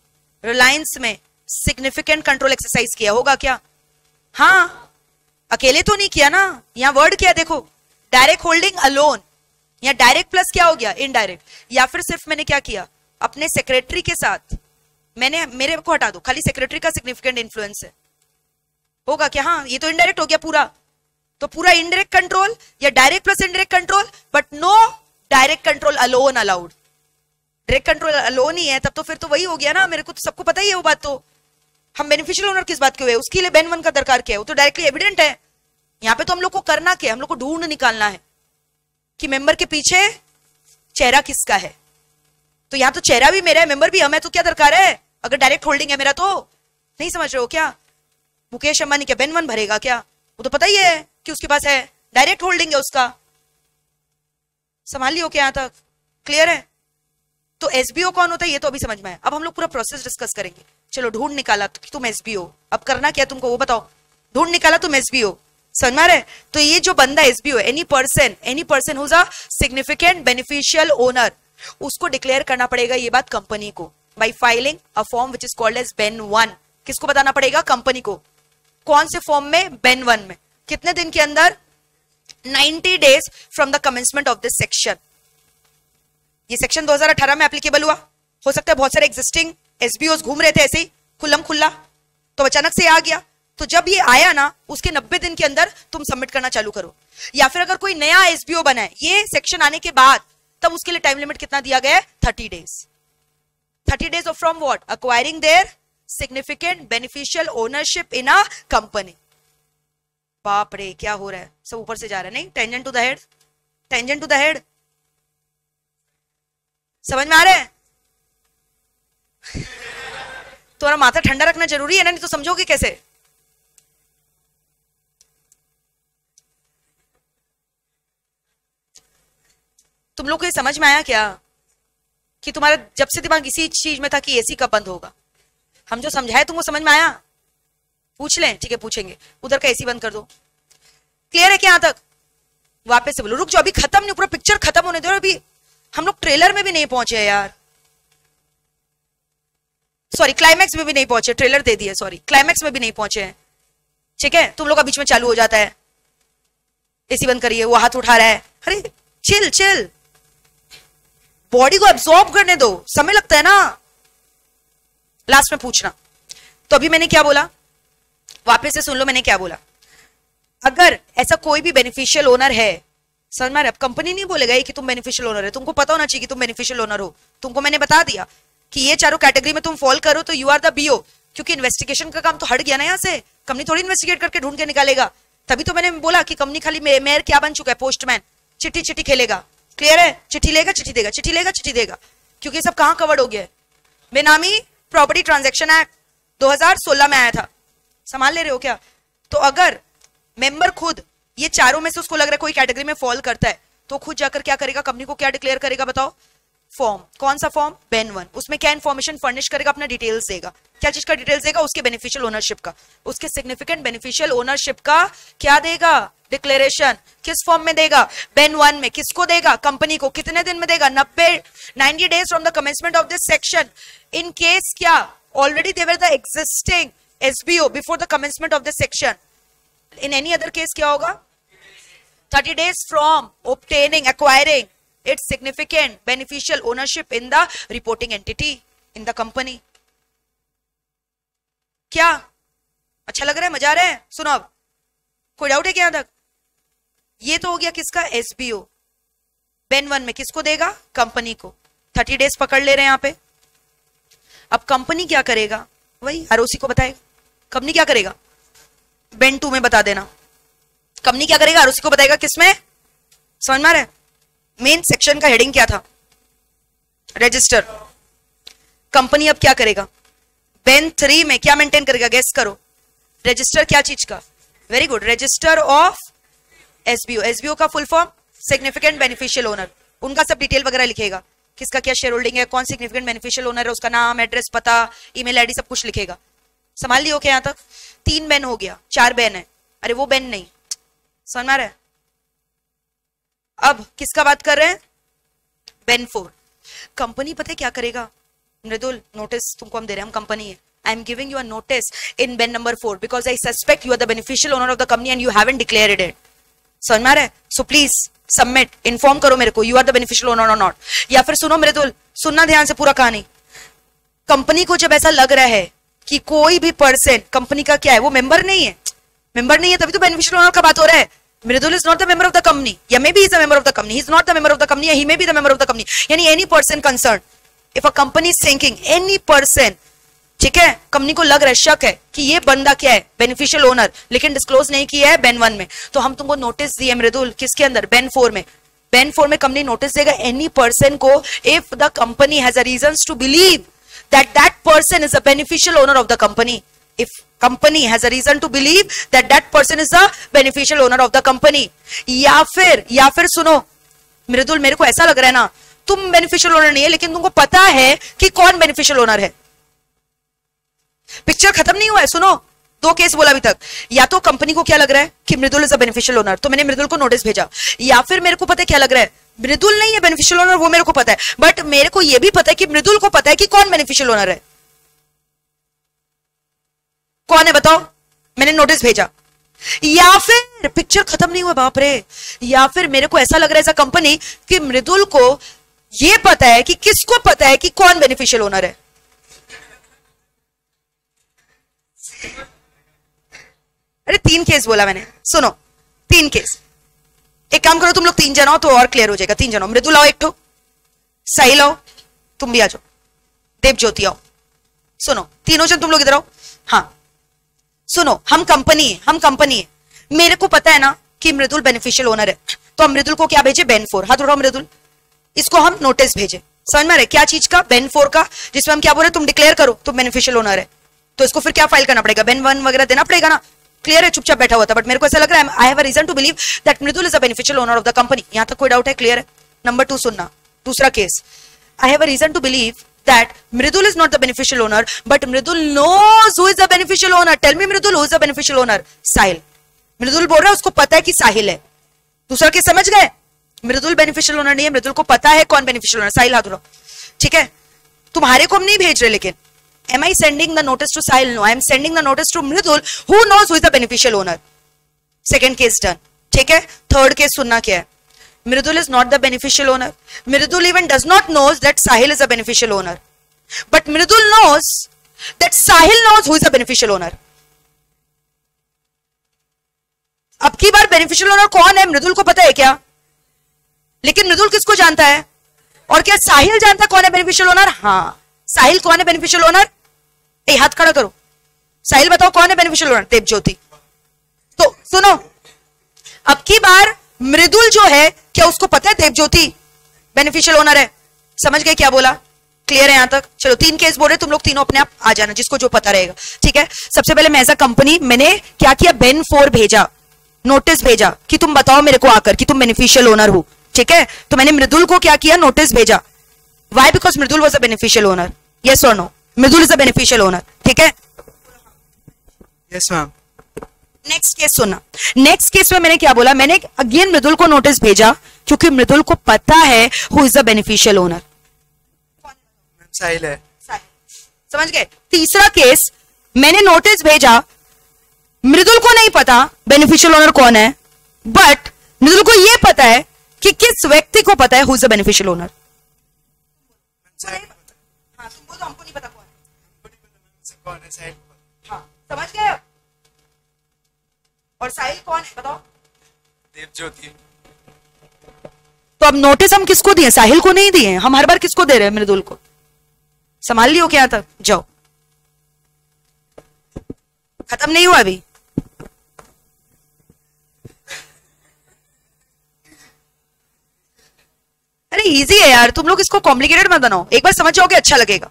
रिलायंस में सिग्निफिकेंट कंट्रोल एक्सरसाइज किया, होगा क्या, हाँ अकेले तो नहीं किया ना, यहां वर्ड क्या देखो, डायरेक्ट होल्डिंग अलोन, या डायरेक्ट प्लस क्या हो गया, इनडायरेक्ट। या फिर सिर्फ मैंने क्या किया, अपने सेक्रेटरी के साथ मैंने, मेरे को हटा दो, खाली सेक्रेटरी का सिग्निफिकेंट इन्फ्लुएंस है, होगा क्या, हाँ ये तो इनडायरेक्ट हो गया पूरा, तो पूरा इनडायरेक्ट कंट्रोल या direct plus indirect control, but no direct control alone allowed. Direct control alone ही है तब तो फिर तो वही हो गया ना, मेरे को तो सबको पता ही है वो बात, तो हम बेनिफिशियल ओनर किस बात के हुए, उसके लिए बेन 1 का दरकार क्या है, वो तो डायरेक्टली एविडेंट है। यहाँ पे तो हम लोग को करना क्या है, हम लोग को ढूंढ निकालना है कि मेंबर के पीछे चेहरा किसका है, तो यहाँ तो चेहरा भी मेरा है, मेंबर भी हम है, तो क्या दरकार है, अगर डायरेक्ट होल्डिंग है मेरा तो। नहीं समझ रहे हो क्या, मुकेश अंबानी क्या बेन 1 भरेगा क्या, वो तो पता ही है कि उसके पास है, डायरेक्ट होल्डिंग है उसका। संभाल लियो क्या, यहां तक क्लियर है। तो एसबीओ कौन होता है ये तो अभी समझ में आया। अब हम लोग पूरा प्रोसेस डिस्कस करेंगे। चलो ढूंढ निकाला कि तुम एसबीओ, अब करना क्या तुमको वो बताओ। ढूंढ निकाला तुम एसबीओ, समझ में आ रहा है। तो ये जो बंदा SBO, any person whose a significant beneficial owner, उसको डिक्लेयर करना पड़ेगा ये बात कंपनी को by filing a form which is called as BEN 1। किसको बताना पड़ेगा? कंपनी को। कौन से फॉर्म में? बेन 1 में। कितने दिन के अंदर? 90 days from the commencement of this section. ये सेक्शन 2018 में एप्लीकेबल हुआ। हो सकता है बहुत सारे एग्जिस्टिंग एसबीओ घूम रहे थे ऐसे ही खुल्लम खुल्ला, तो अचानक से आ गया। तो जब ये आया ना, उसके 90 दिन के अंदर तुम सबमिट करना चालू करो। या फिर अगर कोई नया एसबीओ बना है ये सेक्शन आने के बाद, तब उसके लिए टाइम लिमिट कितना दिया गया है? 30 days. 30 days of from what? Acquiring their significant beneficial ownership in a company. बाप रे क्या हो रहा है, सब ऊपर से जा रहा है। नहीं, tangent to the head, tangent to the head. समझ में आ रहा है? तुम्हारा माथा ठंडा रखना जरूरी है ना, नहीं तो समझोगे कैसे? तुम लोग को ये समझ में आया क्या कि तुम्हारा जब से दिमाग इसी चीज में था कि एसी कब बंद होगा? हम जो समझाए तुमको समझ में आया? पूछ लें? ठीक है पूछेंगे। उधर का एसी बंद कर दो। क्लियर है क्या यहां तक? वापस से बोलो। रुक जाओ, अभी खत्म नहीं, पूरा पिक्चर खत्म होने दो। अभी हम लोग ट्रेलर में भी नहीं पहुंचे यार, सॉरी क्लाइमैक्स में भी नहीं पहुंचे। ट्रेलर दे दिया, सॉरी क्लाइमैक्स में भी नहीं पहुंचे हैं। ठीक है, तुम लोग का बीच में चालू हो जाता है, एसी बंद करिए, वो हाथ उठा रहा है। अरे चिल चिल, बॉडी को एब्सॉर्ब करने दो, समय लगता है ना। लास्ट में पूछना। तो अभी मैंने क्या बोला, वापस से सुन लो मैंने क्या बोला। अगर ऐसा कोई भी बेनिफिशियल ओनर है, समझ में, अब कंपनी नहीं बोलेगा कि तुम बेनिफिशियल ओनर है, तुमको पता होना चाहिए कि तुम बेनिफिशियल ओनर हो। तुमको मैंने बता दिया कि ये चारों कैटेगरी में तुम फॉल करो तो यू आर द बीओ, क्योंकि इन्वेस्टिगेशन का काम तो हट गया ना यहाँ से। कंपनी थोड़ी इन्वेस्टिगेट करके ढूंढ के निकालेगा। तभी तो मैंने बोला कि कंपनी खाली मेयर क्या बन चुका है? पोस्टमैन। चिट्ठी चिट्ठी खेलेगा। क्लियर है? चिट्ठी लेगा चिट्ठी देगा, चिट्ठी लेगा चिट्ठी देगा, क्योंकि सब कहां कवर्ड हो गया है? बेनामी प्रॉपर्टी ट्रांजैक्शन एक्ट 2016 में आया था। संभाल ले रहे हो क्या? तो अगर मेंबर खुद ये चारों में से उसको लग रहा है कोई कैटेगरी में फॉल करता है, तो खुद जाकर क्या करेगा? कंपनी को क्या डिक्लेयर करेगा बताओ? फॉर्म। कौन सा फॉर्म? बेन 1। उसमें क्या इन्फॉर्मेशन फर्निश करेगा? अपना डिटेल्स देगा। क्या चीज का डिटेल्स देगा? उसके बेनिफिशियल ओनरशिप का, उसके सिग्निफिकेंट बेनिफिशियल ओनरशिप का क्या देगा? डिक्लेरेशन। किस फॉर्म में देगा? बेन 1 में। किसको देगा? कंपनी को। कितने दिन में देगा? 90 days from the commencement of this section. In case क्या already they were the existing SBO before the commencement of this section. In any other case क्या होगा? 30 days from obtaining, acquiring its significant beneficial ownership in the reporting entity, in the company. क्या अच्छा लग रहा है? मजा आ रहा है? सुनो अब, कोई डाउट है क्या यहां तक? ये तो हो गया किसका? एसबीओ। बेन 1 में किसको देगा? कंपनी को। 30 days पकड़ ले रहे हैं यहां पे। अब कंपनी क्या करेगा? वही आरओसी को बताएगा। कंपनी क्या करेगा? बेन 2 में बता देना। कंपनी क्या करेगा? आरओसी को बताएगा। किसमें? समझ में आ रहा है? मेन सेक्शन का हेडिंग क्या था? रजिस्टर। कंपनी अब क्या करेगा? बेन 3 में क्या मेंटेन करेगा? गेस करो। रजिस्टर क्या चीज का? Very good, register of SBO. SBO का full form significant beneficial owner. उनका सब डिटेल वगैरह लिखेगा, किसका क्या शेयर होल्डिंग है, कौन सिग्निफिकेंट बेनिफिशियल ओनर है, उसका नाम, एड्रेस, पता, ईमेल आईडी सब कुछ लिखेगा। संभाल लियो क्या यहां तक? 3 बेन हो गया, 4 बेन है। अरे वो बेन नहीं, समझ में आ रहा है? अब किसका बात कर रहे हैं? बेन 4। कंपनी पता है क्या करेगा? मृदुल नोटिस तुमको हम दे रहे हैं, हम कंपनी है। I am giving you a notice in BEN number 4 because I suspect you are the beneficial owner of the company and you haven't declared it. समझ में आ रहा है? सो प्लीज सबमिट, इन्फॉर्म करो मेरे को you are the beneficial owner और नॉट। या फिर सुनो मृदुल, सुनना ध्यान से पूरा कहानी। कंपनी को जब ऐसा लग रहा है कि कोई भी पर्सन कंपनी का क्या है, वो मेंबर नहीं है, मेंबर नहीं है, तभी तो बेनिफिशियल ओनर का बात हो रहा है। Mridul is not the member of the company. Yeah, maybe he is a member of the company. He is not the member of the company. He may be the member of the company. यानी any person concerned. If a company is thinking any person, ठीक है, कंपनी को लग रहा है, शक है कि ये बंदा क्या है? बेनिफिशियल ओनर, लेकिन डिस्क्लोज नहीं किया है बेन 1 में, तो हम तुमको नोटिस दिए मृदुल। किसके अंदर? बेन 4 में। बेन 4 में कंपनी नोटिस देगा एनी पर्सन को if the company has a reasons to believe that that person is a beneficial owner of the company. If company has a reason to believe that that person is the beneficial owner of the company, या फिर सुनो मृदुल, मेरे को ऐसा लग रहा है ना तुम बेनिफिशियल ओनर नहीं है, लेकिन तुमको पता है कि कौन बेनिफिशियल ओनर है। पिक्चर खत्म नहीं हुआ है, सुनो। 2 केस बोला अभी तक। या तो कंपनी को क्या लग रहा है कि मृदुल इज अ बेनिफिशियल ओनर, तो मैंने मृदुल को नोटिस भेजा, या फिर मेरे को पता है क्या लग रहा है, मृदुल नहीं है बेनिफिशियल ओनर, वो मेरे को पता है, बट मेरे को यह भी पता है कि मृदुल को पता है कि कौन बेनिफिशियल ओनर है। कौन है बताओ? मैंने नोटिस भेजा। या फिर पिक्चर खत्म नहीं हुआ, बाप रे, या फिर मेरे को ऐसा लग रहा है एज अ कंपनी कि मृदुल को यह पता है कि किसको पता है कि कौन बेनिफिशियल ओनर है। अरे 3 केस बोला मैंने, सुनो। 3 केस। एक काम करो, तुम लोग 3 जन हो तो और क्लियर हो जाएगा। 3 जन हो, मृदुल आओ, एक ठो साहिल आओ, तुम भी आ जाओ, देव ज्योति आओ। सुनो, तीनों जन तुम लोग इधर आओ। हाँ सुनो, हम कंपनी है, मेरे को पता है ना कि मृदुल बेनिफिशियल ओनर है, तो हम मृदुल को क्या भेजे? बेन 4। हाथ उठाओ मृदुल, इसको हम नोटिस भेजे। समझ में आ रहा है क्या चीज का? बेन 4 का, जिसमें हम क्या बोल रहे, तुम डिक्लेयर करो तुम बेनिफिशियल ओनर है, तो इसको फिर क्या फाइल करना पड़ेगा? बेन 1 वगैरह देना पड़ेगा ना। क्लियर है? चुपचाप बैठा हुआ था, बट मेरे को ऐसा लग रहा है I have a reason to believe that Mridul is a beneficial owner of the company. यहां तक कोई डाउट है? क्लियर है? नंबर 2 सुनना, दूसरा केस। I have a reason to believe that Mridul is not the beneficial owner, but Mridul knows who is the beneficial owner. Tell me Mridul, who is the beneficial owner? Sahil. Mridul बोल रहा है उसको पता है कि साहिल है। दूसरा केस समझ गए? मृदुल बेनिफिशियल ओनर नहीं है, मृदुल को पता है कौन बेनिफिशियल ओनर। साहिल हाथ उठाओ, ठीक है? तुम्हारे को हम नहीं भेज रहे, लेकिन am I sending the notice to Sahil? No, I am sending the notice to Mridul, who knows who is the beneficial owner. Second case done, ठीक है? Third case सुनना क्या है? Mridul is not the beneficial owner. Mridul even does not knows that Sahil is a beneficial owner. But Mridul knows that Sahil knows who is the beneficial owner. अब की बार बेनिफिशियल ओनर कौन है मृदुल को पता है क्या? लेकिन मृदुल किसको जानता है? और क्या साहिल जानता है कौन है बेनिफिशियल ओनर? हाँ, साहिल कौन है बेनिफिशियल ओनर? हाथ खड़ा करो, साहिल बताओ कौन है बेनिफिशियल ओनर? देव ज्योति। तो सुनो, अब की बार मृदुल जो है, क्या उसको पता है देव ज्योति बेनिफिशियल ओनर है? समझ गए क्या बोला? क्लियर है यहां तक? चलो 3 केस बोल रहे, तुम लोग तीनों अपने आप आ जाना, जिसको जो पता रहेगा, ठीक है? सबसे पहले मैं एज अ कंपनी मैंने क्या किया? बेन 4 भेजा, नोटिस भेजा कि तुम बताओ मेरे को आकर कि तुम बेनिफिशियल ओनर हो, ठीक है? तो मैंने मृदुल को क्या किया? नोटिस भेजा। Why? Because Mridul was a beneficial owner. Yes और no? Mridul is a beneficial owner, ठीक है? Yes ma'am. नेक्स्ट केस सुनना। नेक्स्ट केस में मैंने क्या बोला? मैंने अगेन मृदुल को नोटिस भेजा, क्योंकि मृदुल को पता है who is the beneficial owner. Sahil है। समझ गए? तीसरा केस, मैंने नोटिस भेजा, मृदुल को नहीं पता बेनिफिशियल ओनर कौन है, बट मृदुल को यह पता है कि किस व्यक्ति को पता है who is the beneficial owner. हाँ, तुमको तो हमको नहीं पता कौन है, साहिल। हाँ, समझ गए? और साहिल कौन है बताओ? देव ज्योति। तो अब नोटिस हम किसको दिए? साहिल को नहीं दिए, हम हर बार किसको दे रहे हैं? मृदुल को। संभाल लियो क्या तक? जाओ, खत्म नहीं हुआ अभी। अरे इजी है यार, तुम लोग इसको कॉम्प्लिकेटेड मत बनाओ, एक बार समझ जाओगे अच्छा लगेगा।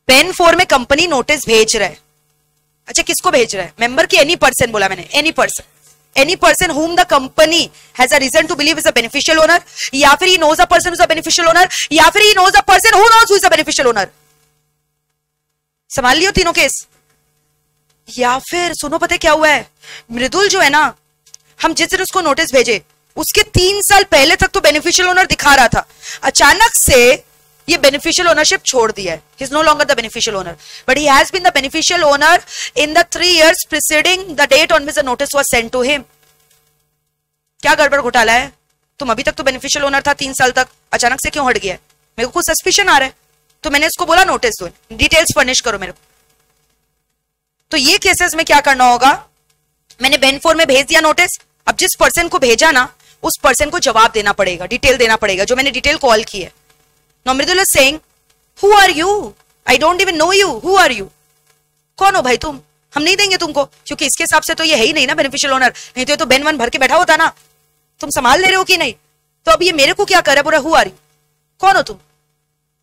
पेन 4 में कंपनी नोटिस भेज रहा है। अच्छा, किसको भेज रहा है? मेंबर की एनी पर्सन बोला मैंने, any person whom the company has a reason to believe is a beneficial owner, या फिर he knows a person who is a beneficial owner, या फिर he knows a person who knows who is a beneficial owner। संभाल लियो तीनों केस। या फिर सुनो, पता है क्या हुआ है? मृदुल जो है ना, हम जिस दिन उसको नोटिस भेजे उसके 3 साल पहले तक तो बेनिफिशियल ओनर दिखा रहा था, अचानक से ये बेनिफिशियल ओनरशिप छोड़ दिया है। He is no longer the beneficial owner, but he has been the beneficial owner in the 3 years preceding the date on which the notice was sent to him. क्या गड़बड़ घोटाला है? तुम अभी तक तो बेनिफिशियल ओनर था 3 साल तक, अचानक से क्यों हट गया? मेरे को कुछ सस्पिशन आ रहा है, तो मैंने इसको बोला नोटिस दो, डिटेल्स फर्निश करो मेरे को। तो ये केसेस में क्या करना होगा? मैंने बेन 4 में भेज दिया नोटिस, अब जिस पर्सन को भेजा ना, उस पर्सन को जवाब देना पड़ेगा, डिटेल देना पड़ेगा, जो मैंने डिटेल कॉल की है। Now Mridul is saying, who are you? I don't even know you. Who are you? कौन हो भाई तुम? हम नहीं देंगे तुमको, क्योंकि इसके हिसाब से तो ये है ही नहीं ना बेनिफिशियल ओनर, नहीं तो ये तो बेन 1 भर के बैठा होता ना। तुम संभाल ले रहे हो कि नहीं? तो अब ये मेरे को क्या कर रहा है? बोला हु आर यू? कौन हो तुम?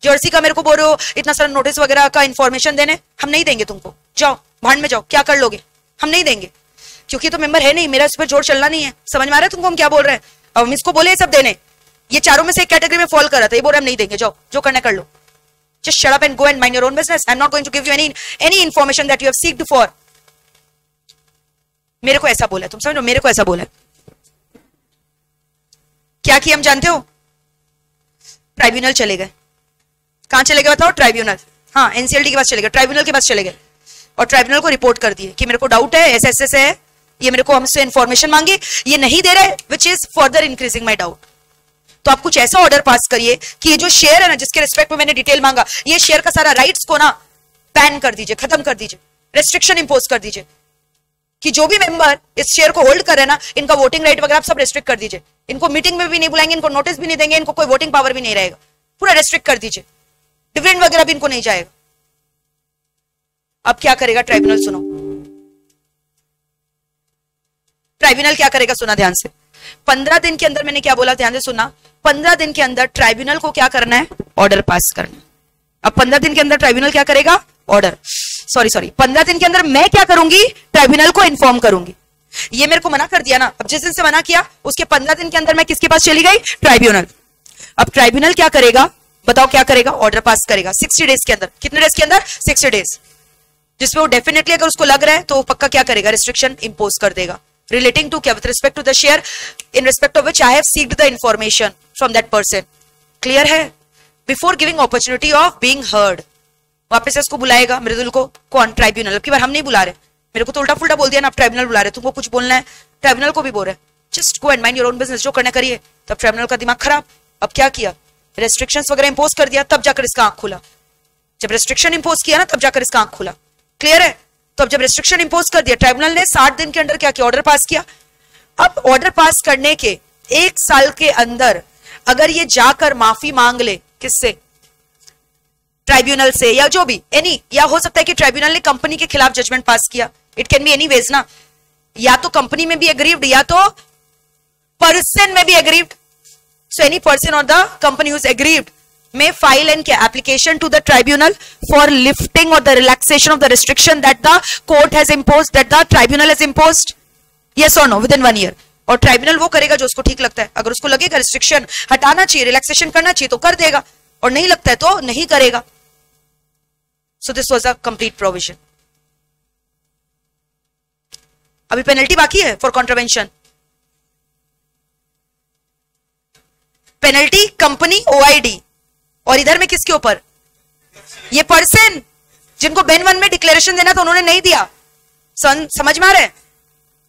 जर्सी का मेरे को बोल रहे हो इतना सारा नोटिस वगैरह का इन्फॉर्मेशन देने? हम नहीं देंगे तुमको, जाओ भाड़ में जाओ, क्या कर लोगे? हम नहीं देंगे, क्योंकि तो मेंबर है नहीं, मेरा इस पर जोर चलना नहीं है। समझ में आ रहा है तुमको हम क्या बोल रहे हैं? अब हम इसको बोले सब देने, ये चारों में से एक कैटेगरी में फॉल कर रहा था, ये बोल रहा हम नहीं देंगे, जाओ जो करना कर लो, just shut up and go and mind your own business. I'm not going to give you any information that you have seeked for. मेरे को ऐसा बोला, तुम समझ लो, मेरे को ऐसा बोला। क्या किया हम जानते हो? ट्राइब्यूनल चले गए। कहां चले गए बताओ? ट्राइब्यूनल। हाँ, एनसीएलटी के पास चले गए, ट्राइब्यूनल के पास चले गए और ट्राइब्यूनल को रिपोर्ट कर दिए कि मेरे को डाउट है, ऐसे ऐसे है, ये मेरे को हमसे इंफॉर्मेशन मांगी, ये नहीं दे रहे, which is further increasing my doubt. तो आप कुछ ऐसा ऑर्डर पास करिए कि ये जो शेयर है ना, जिसके रिस्पेक्ट में मैंने डिटेल मांगा, ये शेयर का सारा राइट्स को ना बैन कर दीजिए, खत्म कर दीजिए, रेस्ट्रिक्शन इंपोज कर दीजिए कि जो भी मेंबर इस शेयर को होल्ड कर रहे हैं ना, इनका वोटिंग राइट वगैरह आप सब रेस्ट्रिक्ट कर दीजिए, इनको मीटिंग में भी नहीं बुलाएंगे, इनको नोटिस भी नहीं देंगे, इनको कोई वोटिंग पावर भी नहीं रहेगा, पूरा रेस्ट्रिक्ट कर दीजिए, डिविडेंड वगैरह भी इनको नहीं जाएगा। अब क्या करेगा ट्राइब्यूनल? सुनो ट्राइब्यूनल क्या करेगा, सुना ध्यान से। 15 दिन के अंदर, मैंने क्या बोला ध्यान से सुनना, 15 दिन के अंदर ट्राइब्यूनल को क्या करना है? ऑर्डर पास करना। अब 15 दिन के अंदर ट्राइब्यूनल क्या करेगा? ऑर्डर, सॉरी 15 दिन के अंदर मैं क्या करूंगी? ट्राइब्यूनल को इन्फॉर्म करूंगी। ये मेरे को मना कर दिया ना, अब जिस दिन से मना किया उसके 15 दिन के अंदर मैं किसके पास चली गई? ट्राइब्यूनल। अब ट्राइब्यूनल क्या करेगा बताओ? क्या करेगा? ऑर्डर पास करेगा 60 डेज के अंदर। कितने डेज के अंदर? 60 डेज, जिसमें वो डेफिनेटली अगर उसको लग रहा है तो वो पक्का क्या करेगा? रिस्ट्रिक्शन इंपोज कर देगा relating to क्या? with respect to the share in respect of which I have seeked the information from that person. Clear है? Before giving opportunity of being heard, वापस से उसको बुलाएगा मृदुल को। कौन? ट्राइब्यूनल। अब की बार हम नहीं बुला रहे, मेरे को तो उल्टा फुल्टा बोल दिया ना, आप ट्राइब्यूनल बुला रहे, तुमको कुछ बोलना है, ट्राइब्यूनल को भी बोल रहे, just go and mind your own business, जो करना करिए। तब ट्राइब्यूनल का दिमाग खराब। अब क्या किया? रेस्ट्रिक्शंस वगैरह इंपोज कर दिया, तब जाकर इसका आंख खुला। जब रेस्ट्रिक्शन इंपोज किया ना, तब जाकर इसका आंख खुला। क्लियर है? तो अब जब रेस्ट्रिक्शन इंपोज कर दिया ट्राइब्यूनल ने, 60 दिन के अंदर क्या किया? ऑर्डर पास किया। अब ऑर्डर पास करने के 1 साल के अंदर अगर ये जाकर माफी मांग ले, किससे? ट्राइब्यूनल से, या जो भी एनी, या हो सकता है कि ट्राइब्यूनल ने कंपनी के खिलाफ जजमेंट पास किया, it can be any ways ना, या तो कंपनी में भी एग्रीव्ड या तो पर्सन में भी एग्रीव्ड। सो एनी पर्सन और the company who is aggrieved may file an application to the tribunal for lifting or the relaxation of the restriction that the court has imposed, that the tribunal has imposed. Yes or no? Within 1 year. और ट्राइब्यूनल वो करेगा जो उसको ठीक लगता है। अगर उसको लगेगा रिस्ट्रिक्शन हटाना चाहिए, रिलैक्सेशन करना चाहिए, तो कर देगा, और नहीं लगता है तो नहीं करेगा। So this was a complete provision. अभी पेनल्टी बाकी है फॉर कॉन्ट्रावेंशन। पेनल्टी कंपनी ओआईडी, और इधर में किसके ऊपर? ये पर्सन जिनको बेन 1 में डिक्लेरेशन देना था उन्होंने नहीं दिया। समझ में आ रहा है?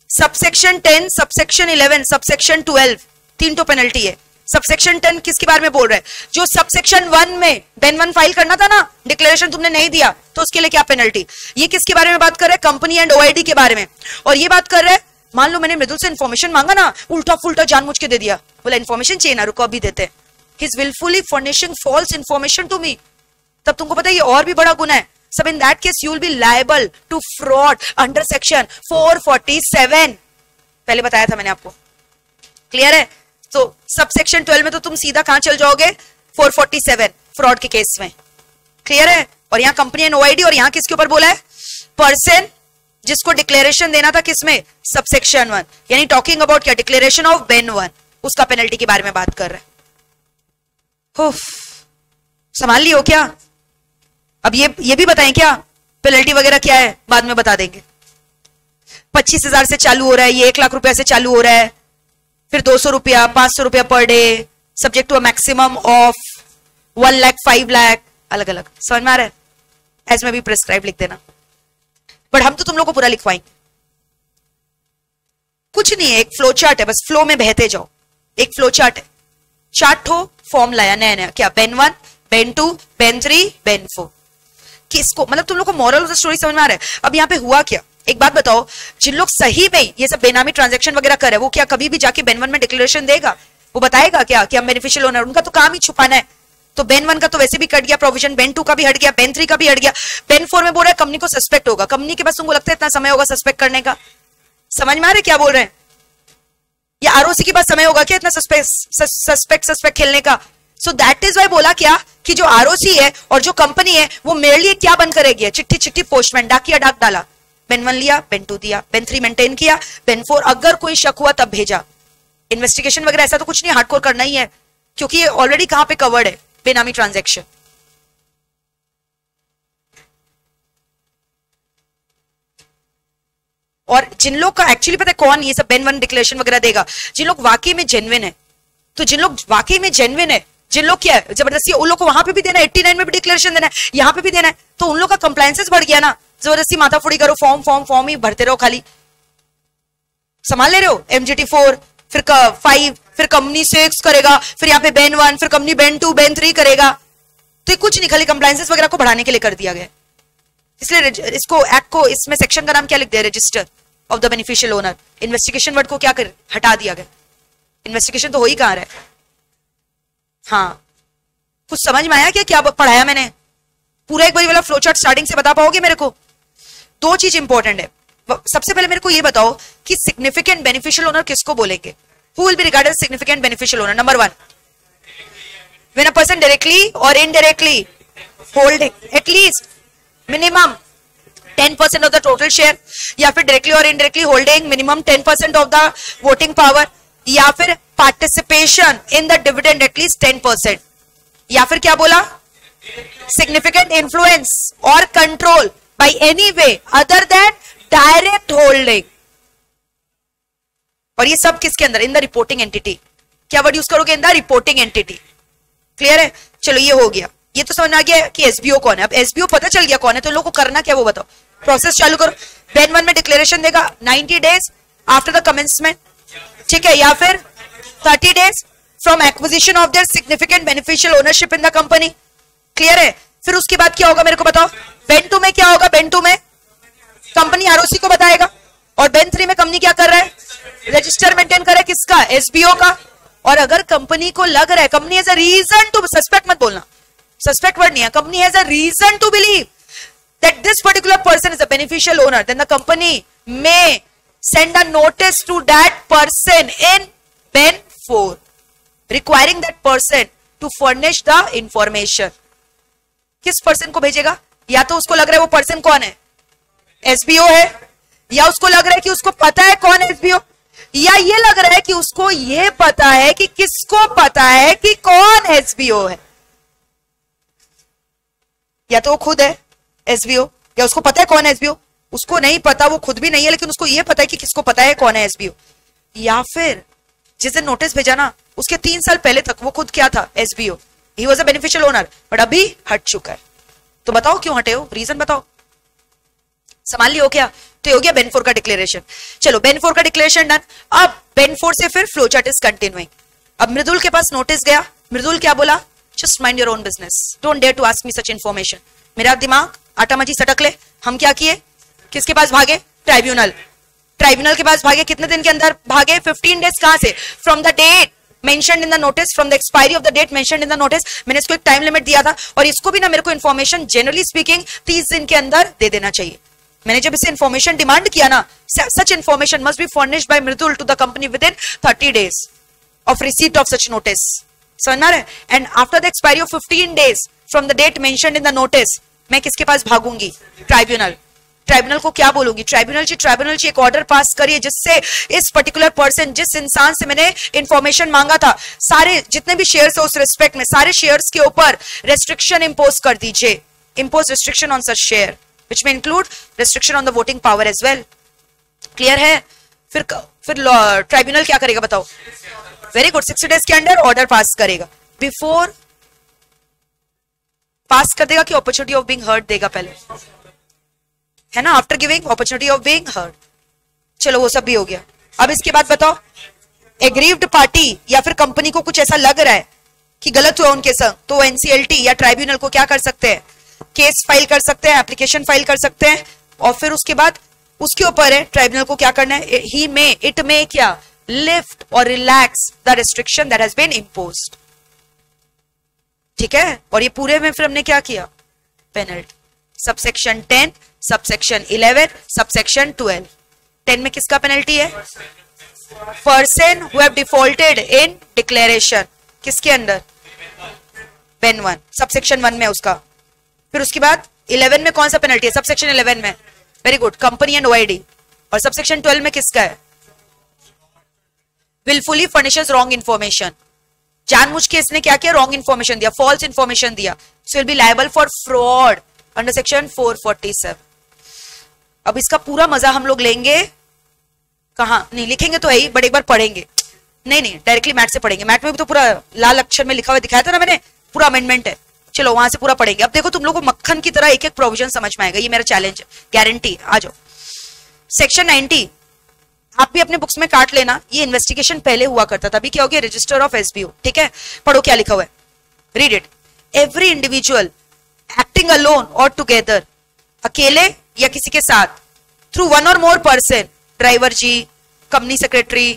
सबसेक्शन 10, सबसेक्शन 11, सबसेक्शन 12, 3 तो पेनल्टी है। सबसेक्शन 10 किसके बारे में बोल रहा है? जो सबसेक्शन 1 में बेन 1 फाइल करना था ना, डिक्लेरेशन तुमने नहीं दिया, तो उसके लिए क्या पेनल्टी? ये किसके बारे में बात कर रहा है? कंपनी एंड ओआईडी के बारे में। और ये बात कर रहा है, मान लो मैंने मृदुल से इन्फॉर्मेशन मांगा ना, उल्टा फुल्टा जानबूझ के दे दिया, बोला इन्फॉर्मेशन चाहिए ना, रुको अभी देते हैं। He's willfully furnishing false information to me. तब तुमको पता है ये और भी बड़ा गुना है। सब in that case you will be liable to fraud under section 447. पहले बताया था मैंने आपको। क्लियर है? तो सब सेक्शन 12 में तो तुम सीधा कहां चल जाओगे? 447 फ्रॉड के केस में। क्लियर है? और यहाँ कंपनी एंड ओआईडी, और यहाँ किसके ऊपर बोला है? पर्सन जिसको डिक्लेरेशन देना था, किसमें? सबसेक्शन 1, यानी टॉकिंग अबाउट क्या? डिक्लेरेशन ऑफ बेन 1, उसका पेनल्टी के बारे में बात कर रहे हैं। संभाल लियो क्या? अब ये भी बताएं क्या पेनल्टी वगैरह क्या है? बाद में बता देंगे। 25,000 से चालू हो रहा है, ये 1 लाख रुपया से चालू हो रहा है, फिर 200 रुपया, 500 रुपया per day, subject to a maximum of 1 lakh, 5 lakh, अलग अलग। समझ में आ रहा है? एज में भी प्रिस्क्राइब लिख देना, बट हम तो तुम लोग को पूरा लिखवाएंगे। कुछ नहीं है, एक फ्लो चार्ट है, बस फ्लो में बहते जाओ। एक फ्लो चार्ट है, चार्ट हो, फॉर्म लाया नया नया, क्या? Ben 1, BEN 2, BEN 3, BEN 4। किसको मतलब तुम लोग को मॉरल ऑफ द स्टोरी समझ में आ रहा है? अब यहाँ पे हुआ क्या? एक बात बताओ, जिन लोग सही में ये सब बेनामी ट्रांजैक्शन वगैरह कर रहे हैं, वो क्या कभी भी जाके बेन 1 में डिक्लेरेशन देगा? वो बताएगा क्या कि हम बेनिफिशियल ओनर? उनका तो काम ही छुपाना है। तो बेन 1 का तो वैसे भी कट गया प्रोविजन, बेन 2 का भी हट गया, बेन 3 का भी हट गया, बेन 4 में बोल रहा है कंपनी को सस्पेक्ट होगा। कंपनी के पास तुमको लगता है इतना समय होगा सस्पेक्ट करने का? समझ में आ रहा है क्या बोल रहे हैं? या आरओसी के पास समय होगा क्या इतना सस्पेक्ट खेलने का? सो दैट इज वाई बोला क्या कि जो आरओसी है और जो कंपनी है वो मेरे लिए क्या बन करेगी? चिट्ठी चिट्ठी पोस्टमैन, डाकिया डाक डाला, बेन 1 लिया, बेन 2 दिया, बेन 3 मेंटेन किया, बेन 4 अगर कोई शक हुआ तब भेजा। इन्वेस्टिगेशन वगैरह ऐसा तो कुछ नहीं, हार्डकोर करना ही है। क्योंकि ये ऑलरेडी कहां पे कवर्ड है, बेनामी ट्रांजैक्शन। और जिन लोग का एक्चुअली पता है कौन ये सब बेन वन डिक्लेरेशन वगैरह देगा, जिन लोग वाकई में जेन्युइन है, तो जिन लोग वाकई में जेन्युइन है, जिन लोग क्या है जबरदस्ती, उन लोग को वहां पे भी देना है, 89 में भी डिक्लेरेशन देना है, यहाँ पे भी देना है, तो उन लोग का कंप्लायंसेस बढ़ गया ना। जबरदस्ती माथाफोड़ी करो, फॉर्म फॉर्म फॉर्म ही भरते रहो, खाली संभाल ले रहे हो। MGT 4 फिर 5 फिर कंपनी 6 करेगा, फिर यहाँ पे बेन 1 फिर कंपनी बेन 2 बेन 3 करेगा, तो कुछ नहीं, खाली कंप्लायंसेस वगैरह को बढ़ाने के लिए कर दिया गया। इसलिए इसको एक्ट को, इसमें सेक्शन का नाम क्या लिख दिया, register of the beneficial owner. Investigation word को क्या कर हटा दिया गया, इन्वेस्टिगेशन तो हो ही कहां रहा है। हाँ, कुछ समझ में आया क्या पढ़ाया मैंने? पूरा एक बारी वाला फ्लो चार्ट स्टार्टिंग से बता पाओगे मेरे को? दो चीज इंपॉर्टेंट है। सबसे पहले मेरे को ये बताओ कि सिग्निफिकेंट बेनिफिशियल ओनर किसको बोलेंगे? Who will be regarded as significant beneficial owner? Number 1, when a person directly और indirectly holding at least minimum 10% of the total share, या फिर डायरेक्टली और indirectly holding minimum 10% of the voting power, या फिर participation in the dividend at least 10%, या फिर क्या बोला, सिग्निफिकेंट इन्फ्लुएंस और control by any way other than direct holding. और ये सब किसके अंदर? In the reporting entity. क्या वर्ड यूज करोगे? In the reporting entity. Clear है? चलो ये हो गया, ये तो समझ आ गया कि एसबीओ कौन है। अब एसबीओ पता चल गया कौन है, तो लोगों को करना क्या वो बताओ, प्रोसेस चालू करो। बेन 1 में डिक्लेरेशन देगा 90 डेज आफ्टर द कमेंसमेंट, ठीक है, या फिर 30 days from acquisition of their significant beneficial ownership in the company. Clear है? फिर उसके बाद क्या होगा मेरे को बताओ? बेन 2 में क्या होगा? बेन 2 में कंपनी आरओसी को बताएगा, और बेन 3 में कंपनी क्या कर रहा है? रजिस्टर मेंटेन कर रहा है, किसका? एसबीओ का। और अगर कंपनी को लग रहा है, company has a reason to, suspect मत बोलना, सस्पेक्ट वर्ड नहीं है, company has a reason to believe that this particular person is a beneficial owner, then the company may send a notice to that person in Ben 4 requiring that person to furnish the information. किस पर्सन को भेजेगा? या तो उसको लग रहा है वो पर्सन कौन है, एसबीओ है, या उसको लग रहा है कि उसको पता है कौन एसबीओ, या ये लग रहा है कि उसको ये पता है कि किसको पता है कि कौन एसबीओ है। या तो वो खुद है एसबीओ, या उसको पता है कौन है एसबीओ, उसको नहीं पता, वो खुद भी नहीं है, लेकिन उसको ये पता है कि किसको पता है कौन है एसबीओ। या फिर जिस दिन नोटिस भेजा ना, उसके 3 साल पहले तक वो खुद क्या था? SBO, he was a beneficial owner, but अभी हट चुका है। तो बताओ क्यों हटे हो, रीजन बताओ। संभाल लियो क्या? तो हो गया बेन 4 का डिक्लेरेशन। चलो बेन 4 का डिक्लेरेशन डन। अब बेन 4 से फिर फ्लो चार्ट इज कंटिन्यूइंग। अब मृदुल के पास नोटिस गया, मृदुल क्या बोला? Just mind your own business, don't dare to ask me such information. मेरा दिमाग आटा मची सटक ले। हम क्या किए? किसके पास भागे? ट्राइब्यूनल। ट्राइब्यूनल के पास भागे, कितने दिन के अंदर भागे? 15 डेज। कहां से? From the date mentioned in the notice, from the expiry of the date mentioned in the notice. मैंने इसको एक टाइम लिमिट दिया था, और इसको भी ना मेरे को इन्फॉर्मेशन जनरली स्पीकिंग 30 दिन के अंदर दे देना चाहिए। मैंने जब इसे इन्फॉर्मेशन डिमांड किया ना, such information must be furnished by Mridul to the company within 30 days of receipt of such notice. समझना है? And after the expiry of 15 days from the date mentioned in the notice, मैं किसके पास भागूंगी? ट्राइब्यूनल। ट्राइब्यूनल को क्या बोलूंगी? ट्राइब्यूनल जी एक ऑर्डर पास करिए जिससे इस पर्टिकुलर पर्सन, जिस इंसान से मैंने इंफॉर्मेशन मांगा था, सारे जितने भी शेयर्स है उस रिस्पेक्ट में सारे शेयर्स के ऊपर रेस्ट्रिक्शन इंपोज कर दीजिए। Impose restriction on such share which में include restriction on the voting power as well. Clear है? फिर ट्राइब्यूनल क्या करेगा बताओ? वेरी गुड, 60 डेज के अंदर ऑर्डर पास करेगा। बिफोर पास कर देगा कि अपॉर्चुनिटी ऑफ बीइंग हर्ड देगा पहले, है ना? After giving opportunity of being heard. चलो वो सब भी हो गया। अब इसके बाद बताओ, एग्रीव्ड पार्टी या फिर कंपनी को कुछ ऐसा लग रहा है कि गलत हुआ उनके संग, तो एनसीएलटी या ट्राइब्यूनल को क्या कर सकते हैं? केस फाइल कर सकते हैं, एप्लीकेशन फाइल कर सकते हैं, और फिर उसके बाद उसके ऊपर है ट्राइब्यूनल को क्या करना है? ही मे, इट मे क्या? लिफ्ट और relax the restriction that has been imposed. ठीक है? और ये पूरे में फिर हमने क्या किया? पेनल्टी। Subsection 10, subsection 11, subsection 12। 10 में किसका पेनल्टी है? Person who have defaulted in declaration. किसके अंदर? बेन 1, सबसेक्शन 1 में उसका। फिर उसके बाद 11 में कौन सा पेनल्टी है? सबसेक्शन 11 में, वेरी गुड, कंपनी एंड ओआईडी। और सबसेक्शन 12 में किसका है? Wilfully furnishes wrong information. जानबूझ के इसने क्या किया, रॉन्ग इन्फॉर्मेशन दिया, फॉल्स इन्फॉर्मेशन दिया, so will be liable for fraud under section 447। अब इसका पूरा मजा हम लोग लेंगे कहां, नहीं लिखेंगे तो है ही, बट एक बार पढ़ेंगे, नहीं डायरेक्टली मैट से पढ़ेंगे। मैट में भी तो पूरा लाल अक्षर में लिखा हुआ दिखाया था ना मैंने, पूरा अमेंडमेंट है, चलो वहां से पूरा पढ़ेंगे। अब देखो तुम लोग को मक्खन की तरह एक एक प्रोविजन समझ में आएगा, ये मेरा चैलेंज है, गारंटी। आ जाओ सेक्शन 90, आप भी अपने बुक्स में काट लेना, ये इन्वेस्टिगेशन पहले हुआ करता था, अभी क्या हो गया, रजिस्टर ऑफ एसबीओ। ठीक है, पढ़ो क्या लिखा हुआ है, read it. Every individual acting alone और टुगेदर, अकेले या किसी के साथ, थ्रू वन और मोर पर्सन, ड्राइवर जी, कंपनी सेक्रेटरी,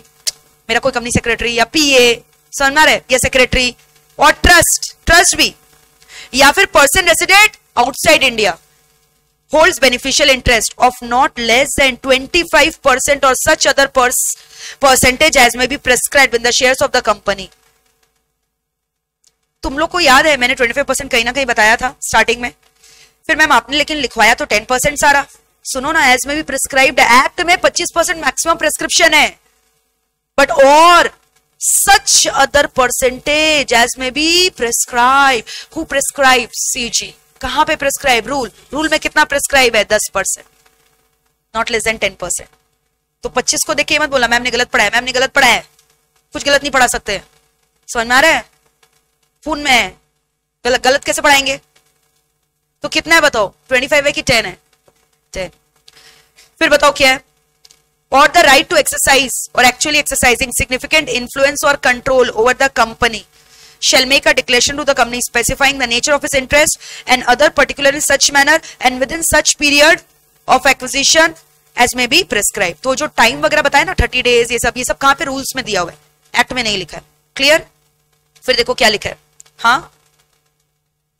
मेरा कोई कंपनी सेक्रेटरी या पीए, समझ में आ रहा है, या सेक्रेटरी, और ट्रस्ट भी, या फिर person resident outside India holds beneficial interest of not less than 25% or such other percentage as may be prescribed in the shares of the company। तुम लोग को याद है मैंने 25% कहीं ना कहीं बताया था स्टार्टिंग में, फिर मैम आपने लेकिन लिखवाया तो 10% सारा। सुनो ना, एज में भी प्रिस्क्राइब्ड एक्ट में 25% मैक्सिमम प्रिस्क्रिप्शन है, बट और सच अदर परसेंटेज एज में be prescribe, who prescribe, CG. कहां पे प्रिस्क्राइब, रूल में कितना प्रिस्क्राइब है, 10%, नॉट लेस देन 10%। तो 25 को देखिए मत बोला मैम ने गलत पढ़ा है, मैम ने गलत पढ़ा है, कुछ गलत नहीं पढ़ा सकते, समझ में आ रहा है, फोन में है, गलत कैसे पढ़ाएंगे। तो कितना है बताओ, 25 है कि 10 है, 10। फिर बताओ क्या है, और द राइट टू एक्सरसाइज और एक्चुअली एक्सरसाइजिंग सिग्निफिकेंट इन्फ्लुएंस और control over the company shall make a declaration to the company specifying the nature of his interest and other particular in such manner and within such period of acquisition as may be prescribed। तो जो टाइम वगैरह बताया ना 30 डेज, ये सब कहां पे रूल्स में दिया हुआ है, एक्ट में नहीं लिखा है। क्लियर। फिर देखो क्या लिखा है, हाँ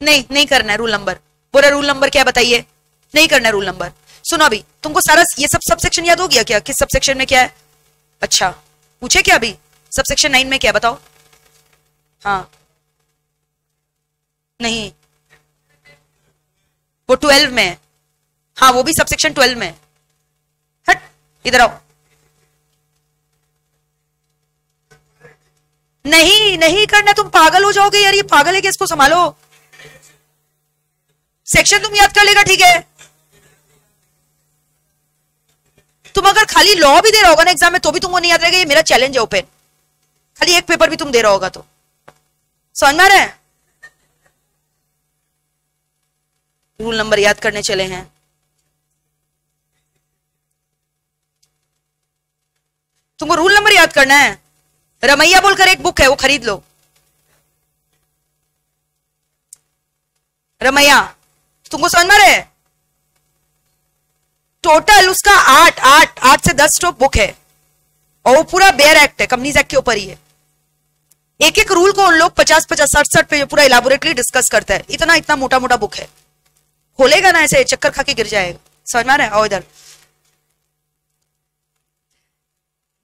नहीं करना है रूल नंबर, पूरा रूल नंबर क्या बताइए, नहीं करना है रूल नंबर। सुनो अभी तुमको सारा ये सब सेक्शन याद हो गया क्या, किस सब सेक्शन में क्या है, अच्छा पूछे क्या अभी, सब सेक्शन 9 में क्या बताओ, हाँ नहीं वो 12 में है, हाँ वो भी सबसेक्शन 12 में है। हट इधर आओ, नहीं करना, तुम पागल हो जाओगे यार, ये पागल है कि इसको संभालो। सेक्शन तुम याद कर लेगा, ठीक है। तुम अगर खाली लॉ भी दे रहा होगा ना एग्जाम में तो भी तुमको नहीं याद रहेगा, ये मेरा चैलेंज है ओपन, खाली एक पेपर भी तुम दे रहा होगा तो। समझ में आ रहा है, रूल नंबर याद करने चले हैं। तुमको रूल नंबर याद करना है, रमैया बोलकर एक बुक है वो खरीद लो, रमैया, तुमको समझ में आ रहा है, टोटल उसका 8 से 10 स्टॉक बुक है, और वो पूरा बेयर एक्ट है, कंपनीज एक्ट के ऊपर ही है। एक एक रूल को उन लोग 50-50 60 पे पूरा इलाबोरेटली डिस्कस करता है, इतना मोटा बुक है, खोलेगा ना ऐसे चक्कर खा के गिर जाएगा। समझ में आ रहा है, आओ इधर।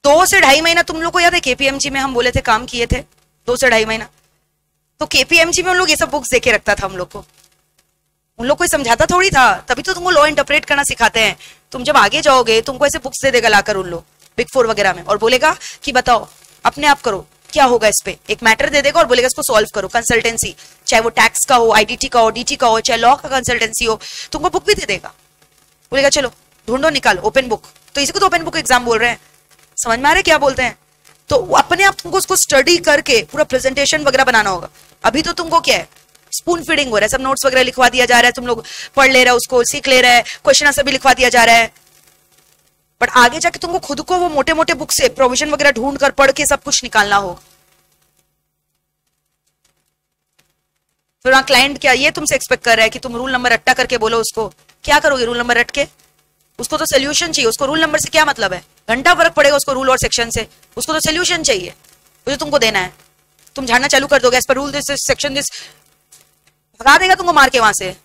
2 से 2.5 महीना तुम लोग को याद है केपीएमजी में हम बोले थे काम किए थे, 2 से 2.5 महीना, तो केपीएमजी में उन लोग ये सब बुक्स देके रखता था हम लोग को, उन लोग को समझाता थोड़ी था, तभी तो तुमको लॉ इंटरप्रेट करना सिखाते हैं। तुम जब आगे जाओगे तुमको ऐसे बुक्स दे देगा लाकर उन लोग बिग 4 वगैरह में, और बोलेगा कि बताओ अपने आप करो क्या होगा इस पे, एक मैटर दे देगा और बोलेगा इसको सॉल्व करो, कंसल्टेंसी, चाहे वो टैक्स का हो, आईडीटी का हो, डीटी का हो, चाहे लॉ का कंसल्टेंसी हो, तुमको बुक भी दे देगा, बोलेगा चलो ढूंढो निकालो ओपन बुक, तो इसी को तो ओपन बुक एग्जाम बोल रहे हैं। समझ में आ रहा है क्या बोलते हैं, तो अपने आप तुमको उसको स्टडी करके पूरा प्रेजेंटेशन वगैरह बनाना होगा। अभी तो तुमको क्या है, स्पून फीडिंग हो रहा है, सब नोट्स वगैरह लिखवा दिया जा रहा है, तुम लोग पढ़ ले रहे हो, उसको सीख ले रहे हैं, क्वेश्चन आंसर भी लिखवा दिया जा रहा है, बट आगे जाके तुमको खुद को वो मोटे मोटे बुक से प्रोविजन वगैरह ढूंढ कर पढ़ के सब कुछ निकालना हो। फिर वहां क्लाइंट क्या ये तुमसे एक्सपेक्ट कर रहा है कि तुम रूल नंबर रट्टा करके बोलो उसको, क्या करोगे रूल नंबर रट के, उसको तो सोल्यूशन चाहिए, उसको रूल नंबर से क्या मतलब है, घंटा फर्क पड़ेगा उसको रूल और सेक्शन से, उसको तो सोल्यूशन चाहिए, वो जो तुमको देना है। तुम झाड़ना चालू कर दोगे as per rule this section this, भगा देगा तुमको मार के वहां से,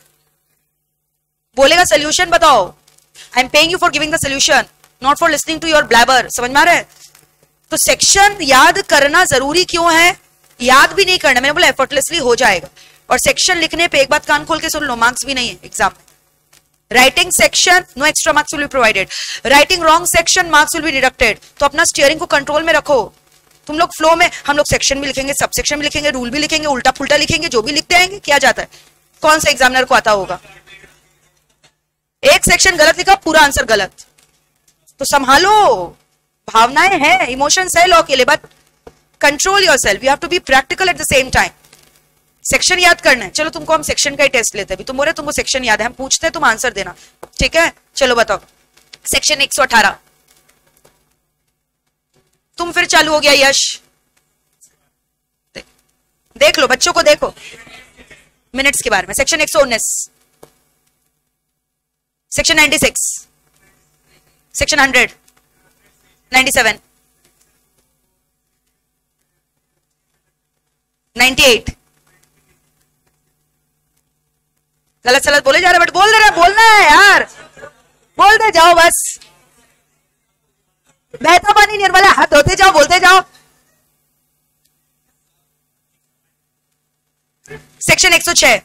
बोलेगा सोल्यूशन बताओ, I am paying you for giving the solution not for listening to your blabber. समझ में आ रहा है, तो सेक्शन याद करना जरूरी क्यों है, याद भी नहीं करना, मैंने बोला एफर्टलेसली हो जाएगा। और सेक्शन लिखने पे एक बात कान खोल के सुन लो, मार्क्स भी नहीं है एग्जाम में। Writing section no extra marks will be provided, writing wrong section marks will be deducted. तो अपना स्टीयरिंग को कंट्रोल में रखो, तुम लोग फ्लो में, हम लोग सेक्शन भी लिखेंगे, सब सेक्शन भी लिखेंगे, रूल भी लिखेंगे, उल्टा पुल्टा लिखेंगे, जो भी लिखते आएंगे, क्या जाता है, कौन सा एग्जामिनर को आता होगा। एक सेक्शन गलत लिखा, पूरा आंसर गलत, तो संभालो, भावनाएं हैं, इमोशंस है लॉ के लिए, but control yourself, you have to be practical at the same time. Section याद करना है, चलो तुमको हम सेक्शन का ही टेस्ट लेते हैं, अभी तुम बोल रहे तुमको सेक्शन याद है, हम पूछते हैं, तुम आंसर देना, ठीक है। चलो बताओ, सेक्शन 118, तुम फिर चालू हो गया यश, देख लो बच्चों को, देखो मिनट्स के बारे में। सेक्शन 119, सेक्शन 96, सेक्शन 100, 97, 98, गलत सलत बोले जा रहे, बट बोल रहे, बोलना है यार, बोल दे जाओ, बस बहता पानी निर्मला, हाथ धोते जाओ, बोलते जाओ। सेक्शन 106,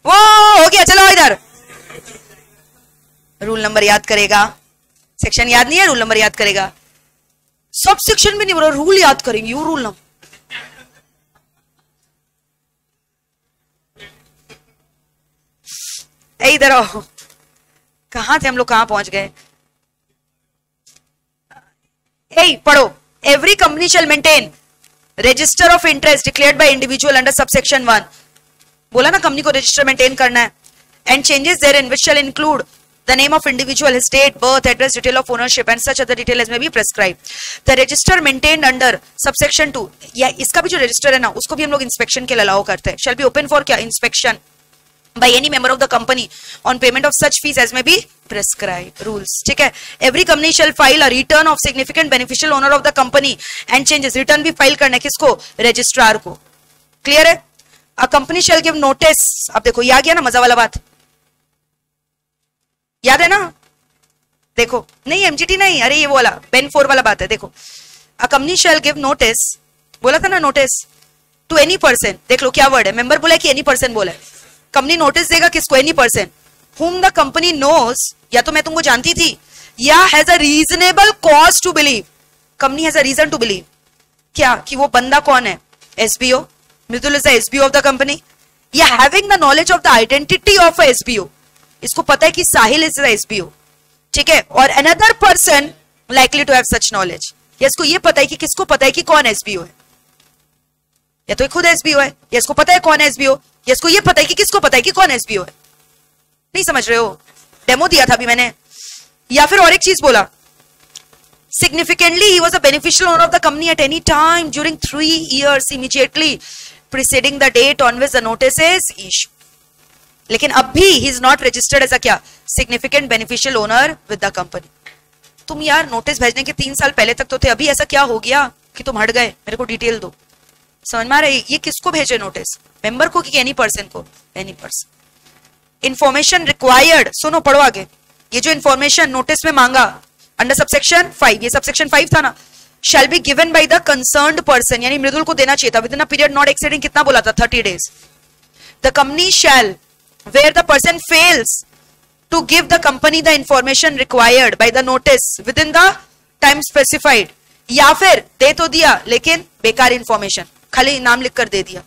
वो हो गया, चलो इधर, रूल नंबर याद करेगा, सेक्शन याद नहीं है, रूल नंबर याद करेगा, सब सेक्शन भी नहीं बोला, रूल याद करेंगे, वो रूल नंबर। इधर आओ, कहां थे हम लोग, कहां पहुंच गए। पढ़ो, every company shall maintain register of interest declared by individual under subsection 1, बोला ना कंपनी को रजिस्टर मेंटेन करना है, and changes therein which shall include the name of individual, his date, birth, address, detail of ownership and such other detail as may be prescribed. The register maintained under subsection 2, या इसका भी जो रजिस्टर है ना, उसको भी हम लोग इंस्पेक्शन के लिए अलाउ करते हैं, shall be open for क्या, inspection by any member of the company on payment of such fees as may be prescribed. Rules, ठीक है। Every company shall file a return of significant beneficial owner of the company and changes, return भी फाइल करना है किसको, रजिस्ट्रार को, क्लियर है। A company shall give notice, अब देखो ये आ गया ना मजा वाला बात, याद है ना, देखो नहीं एमजीटी नहीं, अरे ये बोला बेन 4 वाला बात है, देखो a company shall give notice, बोला था ना नोटिस, टू एनी पर्सन, देख लो क्या वर्ड है, मेंबर बोला कि एनी पर्सन बोला है, कंपनी नोटिस देगा किसको, any person whom the company knows, या तो मैं तुमको जानती थी, या has a reasonable cause to believe, company has a reason to believe क्या, कि वो बंदा कौन है, SBO, Mridul is the SBO of the company, या having the knowledge of the identity of a SBO, इसको पता है कि साहिल इज द एसबीओ, ठीक है, और another person likely to have such knowledge, या इसको ये पता है कि किसको पता है कि कौन एसबीओ है, या तो खुद एसबीओ है, या इसको पता है कौन एसबीओ, या इसको ये पता है कि किसको पता है कि कौन एसबीओ है, नहीं समझ रहे हो, डेमो दिया था अभी मैंने। या फिर और एक चीज बोला, significantly he was a beneficial owner of the company at any time during 3 years immediately preceding the date on which the notice is issued, लेकिन अब भी he is not registered as a क्या, significant beneficial owner with the company. तुम यार नोटिस भेजने के 3 साल पहले तक तो थे, अभी ऐसा क्या हो गया कि तुम हट गए, मेरे को डिटेल दो, समझ में आ रहा है, ये किसको भेजे नोटिस, मेंबर को कि एनी पर्सन को, एनी पर्सन। इंफॉर्मेशन रिक्वायर्ड, सुनो पढ़ो आगे, ये जो इंफॉर्मेशन नोटिस में मांगा अंडर सबसेक्शन 5, ये सबसेक्शन 5 था ना, shall be given by the concerned person, यानी मृदुल को देना चाहिए था, with in a period not exceeding, कितना बोला था, 30 days। The company shall, where the person fails to give the company the information required by the notice within the time specified, या फिर दे तो दिया लेकिन बेकार इंफॉर्मेशन, खाली नाम लिखकर दे दिया,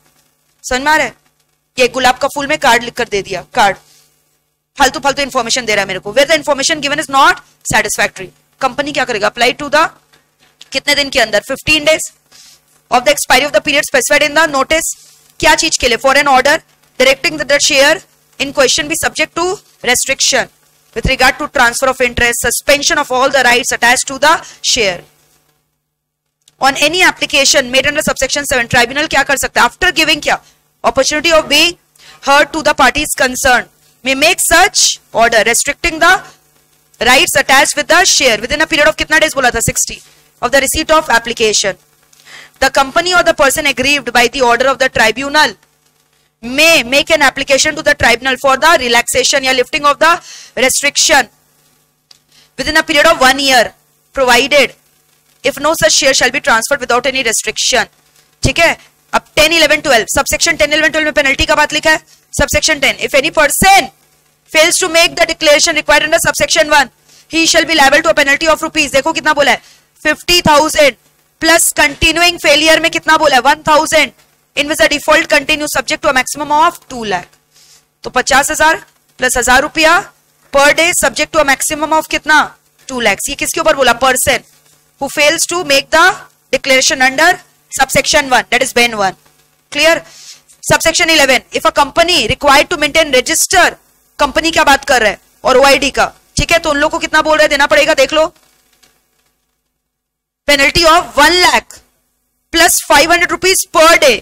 समझ में आ रहा है, ये गुलाब का फूल में कार्ड लिखकर दे दिया, कार्ड फालतू फालतू इंफॉर्मेशन दे रहा है मेरे को, where the information given is not satisfactory, company क्या करेगा, अप्लाई टू द, कितने दिन के अंदर, 15 days of the expiry of the period specified in the notice, क्या चीज के लिए, for an order directing that the share in question be subject to restriction with regard to transfer of interest, suspension of all the rights attached to the share. On any application made under subsection 7, tribunal क्या कर सकता है, after giving क्या, opportunity of being heard to the parties concerned, may make such order restricting the rights attached with the share within a period of कितना days बोला था, 60 of the receipt of application. The company or the person aggrieved by the order of the tribunal may make an application to the tribunal for the relaxation या lifting of the restriction within a period of 1 year, provided if no such share shall be transferred without any restriction, ठीक है। अब 10, 11, 12 सबसेक्शन 10, 11, 12 में पेनल्टी का बात लिखा है, subsection 10, if any person fails to make the declaration required under subsection 1, he shall be liable to a penalty of rupees. देखो कितना बोला है 50,000 प्लस कंटिन्यूइंग फेलियर में कितना बोला है 1,000 in which the default continues subject to a maximum of 2 lakh. तो 50,000 प्लस 1,000 रुपया per day subject to a maximum of कितना 2 lakhs. ये किसके ऊपर बोला person who fails to make the declaration under subsection 1, that is Ben 1. Clear? Subsection 11, if a company required to maintain register, company क्या बात कर रहा है और OID का, ठीक है, तो उन लोगों को कितना बोल रहे हैं देना पड़ेगा, देख लो, penalty of 1 lakh plus 500 rupees per day,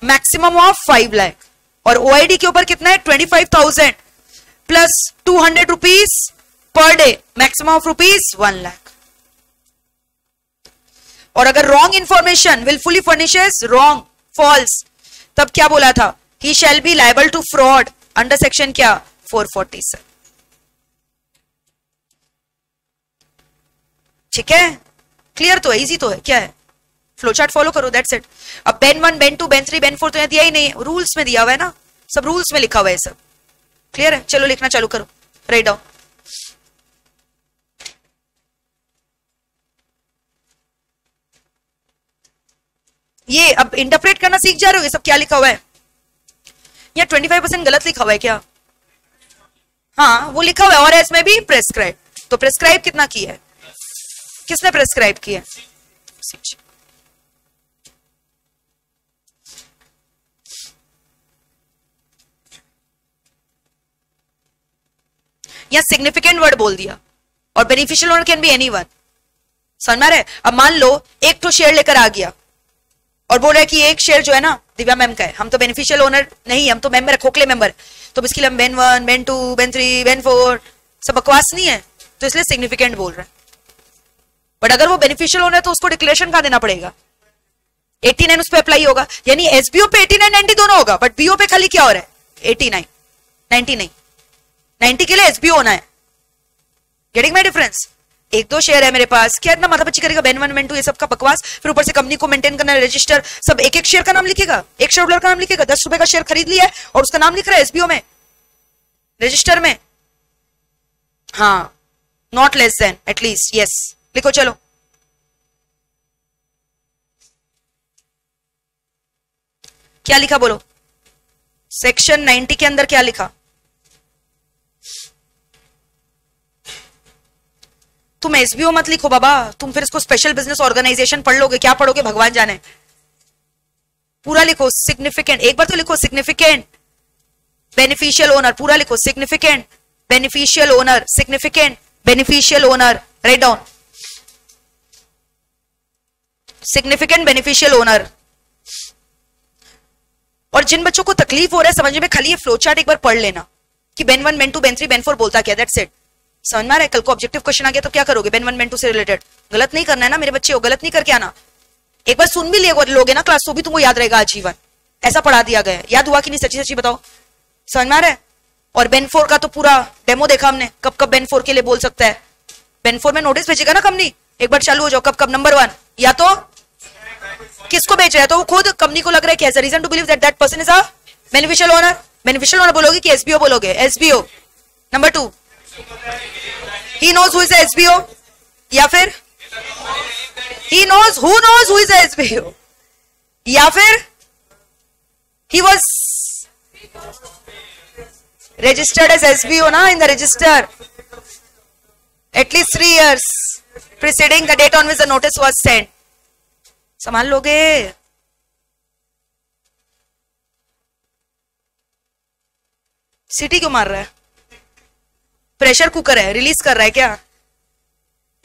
maximum of 5 lakh. और OID के ऊपर कितना है 25,000 plus 200 rupees per day, maximum of rupees 1 lakh. और अगर wrong information wilfully furnishes wrong false, तब क्या बोला था, he shall be liable to fraud under section क्या 447. ठीक है, क्लियर तो है, इजी तो है, क्या है, फ्लो चार्ट फॉलो करो, दैट्स इट. अब बेन 1 बेन 2 बेन 3 बेन 4 तो यहाँ दिया ही नहीं, रूल्स में दिया हुआ है ना, सब रूल्स में लिखा हुआ है सब. क्लियर है, चलो लिखना चालू करो, राइट डाउन. ये अब इंटरप्रेट करना सीख जा रहे हो, ये सब क्या लिखा हुआ है. या 25% गलत लिखा हुआ है क्या, हाँ वो लिखा हुआ है, और इसमें भी प्रेस्क्राइब. तो प्रेस्क्राइब कितना किया है, किसने प्रेस्क्राइब किया है, या सिग्निफिकेंट वर्ड बोल दिया. और beneficial owner can be anyone. समझ में आ रहा है. अब मान लो एक तो शेयर लेकर आ गया और बोल रहा है कि एक शेयर जो है ना दिव्या मैम का है, हम तो बेनिफिशियल ओनर नहीं, हम तो मेंबर, खोखले मेंबर, तो इसके लिए हम बेन 1 बेन 2 बेन 3 बेन 4 सब बकवास नहीं है, तो इसलिए सिग्निफिकेंट बोल रहा है. बट अगर वो बेनिफिशियल ओनर है तो उसको डिक्लेरेशन कहां देना पड़ेगा, 89 उस पर अप्लाई होगा, यानी एसबीओ पे 89 90 दोनों होगा, बट बीओ पे खाली क्या हो रहा है 89 90 नहीं, 90 के लिए एसबीओ होना है. Getting my difference. एक दो शेयर है मेरे पास, क्या इतना माथा पच्ची करेगा बेन 1 बेन 2 ये सब का बकवास, फिर ऊपर से कंपनी को मेंटेन करना, रजिस्टर, सब एक एक शेयर का नाम लिखेगा, एक शेयर होल्डर का नाम लिखेगा, 10 रुपए का शेयर खरीद लिया है और उसका नाम लिख रहा है एसबीओ में रजिस्टर में. हाँ, not less than at least, yes लिखो. चलो क्या लिखा बोलो, सेक्शन 90 के अंदर क्या लिखा, तुम एसबीओ मत लिखो बाबा, तुम फिर इसको स्पेशल बिजनेस ऑर्गेनाइजेशन पढ़ लोगे, क्या पढ़ोगे भगवान जाने. पूरा लिखो सिग्निफिकेंट, एक बार तो लिखो सिग्निफिकेंट बेनिफिशियल ओनर, पूरा लिखो significant beneficial owner, significant beneficial owner, write down significant beneficial owner. और जिन बच्चों को तकलीफ हो रहा है समझने में, खाली ये फ्लो चार्ट एक बार पढ़ लेना कि बेन 1 बेन 2 बेन 3 बेन 4 बोलता क्या, दैट्स इट. समझ में आ रहा है. कल को ऑब्जेक्टिव क्वेश्चन आ गया तो क्या करोगे, बेन 1 बेन 2 से रिलेटेड, गलत नहीं करना है ना मेरे बच्चे, हो गलत नहीं करके आना. एक बार सुन भी लोगे ना क्लास तो भी तुमको याद रहेगा आजीवन, ऐसा पढ़ा दिया गया है. याद हुआ कि नहीं, सच्ची सच्ची बताओ, समझ में आ रहा है. और बेन 4 का तो पूरा डेमो देखा हमने, कब कब बेन 4 के लिए बोल सकता है. बेन 4 में नोटिस भेजेगा ना कंपनी, एक बार चालू हो जाओ, कब कब नंबर 1, या तो किसको बेच रहा है, तो वो खुद कंपनी को लग रहा है कि reason to believe that person is a beneficial owner. Beneficial owner बोलोगे कि एसबीओ बोलोगे, SBO. Number 2, he knows who is a SBO, या फिर he knows who is a SBO, या फिर he was registered as SBO ना in the register at least 3 years preceding the date on which the notice was sent. संभाल लोगे. सीटी क्यों मार रहा है, प्रेशर कुकर है, रिलीज कर रहा है क्या,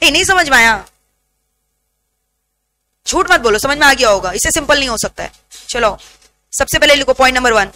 नहीं समझ में आया, झूठ मत बोलो, समझ में आ गया होगा, इससे सिंपल नहीं हो सकता है. चलो सबसे पहले लिखो पॉइंट नंबर 1,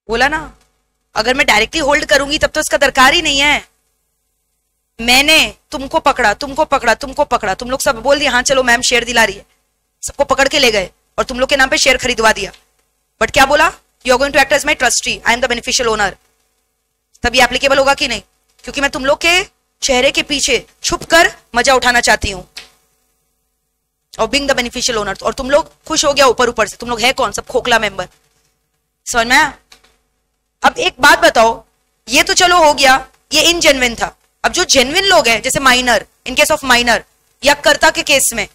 बोला ना, अगर मैं डायरेक्टली होल्ड करूंगी तब तो इसका दरकार ही नहीं है। मैंने तुमको पकड़ा, तुमको पकड़ा, तुमको पकड़ा, तुम लोग सब बोल दिया हाँ चलो मैम शेयर दिला रही है, सबको पकड़ के ले गए और तुम लोग के नाम पे शेयर खरीदवा दिया। बट क्या बोला, you are going to act as my trustee, I am the beneficial owner. तब ये एप्लीकेबल होगा कि नहीं? क्योंकि मैं तुम लोग के चेहरे के पीछे छुप कर मजा उठाना चाहती हूं और बिंग द बेनिफिशियल ओनर। और तुम लोग खुश हो गया ऊपर ऊपर से, तुम लोग है कौन, सब खोखला मेंबर। समझ में आया? अब एक बात बताओ, ये तो चलो हो गया, ये इनजेन्युइन था। अब जो जेन्युइन लोग हैं, जैसे minor, in case of minor, या कर्ता के केस में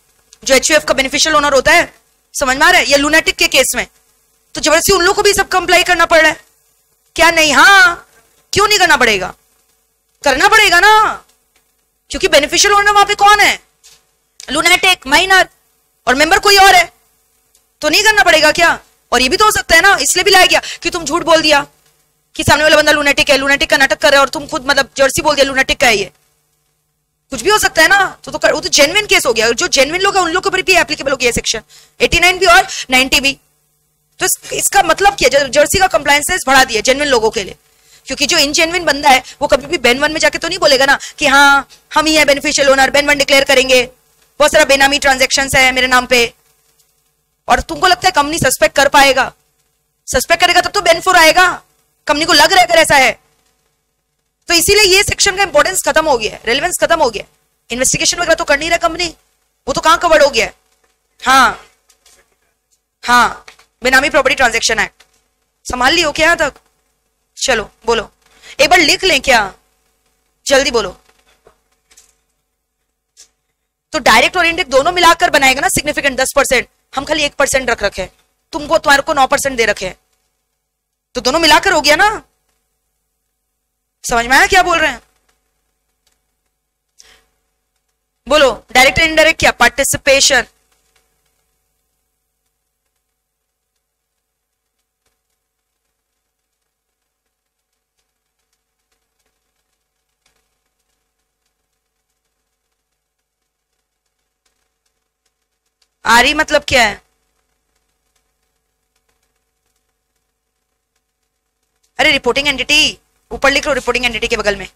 जो एचयूएफ का बेनिफिशियल ओनर होता है, समझ में आ रहा है, या लूनेटिक के केस में, तो जबरदस्ती उन लोग को भी सब कंप्लाई करना पड़ रहा है क्या? नहीं। हाँ, क्यों नहीं करना पड़ेगा? करना पड़ेगा ना, क्योंकि बेनिफिशियल ओनर वहां पे कौन है? लूनेटिक, माइनर, और मेंबर कोई और है, तो नहीं करना पड़ेगा क्या? और ये भी तो हो सकता है ना, इसलिए भी लाया गया कि तुम झूठ बोल दिया कि सामने वाला बंदा लूनेटिक है, लूनेटिक का नाटक कर रहा है, और तुम खुद मतलब जर्सी बोल दिया लूनेटिक का है ये, कुछ भी हो सकता है ना। वो तो जेन्युइन केस हो गया। जो जेन्युइन लोग हैं उन लोग के ऊपर भी एप्लीकेबल हो गया सेक्शन 89 भी और 90 भी। तो इसका मतलब क्या, जर्सी का कंप्लायंसेस बढ़ा दिया जेन्युइन लोगों के लिए। क्योंकि जो इनजेन्युइन बंदा है वो कभी भी बेन वन में जाके तो नहीं बोलेगा ना कि हाँ हम ही है beneficial owner, Ben one declare करेंगे, बहुत सारा बेनामी ट्रांजेक्शन है मेरे नाम पे। और तुमको लगता है कंपनी सस्पेक्ट कर पाएगा? सस्पेक्ट करेगा तब तो बेन फोर आएगा, कंपनी को लग रहा है अगर ऐसा है तो। इसीलिए ये सेक्शन का इंपॉर्टेंस खत्म हो गया है, रेलेवेंस खत्म हो गया। इन्वेस्टिगेशन वगैरह तो कर नहीं रहा कंपनी, वो तो कहां कवर्ड हो गया है। हाँ हाँ, बेनामी प्रॉपर्टी ट्रांजेक्शन एक्ट संभाल लियो क्या यहां तक? चलो बोलो, एक बार लिख लें क्या, जल्दी बोलो। तो डायरेक्ट और इनडायरेक्ट दोनों मिलाकर बनाएगा ना सिग्निफिकेंट 10%, हम खाली 1% रख रखे, तुमको तुम्हारे को 9% दे रखे, तो दोनों मिलाकर हो गया ना। समझ में आया क्या बोल रहे हैं? बोलो, डायरेक्ट एंड इनडायरेक्ट क्या? पार्टिसिपेशन। आरी मतलब क्या है? अरे रिपोर्टिंग एंटिटी, ऊपर लिख लो रिपोर्टिंग एंटिटी के बगल में।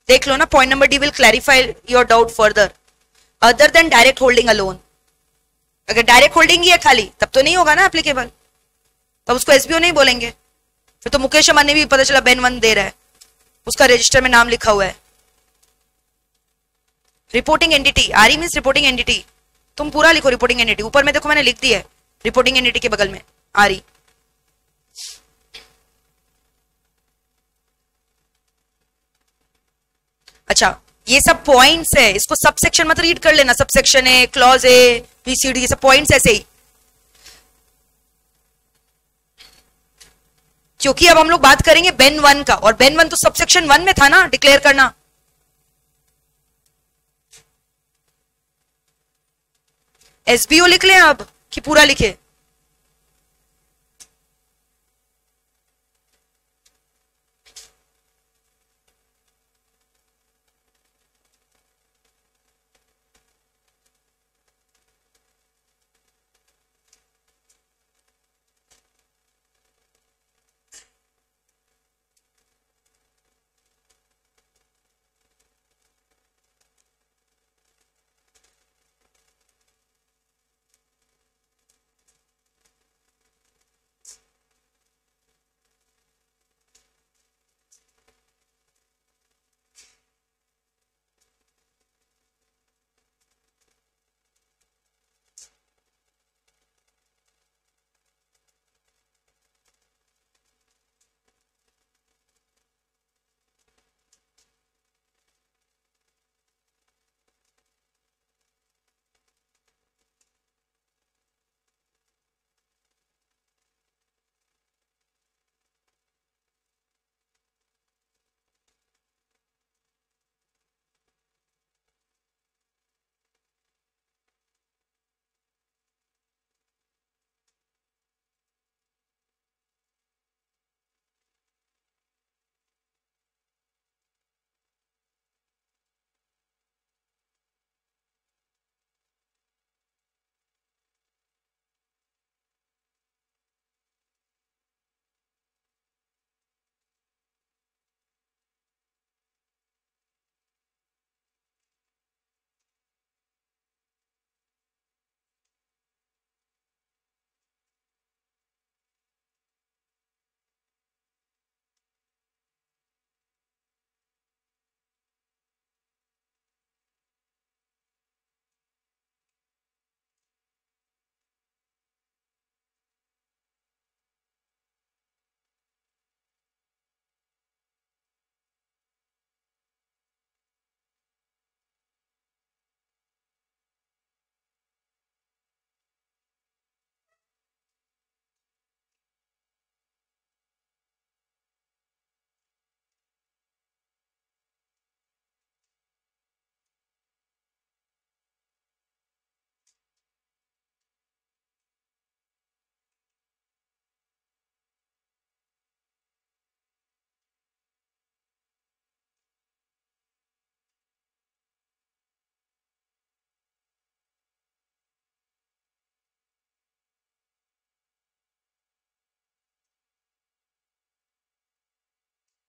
देख लो ना, point number D will clarify your doubt further. Other than direct holding alone, अगर डायरेक्ट होल्डिंग ही है खाली तब तो नहीं होगा ना एप्लीकेबल, तब उसको एसबीओ नहीं बोलेंगे। फिर तो मुकेश अंबानी भी पता चला बेन वन दे रहा है, उसका रजिस्टर में नाम लिखा हुआ है। रिपोर्टिंग एंटिटी, आरई मींस रिपोर्टिंग एंटिटी, तुम पूरा लिखो रिपोर्टिंग एंटिटी, ऊपर में देखो मैंने लिख दिया है रिपोर्टिंग एंटिटी के बगल में आरई। अच्छा, ये सब पॉइंट्स है, इसको सब सेक्शन मत रीड कर लेना, सब सेक्शन है, क्लॉज है, बीसीडी, ये सब पॉइंट्स ऐसे ही। क्योंकि अब हम लोग बात करेंगे बेन वन का, और बेन वन तो सब सेक्शन 1 में था ना, डिक्लेयर करना। एसबीओ लिख लें अब कि पूरा लिखे?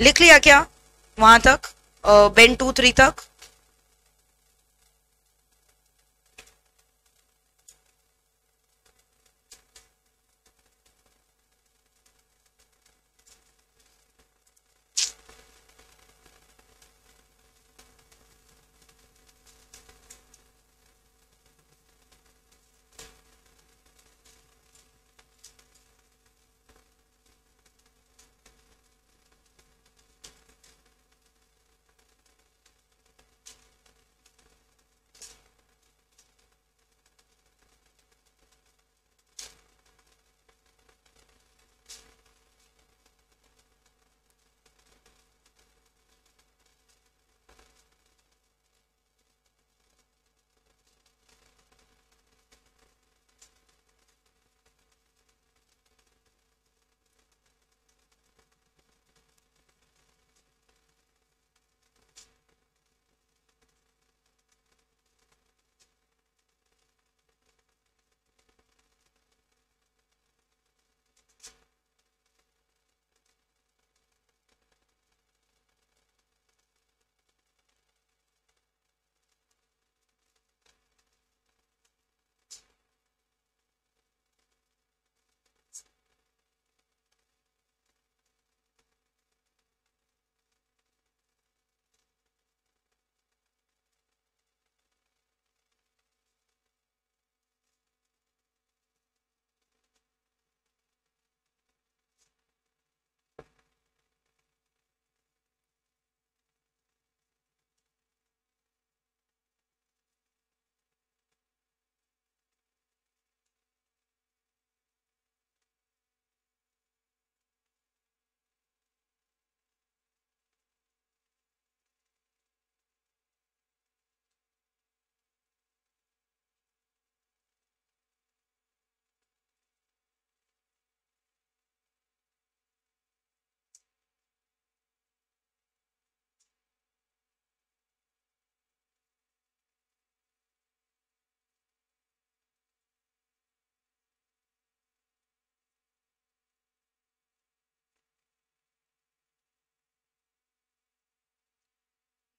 लिख लिया क्या वहां तक, बेन 2-3 तक?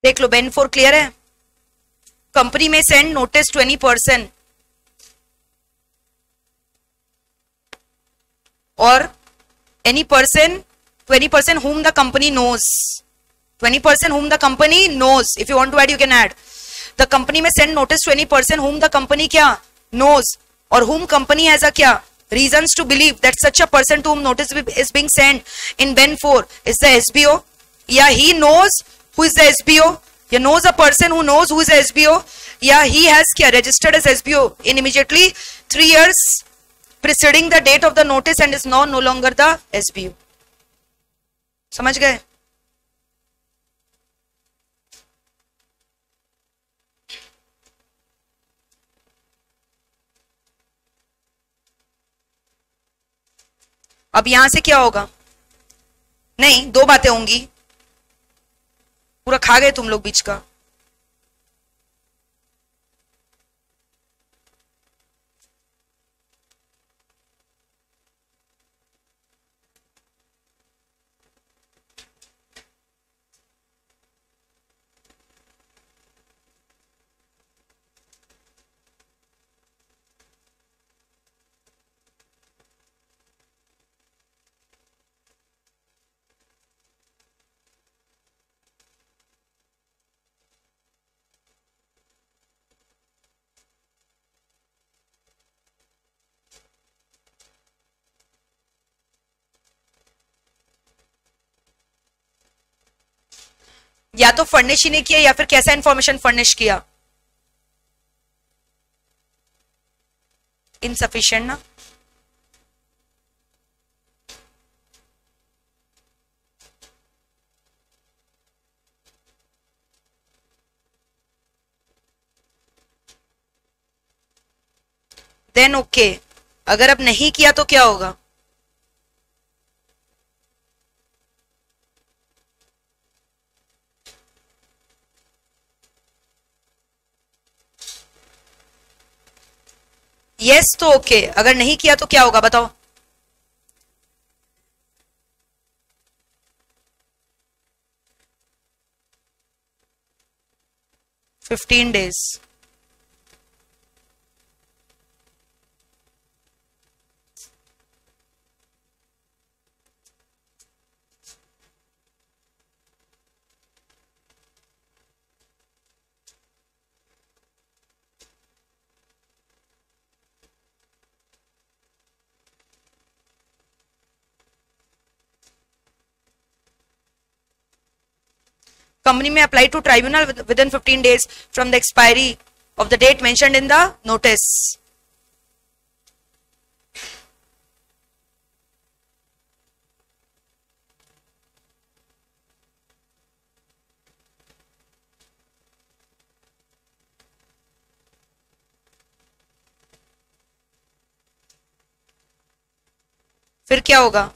देख लो, बेन 4 क्लियर है। कंपनी में सेंड नोटिस 20% और any person 20% whom the company knows, 20% whom the company knows. If you want to add you can add. The company में send notice 20% whom the company क्या knows, और whom company has a क्या reasons to believe that such a person to whom notice is being sent in Ben 4 is the SBO. या he knows who is the SBO, या knows a person who knows who is the SBO, या he has क्या registered as SBO in immediately 3 years preceding the date of the notice and is now no longer the SBO. समझ गए? अब यहां से क्या होगा? नहीं, दो बातें होंगी, पूरा खा गए तुम लोग बीच का। या तो फर्निश ही नहीं किया या फिर कैसा इंफॉर्मेशन फर्निश किया? इनसफिशिएंट ना। देन ओके, अगर अब नहीं किया तो क्या होगा? यस तो ओके, अगर नहीं किया तो क्या होगा बताओ? 15 days. Company may apply to tribunal within 15 days from the expiry of the date mentioned in the notice. फिर क्या होगा?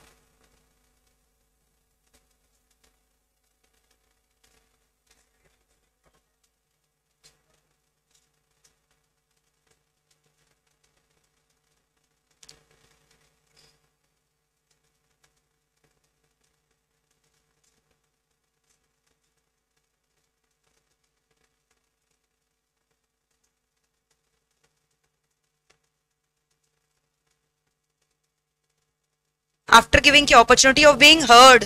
After giving the opportunity of being heard,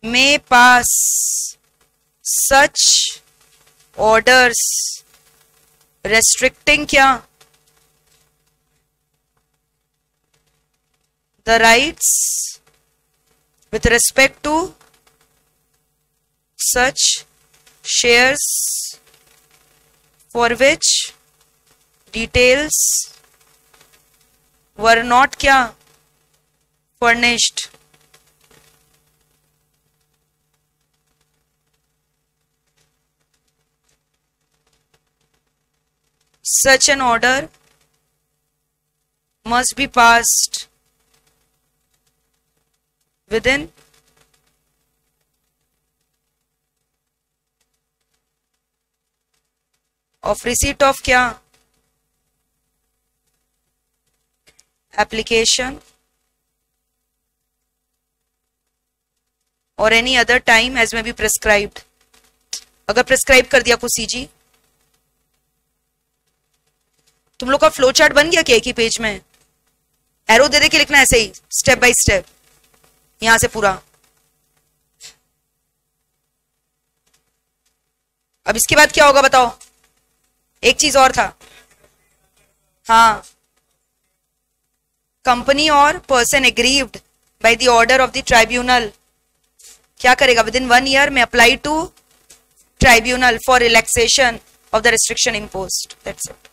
may pass such orders restricting क्या? The rights with respect to such shares for which details were not क्या furnished. Such an order must be passed within of receipt of क्या? Application or any other time as may be prescribed. अगर प्रिस्क्राइब कर दिया कुछ सीजी, तुम लोग का फ्लो चार्ट बन गया क्या एक ही पेज में? एरो दे दे के लिखना ऐसे ही स्टेप बाय स्टेप, यहां से पूरा। अब इसके बाद क्या होगा बताओ? एक चीज और था, हाँ, कंपनी और person aggrieved by the order of the tribunal क्या करेगा? विद इन 1 year में apply to tribunal for relaxation of the restriction imposed. That's it.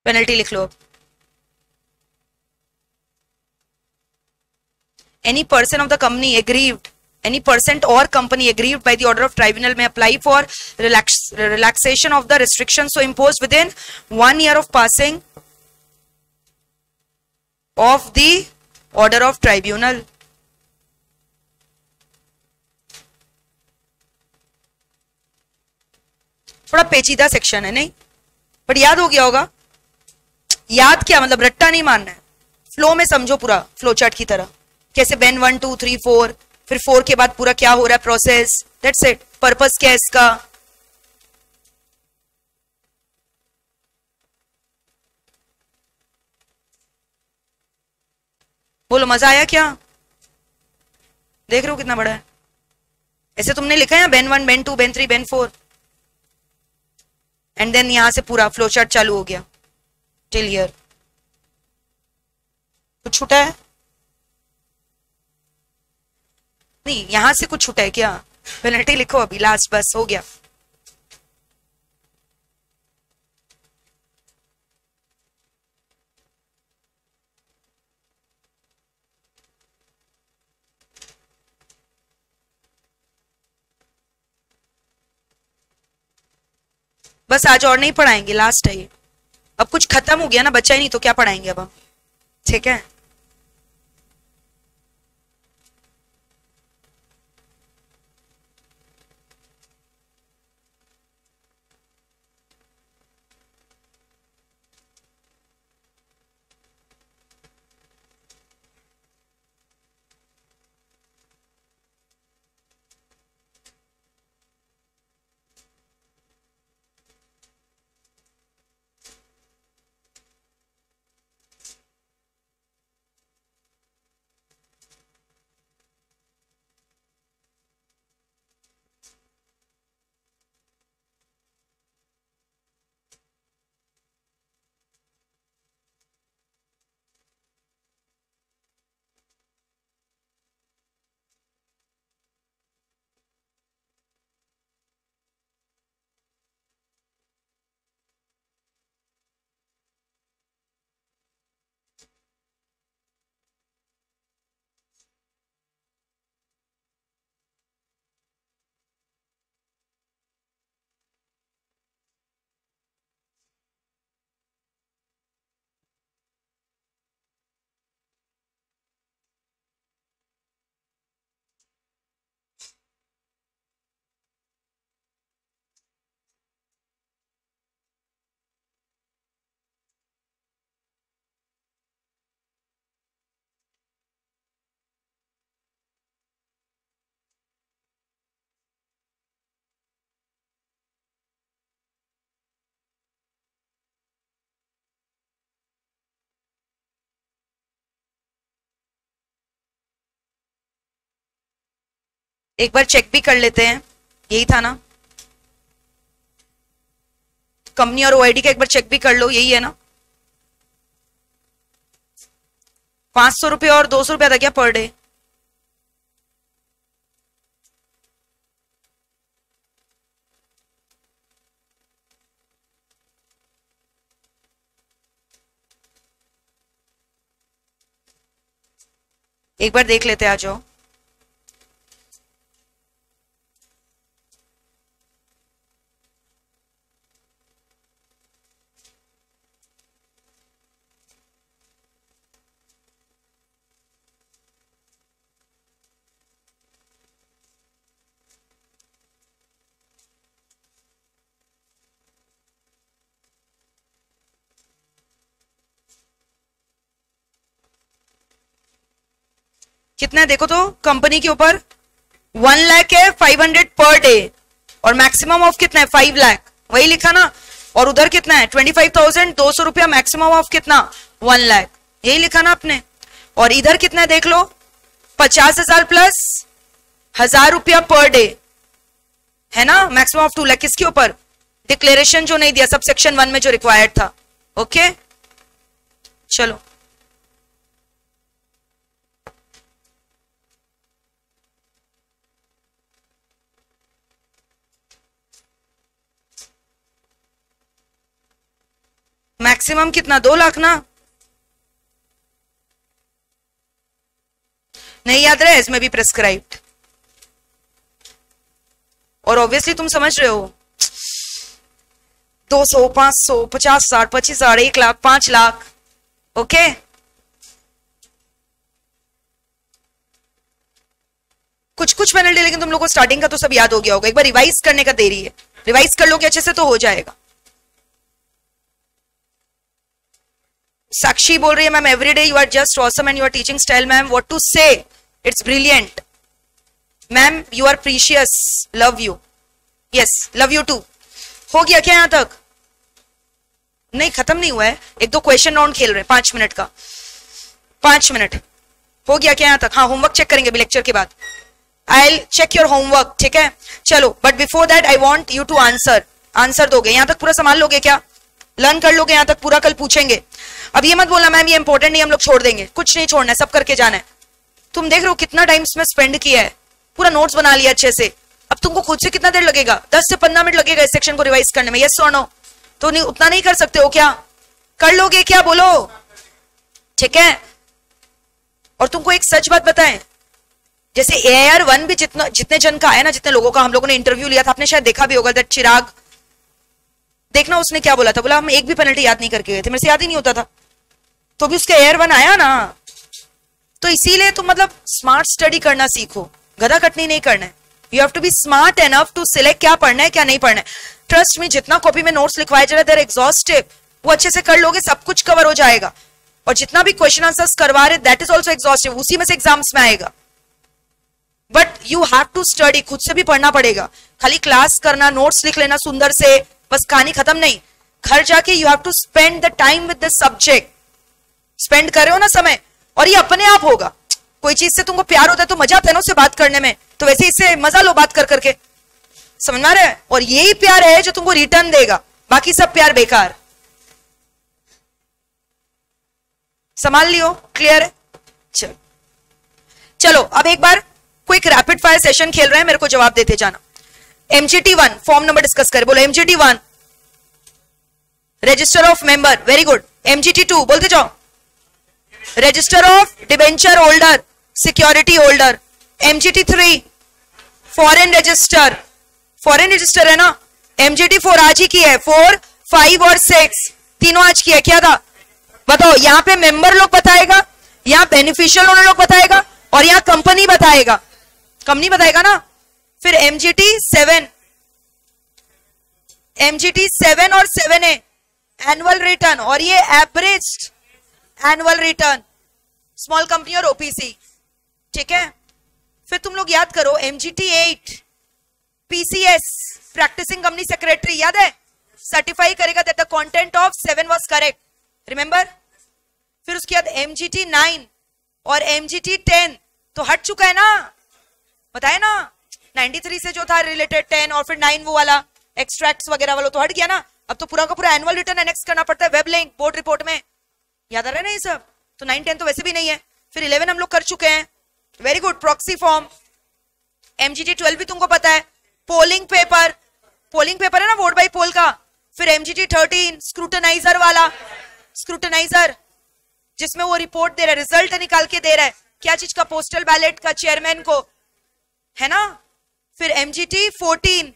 Penalty लिख लो। Any person of the company aggrieved, any person or company aggrieved by the order of tribunal may apply for relaxation of the restrictions so imposed within 1 year of passing of the order of tribunal. थोड़ा पेचीदा सेक्शन है नहीं, बट याद हो गया होगा। याद क्या मतलब? रट्टा नहीं मारना है, फ्लो में समझो, पूरा फ्लो चार्ट की तरह। कैसे बेन 1 2 3 4, फिर 4 के बाद पूरा क्या हो रहा है प्रोसेस। That's it. पर्पस क्या है इसका? बोलो मजा आया क्या? देख रहे हो कितना बड़ा है? ऐसे तुमने लिखा है BEN 1 BEN 2 BEN 3 BEN 4 and then यहां से पूरा फ्लो चार्ट चालू हो गया टिल हियर। कुछ छूटा है? नहीं, यहां से कुछ छूटा है क्या? पेनल्टी लिखो अभी लास्ट, बस हो गया। बस आज और नहीं पढ़ाएंगे, लास्ट है ये। अब कुछ खत्म हो गया ना, बच्चा ही नहीं तो क्या पढ़ाएंगे अब हम। ठीक है, एक बार चेक भी कर लेते हैं, यही था ना कंपनी और ओआईडी का, एक बार चेक भी कर लो, यही है ना। 500 रुपये और 200 रुपया था क्या पर डे? एक बार देख लेते, आ जाओ। कितना है देखो तो, कंपनी के ऊपर 1 लाख है 500 पर डे, और मैक्सिमम ऑफ कितना है 5 लाख, वही लिखा ना। और उधर कितना है 25,200 रुपया, मैक्सिमम ऑफ कितना 1 लाख, यही लिखा ना आपने। और इधर कितना है देख लो, 50,000 प्लस 1,000 रुपया पर डे है ना, मैक्सिमम ऑफ 2 लाख। किसके ऊपर? डिक्लेरेशन जो नहीं दिया सब सेक्शन 1 में जो रिक्वायर्ड था। ओके चलो, मैक्सिमम कितना 2 लाख ना, नहीं याद रहा, इसमें भी प्रेस्क्राइब्ड। और ऑब्वियसली तुम समझ रहे हो 200, 500, 50,000, 25,000, 1 लाख, 5 लाख। ओके कुछ कुछ पेनल्टी, लेकिन तुम लोगों को स्टार्टिंग का तो सब याद हो गया होगा। एक बार रिवाइज करने का देरी है, रिवाइज कर लोगे अच्छे से तो हो जाएगा। साक्षी बोल रही है ma'am every day you are just awesome and you are teaching style. Ma'am what to say, it's brilliant ma'am, you are precious, love you. Yes love you too. हो गया क्या यहां तक? नहीं खत्म नहीं हुआ है, 1-2 क्वेश्चन राउंड खेल रहे हैं 5 मिनट का, 5 मिनट। हो गया क्या यहाँ तक? हाँ, होमवर्क चेक करेंगे अभी लेक्चर के बाद. आई चेक योर होमवर्क, ठीक है. चलो, but before that I want you to answer दोगे. यहाँ तक पूरा संभाल लोगे क्या? लर्न कर लोगे यहाँ तक पूरा? कल पूछेंगे. अब ये मत बोलना मैम ये इंपॉर्टेंट नहीं, हम लोग छोड़ देंगे. कुछ नहीं छोड़ना है, सब करके जाना है. तुम देख रहे हो कितना टाइम इसमें स्पेंड किया है, पूरा नोट्स बना लिया अच्छे से. अब तुमको खुद से कितना देर लगेगा? 10 से 15 मिनट लगेगा इस सेक्शन को रिवाइज करने में. यस और नो? तो नहीं, उतना नहीं कर सकते हो क्या? कर लोगे क्या? बोलो. ठीक है. और तुमको एक सच बात बताएं, जैसे AIR-1 भी जितने जन का आया ना, जितने लोगों का हम लोगों ने इंटरव्यू लिया था, आपने शायद देखा भी होगा. दैट चिराग, देखना उसने क्या बोला था. बोला हम एक भी पेनल्टी याद नहीं करके गए थे, मेरे से याद ही नहीं होता था. तो भी उसके AIR-1 आया ना. तो इसीलिए तुम मतलब स्मार्ट स्टडी करना सीखो, गधा कटनी नहीं करना है. You have to be smart enough to select क्या पढ़ना है क्या नहीं पढ़ना है. ट्रस्ट मी, जितना कॉपी में नोट्स लिखवाए जा रहे देर एग्जॉस्टिव, वो अच्छे से कर लोगे सब कुछ कवर हो जाएगा. और जितना भी क्वेश्चन आंसर्स करवा रहे दैट इज ऑल्सो एग्जॉस्टिव, उसी में से एग्जाम्स में आएगा. But you have to study, खुद से भी पढ़ना पड़ेगा. खाली क्लास करना, नोट्स लिख लेना सुंदर से, बस कहानी खत्म नहीं. घर जाके you have to spend the time with the subject. Spend कर रहे हो ना समय, और ये अपने आप होगा. कोई चीज से तुमको प्यार होता है तो मजा आता है ना उससे बात करने में, तो वैसे इससे मजा लो बात कर करके. समझ में आ रहा है? और यही प्यार है जो तुमको रिटर्न देगा, बाकी सब प्यार बेकार. संभाल लियो. क्लियर है? चलो अब एक बार क्विक रैपिड फायर सेशन खेल रहे हैं, मेरे को जवाब देते जाना. MGT1 फॉर्म नंबर डिस्कस करें. बोलो MGT1 register of member. Very good. MGT2 बोलते जाओ. Register of debenture holder, security holder. MGT3 foreign register. Foreign register है ना. MGT4 आज ही की है. 4, 5 और 6 तीनों आज की है. क्या था बताओ? यहाँ पे मेंबर लोग बताएगा, यहाँ बेनिफिशियल ओनर लोग बताएगा, और यहाँ कंपनी बताएगा. कंपनी बताएगा ना. फिर MGT7 और 7A एनुअल रिटर्न, और ये average annual return, small company और OPC. ठीक है. फिर तुम लोग याद करो MGT8 PCS practising company secretary, याद है? सर्टिफाई करेगा that the content of 7 was correct. Remember? फिर उसके बाद MGT9 और MGT10 तो हट चुका है ना, बताए ना. 93 से जो था रिलेटेड 10 और फिर 9 वो वाला एक्सट्रैक्ट्स वगैरह वाला तो हट गया ना. अब तो पूरा का पूरा एनुअल रिटर्न एनेक्स करना पड़ता है, वेब लिंक, बोर्ड रिपोर्ट में. याद आ रहा है ना ये सब? तो 9, 10 तो वैसे भी नहीं है. फिर 11 हम लोग कर चुके हैं. Very good. Proxy form. MGT12 भी तुमको पता है. पोलिंग पेपर है ना, वोट बाई पोल का. फिर MGT13 स्क्रूटनाइजर वाला, स्क्रूटनाइजर जिसमें वो रिपोर्ट दे रहा है, रिजल्ट निकाल के दे रहा है. क्या चीज का? पोस्टल बैलेट का, चेयरमैन को, है ना. फिर MGT14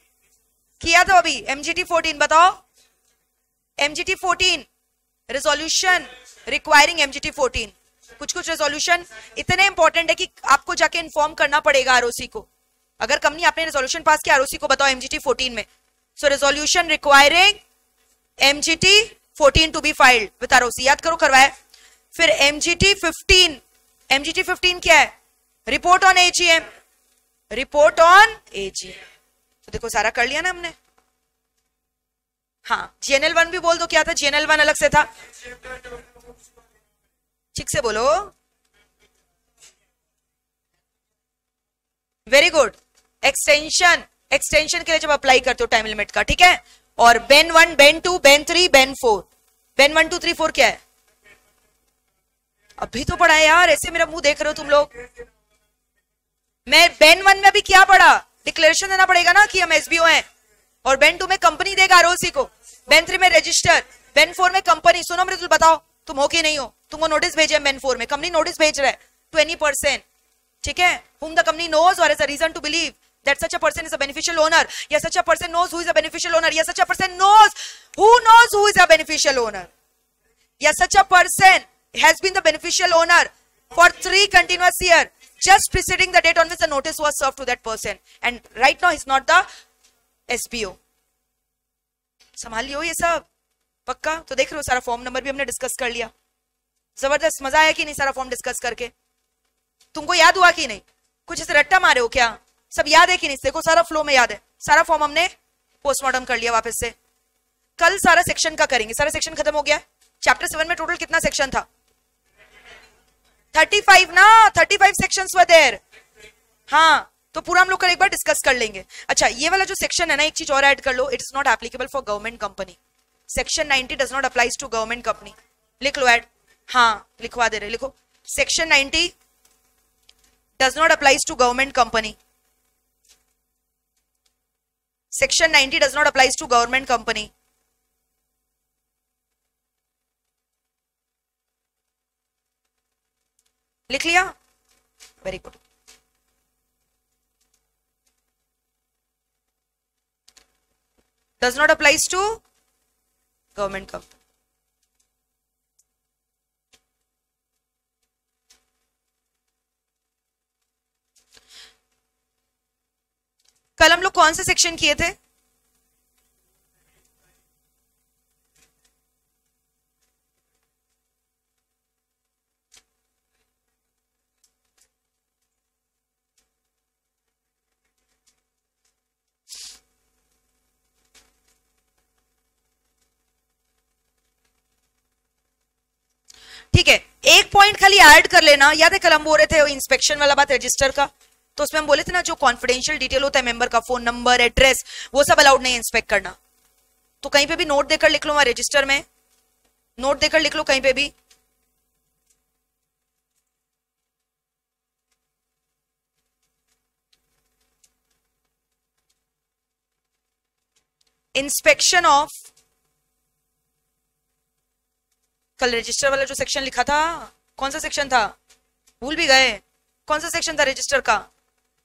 किया था अभी. MGT14 बताओ. MGT14 resolution requiring. MGT14 कुछ रेजोल्यूशन इतने इंपॉर्टेंट है कि आपको जाके इन्फॉर्म करना पड़ेगा ROC को. अगर कंपनी आपने रेजोल्यूशन पास किया, ROC को बताओ MGT14 में. So resolution requiring MGT14 to be filed with ROC. याद करो, करवाया. फिर MGT15 क्या है? Report on AGM. Report on AGM. तो देखो सारा कर लिया ना हमने. हाँ, GNL1 भी बोल दो. क्या था? GNL1 अलग से था. ठीक से बोलो. Very good. एक्सटेंशन के लिए जब अप्लाई करते हो टाइम लिमिट का, ठीक है. और Ben 1, BEN 2, BEN 3, BEN 4. Ben 1, 2, 3, 4 क्या है? अभी तो पढ़ा है यार, ऐसे मेरा मुंह देख रहे हो तुम लोग. मैं बेन 1 में भी क्या पढ़ा? डिक्लेरेशन देना पड़ेगा ना कि हम SBO हैं. और बेन 2 में कंपनी देगा ROC को. बेन 3 में रजिस्टर. बेन 4 में कंपनी. सुनो मृदुल, बताओ तुम हो कि नहीं हो? तुमको नोटिस भेजे बेन 4 में. कंपनी नोटिस भेज रहा है टू एनी पर्सन. ठीक है. whom the company knows or has a reason to believe that such a person is a beneficial owner. या such a person knows who is a beneficial owner. या such a person knows who is a beneficial owner. या such a person has been the beneficial owner for 3 continuous years just preceding the date on which the notice was served to that person, and right now he's not the SBO. संभाल लियो ये सब पक्का. तो देख रहे हो सारा फॉर्म नंबर भी हमने डिस्कस कर लिया. जबरदस्त. मजा आया कि नहीं सारा फॉर्म डिस्कस करके? तुमको याद हुआ कि नहीं? कुछ ऐसे रट्टा मारे हो क्या? सब याद है कि नहीं? देखो सारा फ्लो में याद है. सारा फॉर्म हमने पोस्टमार्टम कर लिया वापस से. कल सारा सेक्शन का करेंगे. सारा सेक्शन खत्म हो गया. चैप्टर 7 में टोटल कितना सेक्शन था? 35 ना, 35 सेक्शंस वर देयर। हाँ, तो पूरा हम लोग कल एक बार डिस्कस कर लेंगे। अच्छा, ये वाला जो सेक्शन है ना, एक चीज और ऐड कर लो, it's not applicable for government company. Section 90 does not applies to government company. लिख लो ऐड। हाँ, लिखवा दे रहे, लिखो section 90 does not applies to government company. Section 90 does not applies to government company. लिख लिया? Very good. Does not applies to government company. कल हम लोग कौन से सेक्शन किए थे? ठीक है, एक पॉइंट खाली ऐड कर लेना। याद है कल हम बोल रहे थे इंस्पेक्शन वाला बात रजिस्टर का, तो उसमें हम बोले थे ना जो कॉन्फिडेंशियल डिटेल होता है मेंबर का, फोन नंबर, एड्रेस, वो सब अलाउड नहीं इंस्पेक्ट करना। तो कहीं पे भी नोट देकर लिख लो, वहां रजिस्टर में नोट देकर लिख लो कहीं पे भी। इंस्पेक्शन ऑफ, कल रजिस्टर वाला जो सेक्शन लिखा था, कौन सा सेक्शन था? भूल भी गए कौन सा सेक्शन था रजिस्टर का?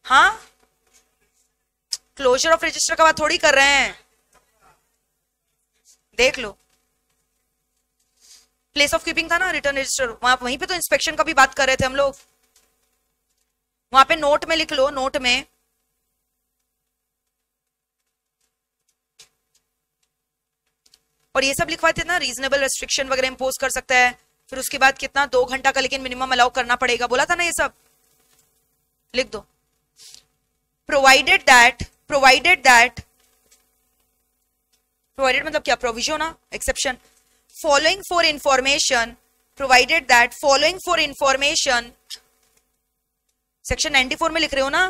हाँ, क्लोजर ऑफ रजिस्टर का बात थोड़ी कर रहे हैं, देख लो। प्लेस ऑफ कीपिंग था ना रिटर्न रजिस्टर, वहां वहीं पे तो इंस्पेक्शन का भी बात कर रहे थे हम लोग। वहां पे नोट में लिख लो, नोट में और ये सब लिखवाते थे ना, रीजनेबल रेस्ट्रिक्शन वगैरह इंपोज कर सकता है। फिर उसके बाद कितना 2 घंटा का लेकिन मिनिमम अलाउ करना पड़ेगा, बोला था ना, ये सब लिख दो। प्रोवाइडेड दैट प्रोवाइडेड मतलब क्या? प्रोविजन ना, exception. Following for information, provided that following for information, section 94 में लिख रहे हो ना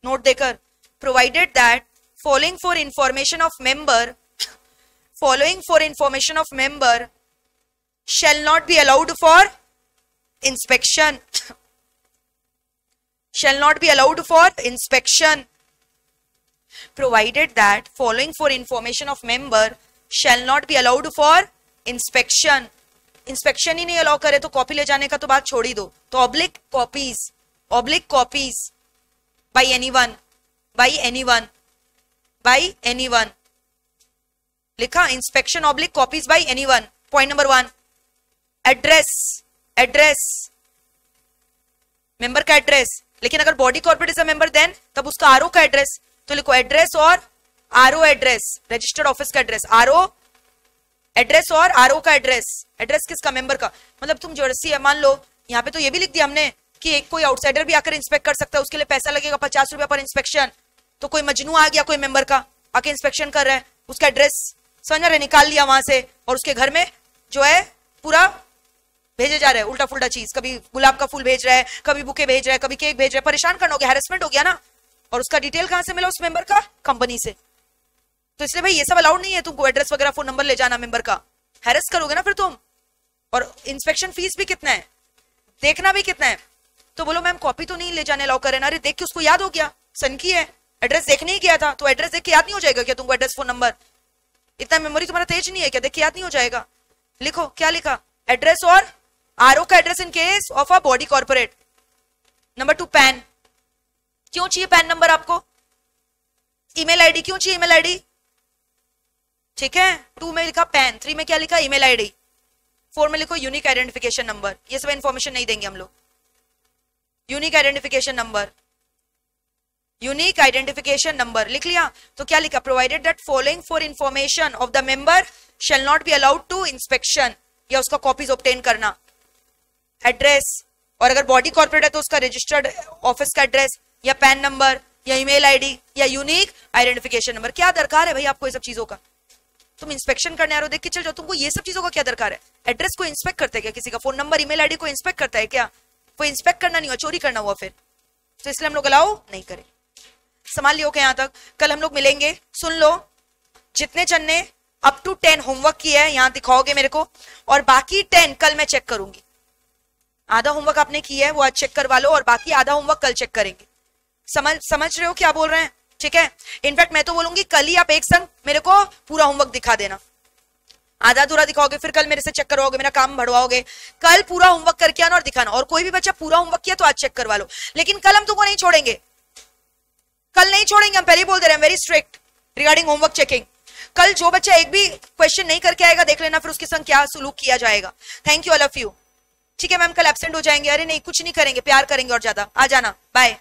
नोट देकर। Provided that following for information of member, following for information of member shall not be allowed for inspection, shall not be allowed for inspection. Provided that following for information of member shall not be allowed for inspection. Inspection ही नहीं अलाउ करे तो कॉपी ले जाने का तो बात छोड़ ही दो। तो ऑब्लिक कॉपीज by anyone, लिखा inspection oblique copies by anyone. Point number 1, address member का एड्रेस। लेकिन अगर body corporate is a member then तब उसका आरओ का एड्रेस, तो लिखो एड्रेस और आरओ एड्रेस, रजिस्टर्ड ऑफिस का एड्रेस, आरओ एड्रेस और आरओ का एड्रेस। एड्रेस किसका? मेंबर का। मतलब तुम जर्सी है, मान लो यहाँ पे तो ये भी लिख दिया हमने कि एक कोई आउटसाइडर भी आकर इंस्पेक्ट कर सकता है, उसके लिए पैसा लगेगा 50 रुपया पर इंस्पेक्शन। तो कोई मजनू आ गया कोई मेंबर का, आके इंस्पेक्शन कर रहा है, उसका एड्रेस समझ रहे, निकाल लिया वहां से, और उसके घर में जो है पूरा भेजे जा रहा है उल्टा फुल्टा चीज, कभी गुलाब का फूल भेज रहा है, कभी बुके भेज रहा है, कभी केक भेज रहा है, परेशान करना हो गया, हैरेसमेंट हो गया ना। और उसका डिटेल कहां से मिला? उस मेंबर का, कंपनी से। तो इसलिए भाई ये सब अलाउड नहीं है तुमको एड्रेस वगैरह फोन नंबर ले जाना मेंबर का, हैरेस करोगे ना फिर तुम। और इंस्पेक्शन फीस भी कितना है, देखना भी कितना है। तो बोलो मैम कॉपी तो नहीं ले जाने अलाउ करें ना, अरे देख के उसको याद हो गया, सन की है, एड्रेस देखने ही गया था, तो एड्रेस देख के याद नहीं हो जाएगा क्या तुमको? एड्रेस फोन नंबर, इतना मेमोरी तुम्हारा तेज नहीं है क्या? देख के याद नहीं हो जाएगा? लिखो क्या लिखा? एड्रेस और आरओ का address in case of a body corporate. Number 2, pan. क्यों चाहिए पैन नंबर आपको? ईमेल आईडी क्यों चाहिए? ईमेल आईडी, ठीक है। 2 में लिखा पैन, 3 में क्या लिखा? ईमेल आईडी, 4 में लिखो यूनिक आइडेंटिफिकेशन नंबर। ये सब इंफॉर्मेशन नहीं देंगे हम लोग। Unique identification number, unique identification number लिख लिया। तो क्या लिखा? Provided that following for information of the member shall not be allowed to inspection, या उसका कॉपीज ऑब्टेन करना। एड्रेस, और अगर बॉडी कॉर्पोरेट है तो उसका रजिस्टर्ड ऑफिस का एड्रेस, या पैन नंबर, या ईमेल आईडी, या यूनिक आइडेंटिफिकेशन नंबर। क्या दरकार है भाई आपको ये सब चीजों का? तुम इंस्पेक्शन करने आ रहे हो, देख के चल जाओ, तुमको ये सब चीजों का क्या दरकार है? एड्रेस को इंस्पेक्ट करते हैं क्या किसी का? फोन नंबर ईमेल आईडी को इंस्पेक्ट करता है क्या? वो इंस्पेक्ट करना नहीं हुआ, चोरी करना हुआ फिर, तो इसलिए हम लोग अलाउ नहीं करें। संभाल लियो के यहाँ तक। कल हम लोग मिलेंगे, सुन लो, जितने जन ने अप टू 10 होमवर्क किया है यहाँ दिखाओगे मेरे को, और बाकी 10 कल मैं चेक करूंगी। आधा होमवर्क आपने किया है वो आज चेक करवा लो, और बाकी आधा होमवर्क कल चेक करेंगे। समझ रहे हो क्या बोल रहे हैं? ठीक है। इनफैक्ट मैं तो बोलूंगी कल ही आप एक संग मेरे को पूरा होमवर्क दिखा देना, आधा अधूरा दिखाओगे फिर कल मेरे से चेक करवाओगे, मेरा काम बढ़वाओगे। कल पूरा होमवर्क करके आना और दिखाना, और कोई भी बच्चा पूरा होमवर्क किया तो आज चेक करवा लो। लेकिन कल हम तुमको नहीं छोड़ेंगे, कल नहीं छोड़ेंगे, हम पहले ही बोल दे रहे हैं, very strict regarding homework checking. कल जो बच्चा एक भी क्वेश्चन नहीं करके आएगा देख लेना फिर उसके संग क्या सुलूक किया जाएगा। Thank you all of you. ठीक है मैम, कल एब्सेंट हो जाएंगे? अरे नहीं, कुछ नहीं करेंगे, प्यार करेंगे और ज्यादा। आ जाना, बाय।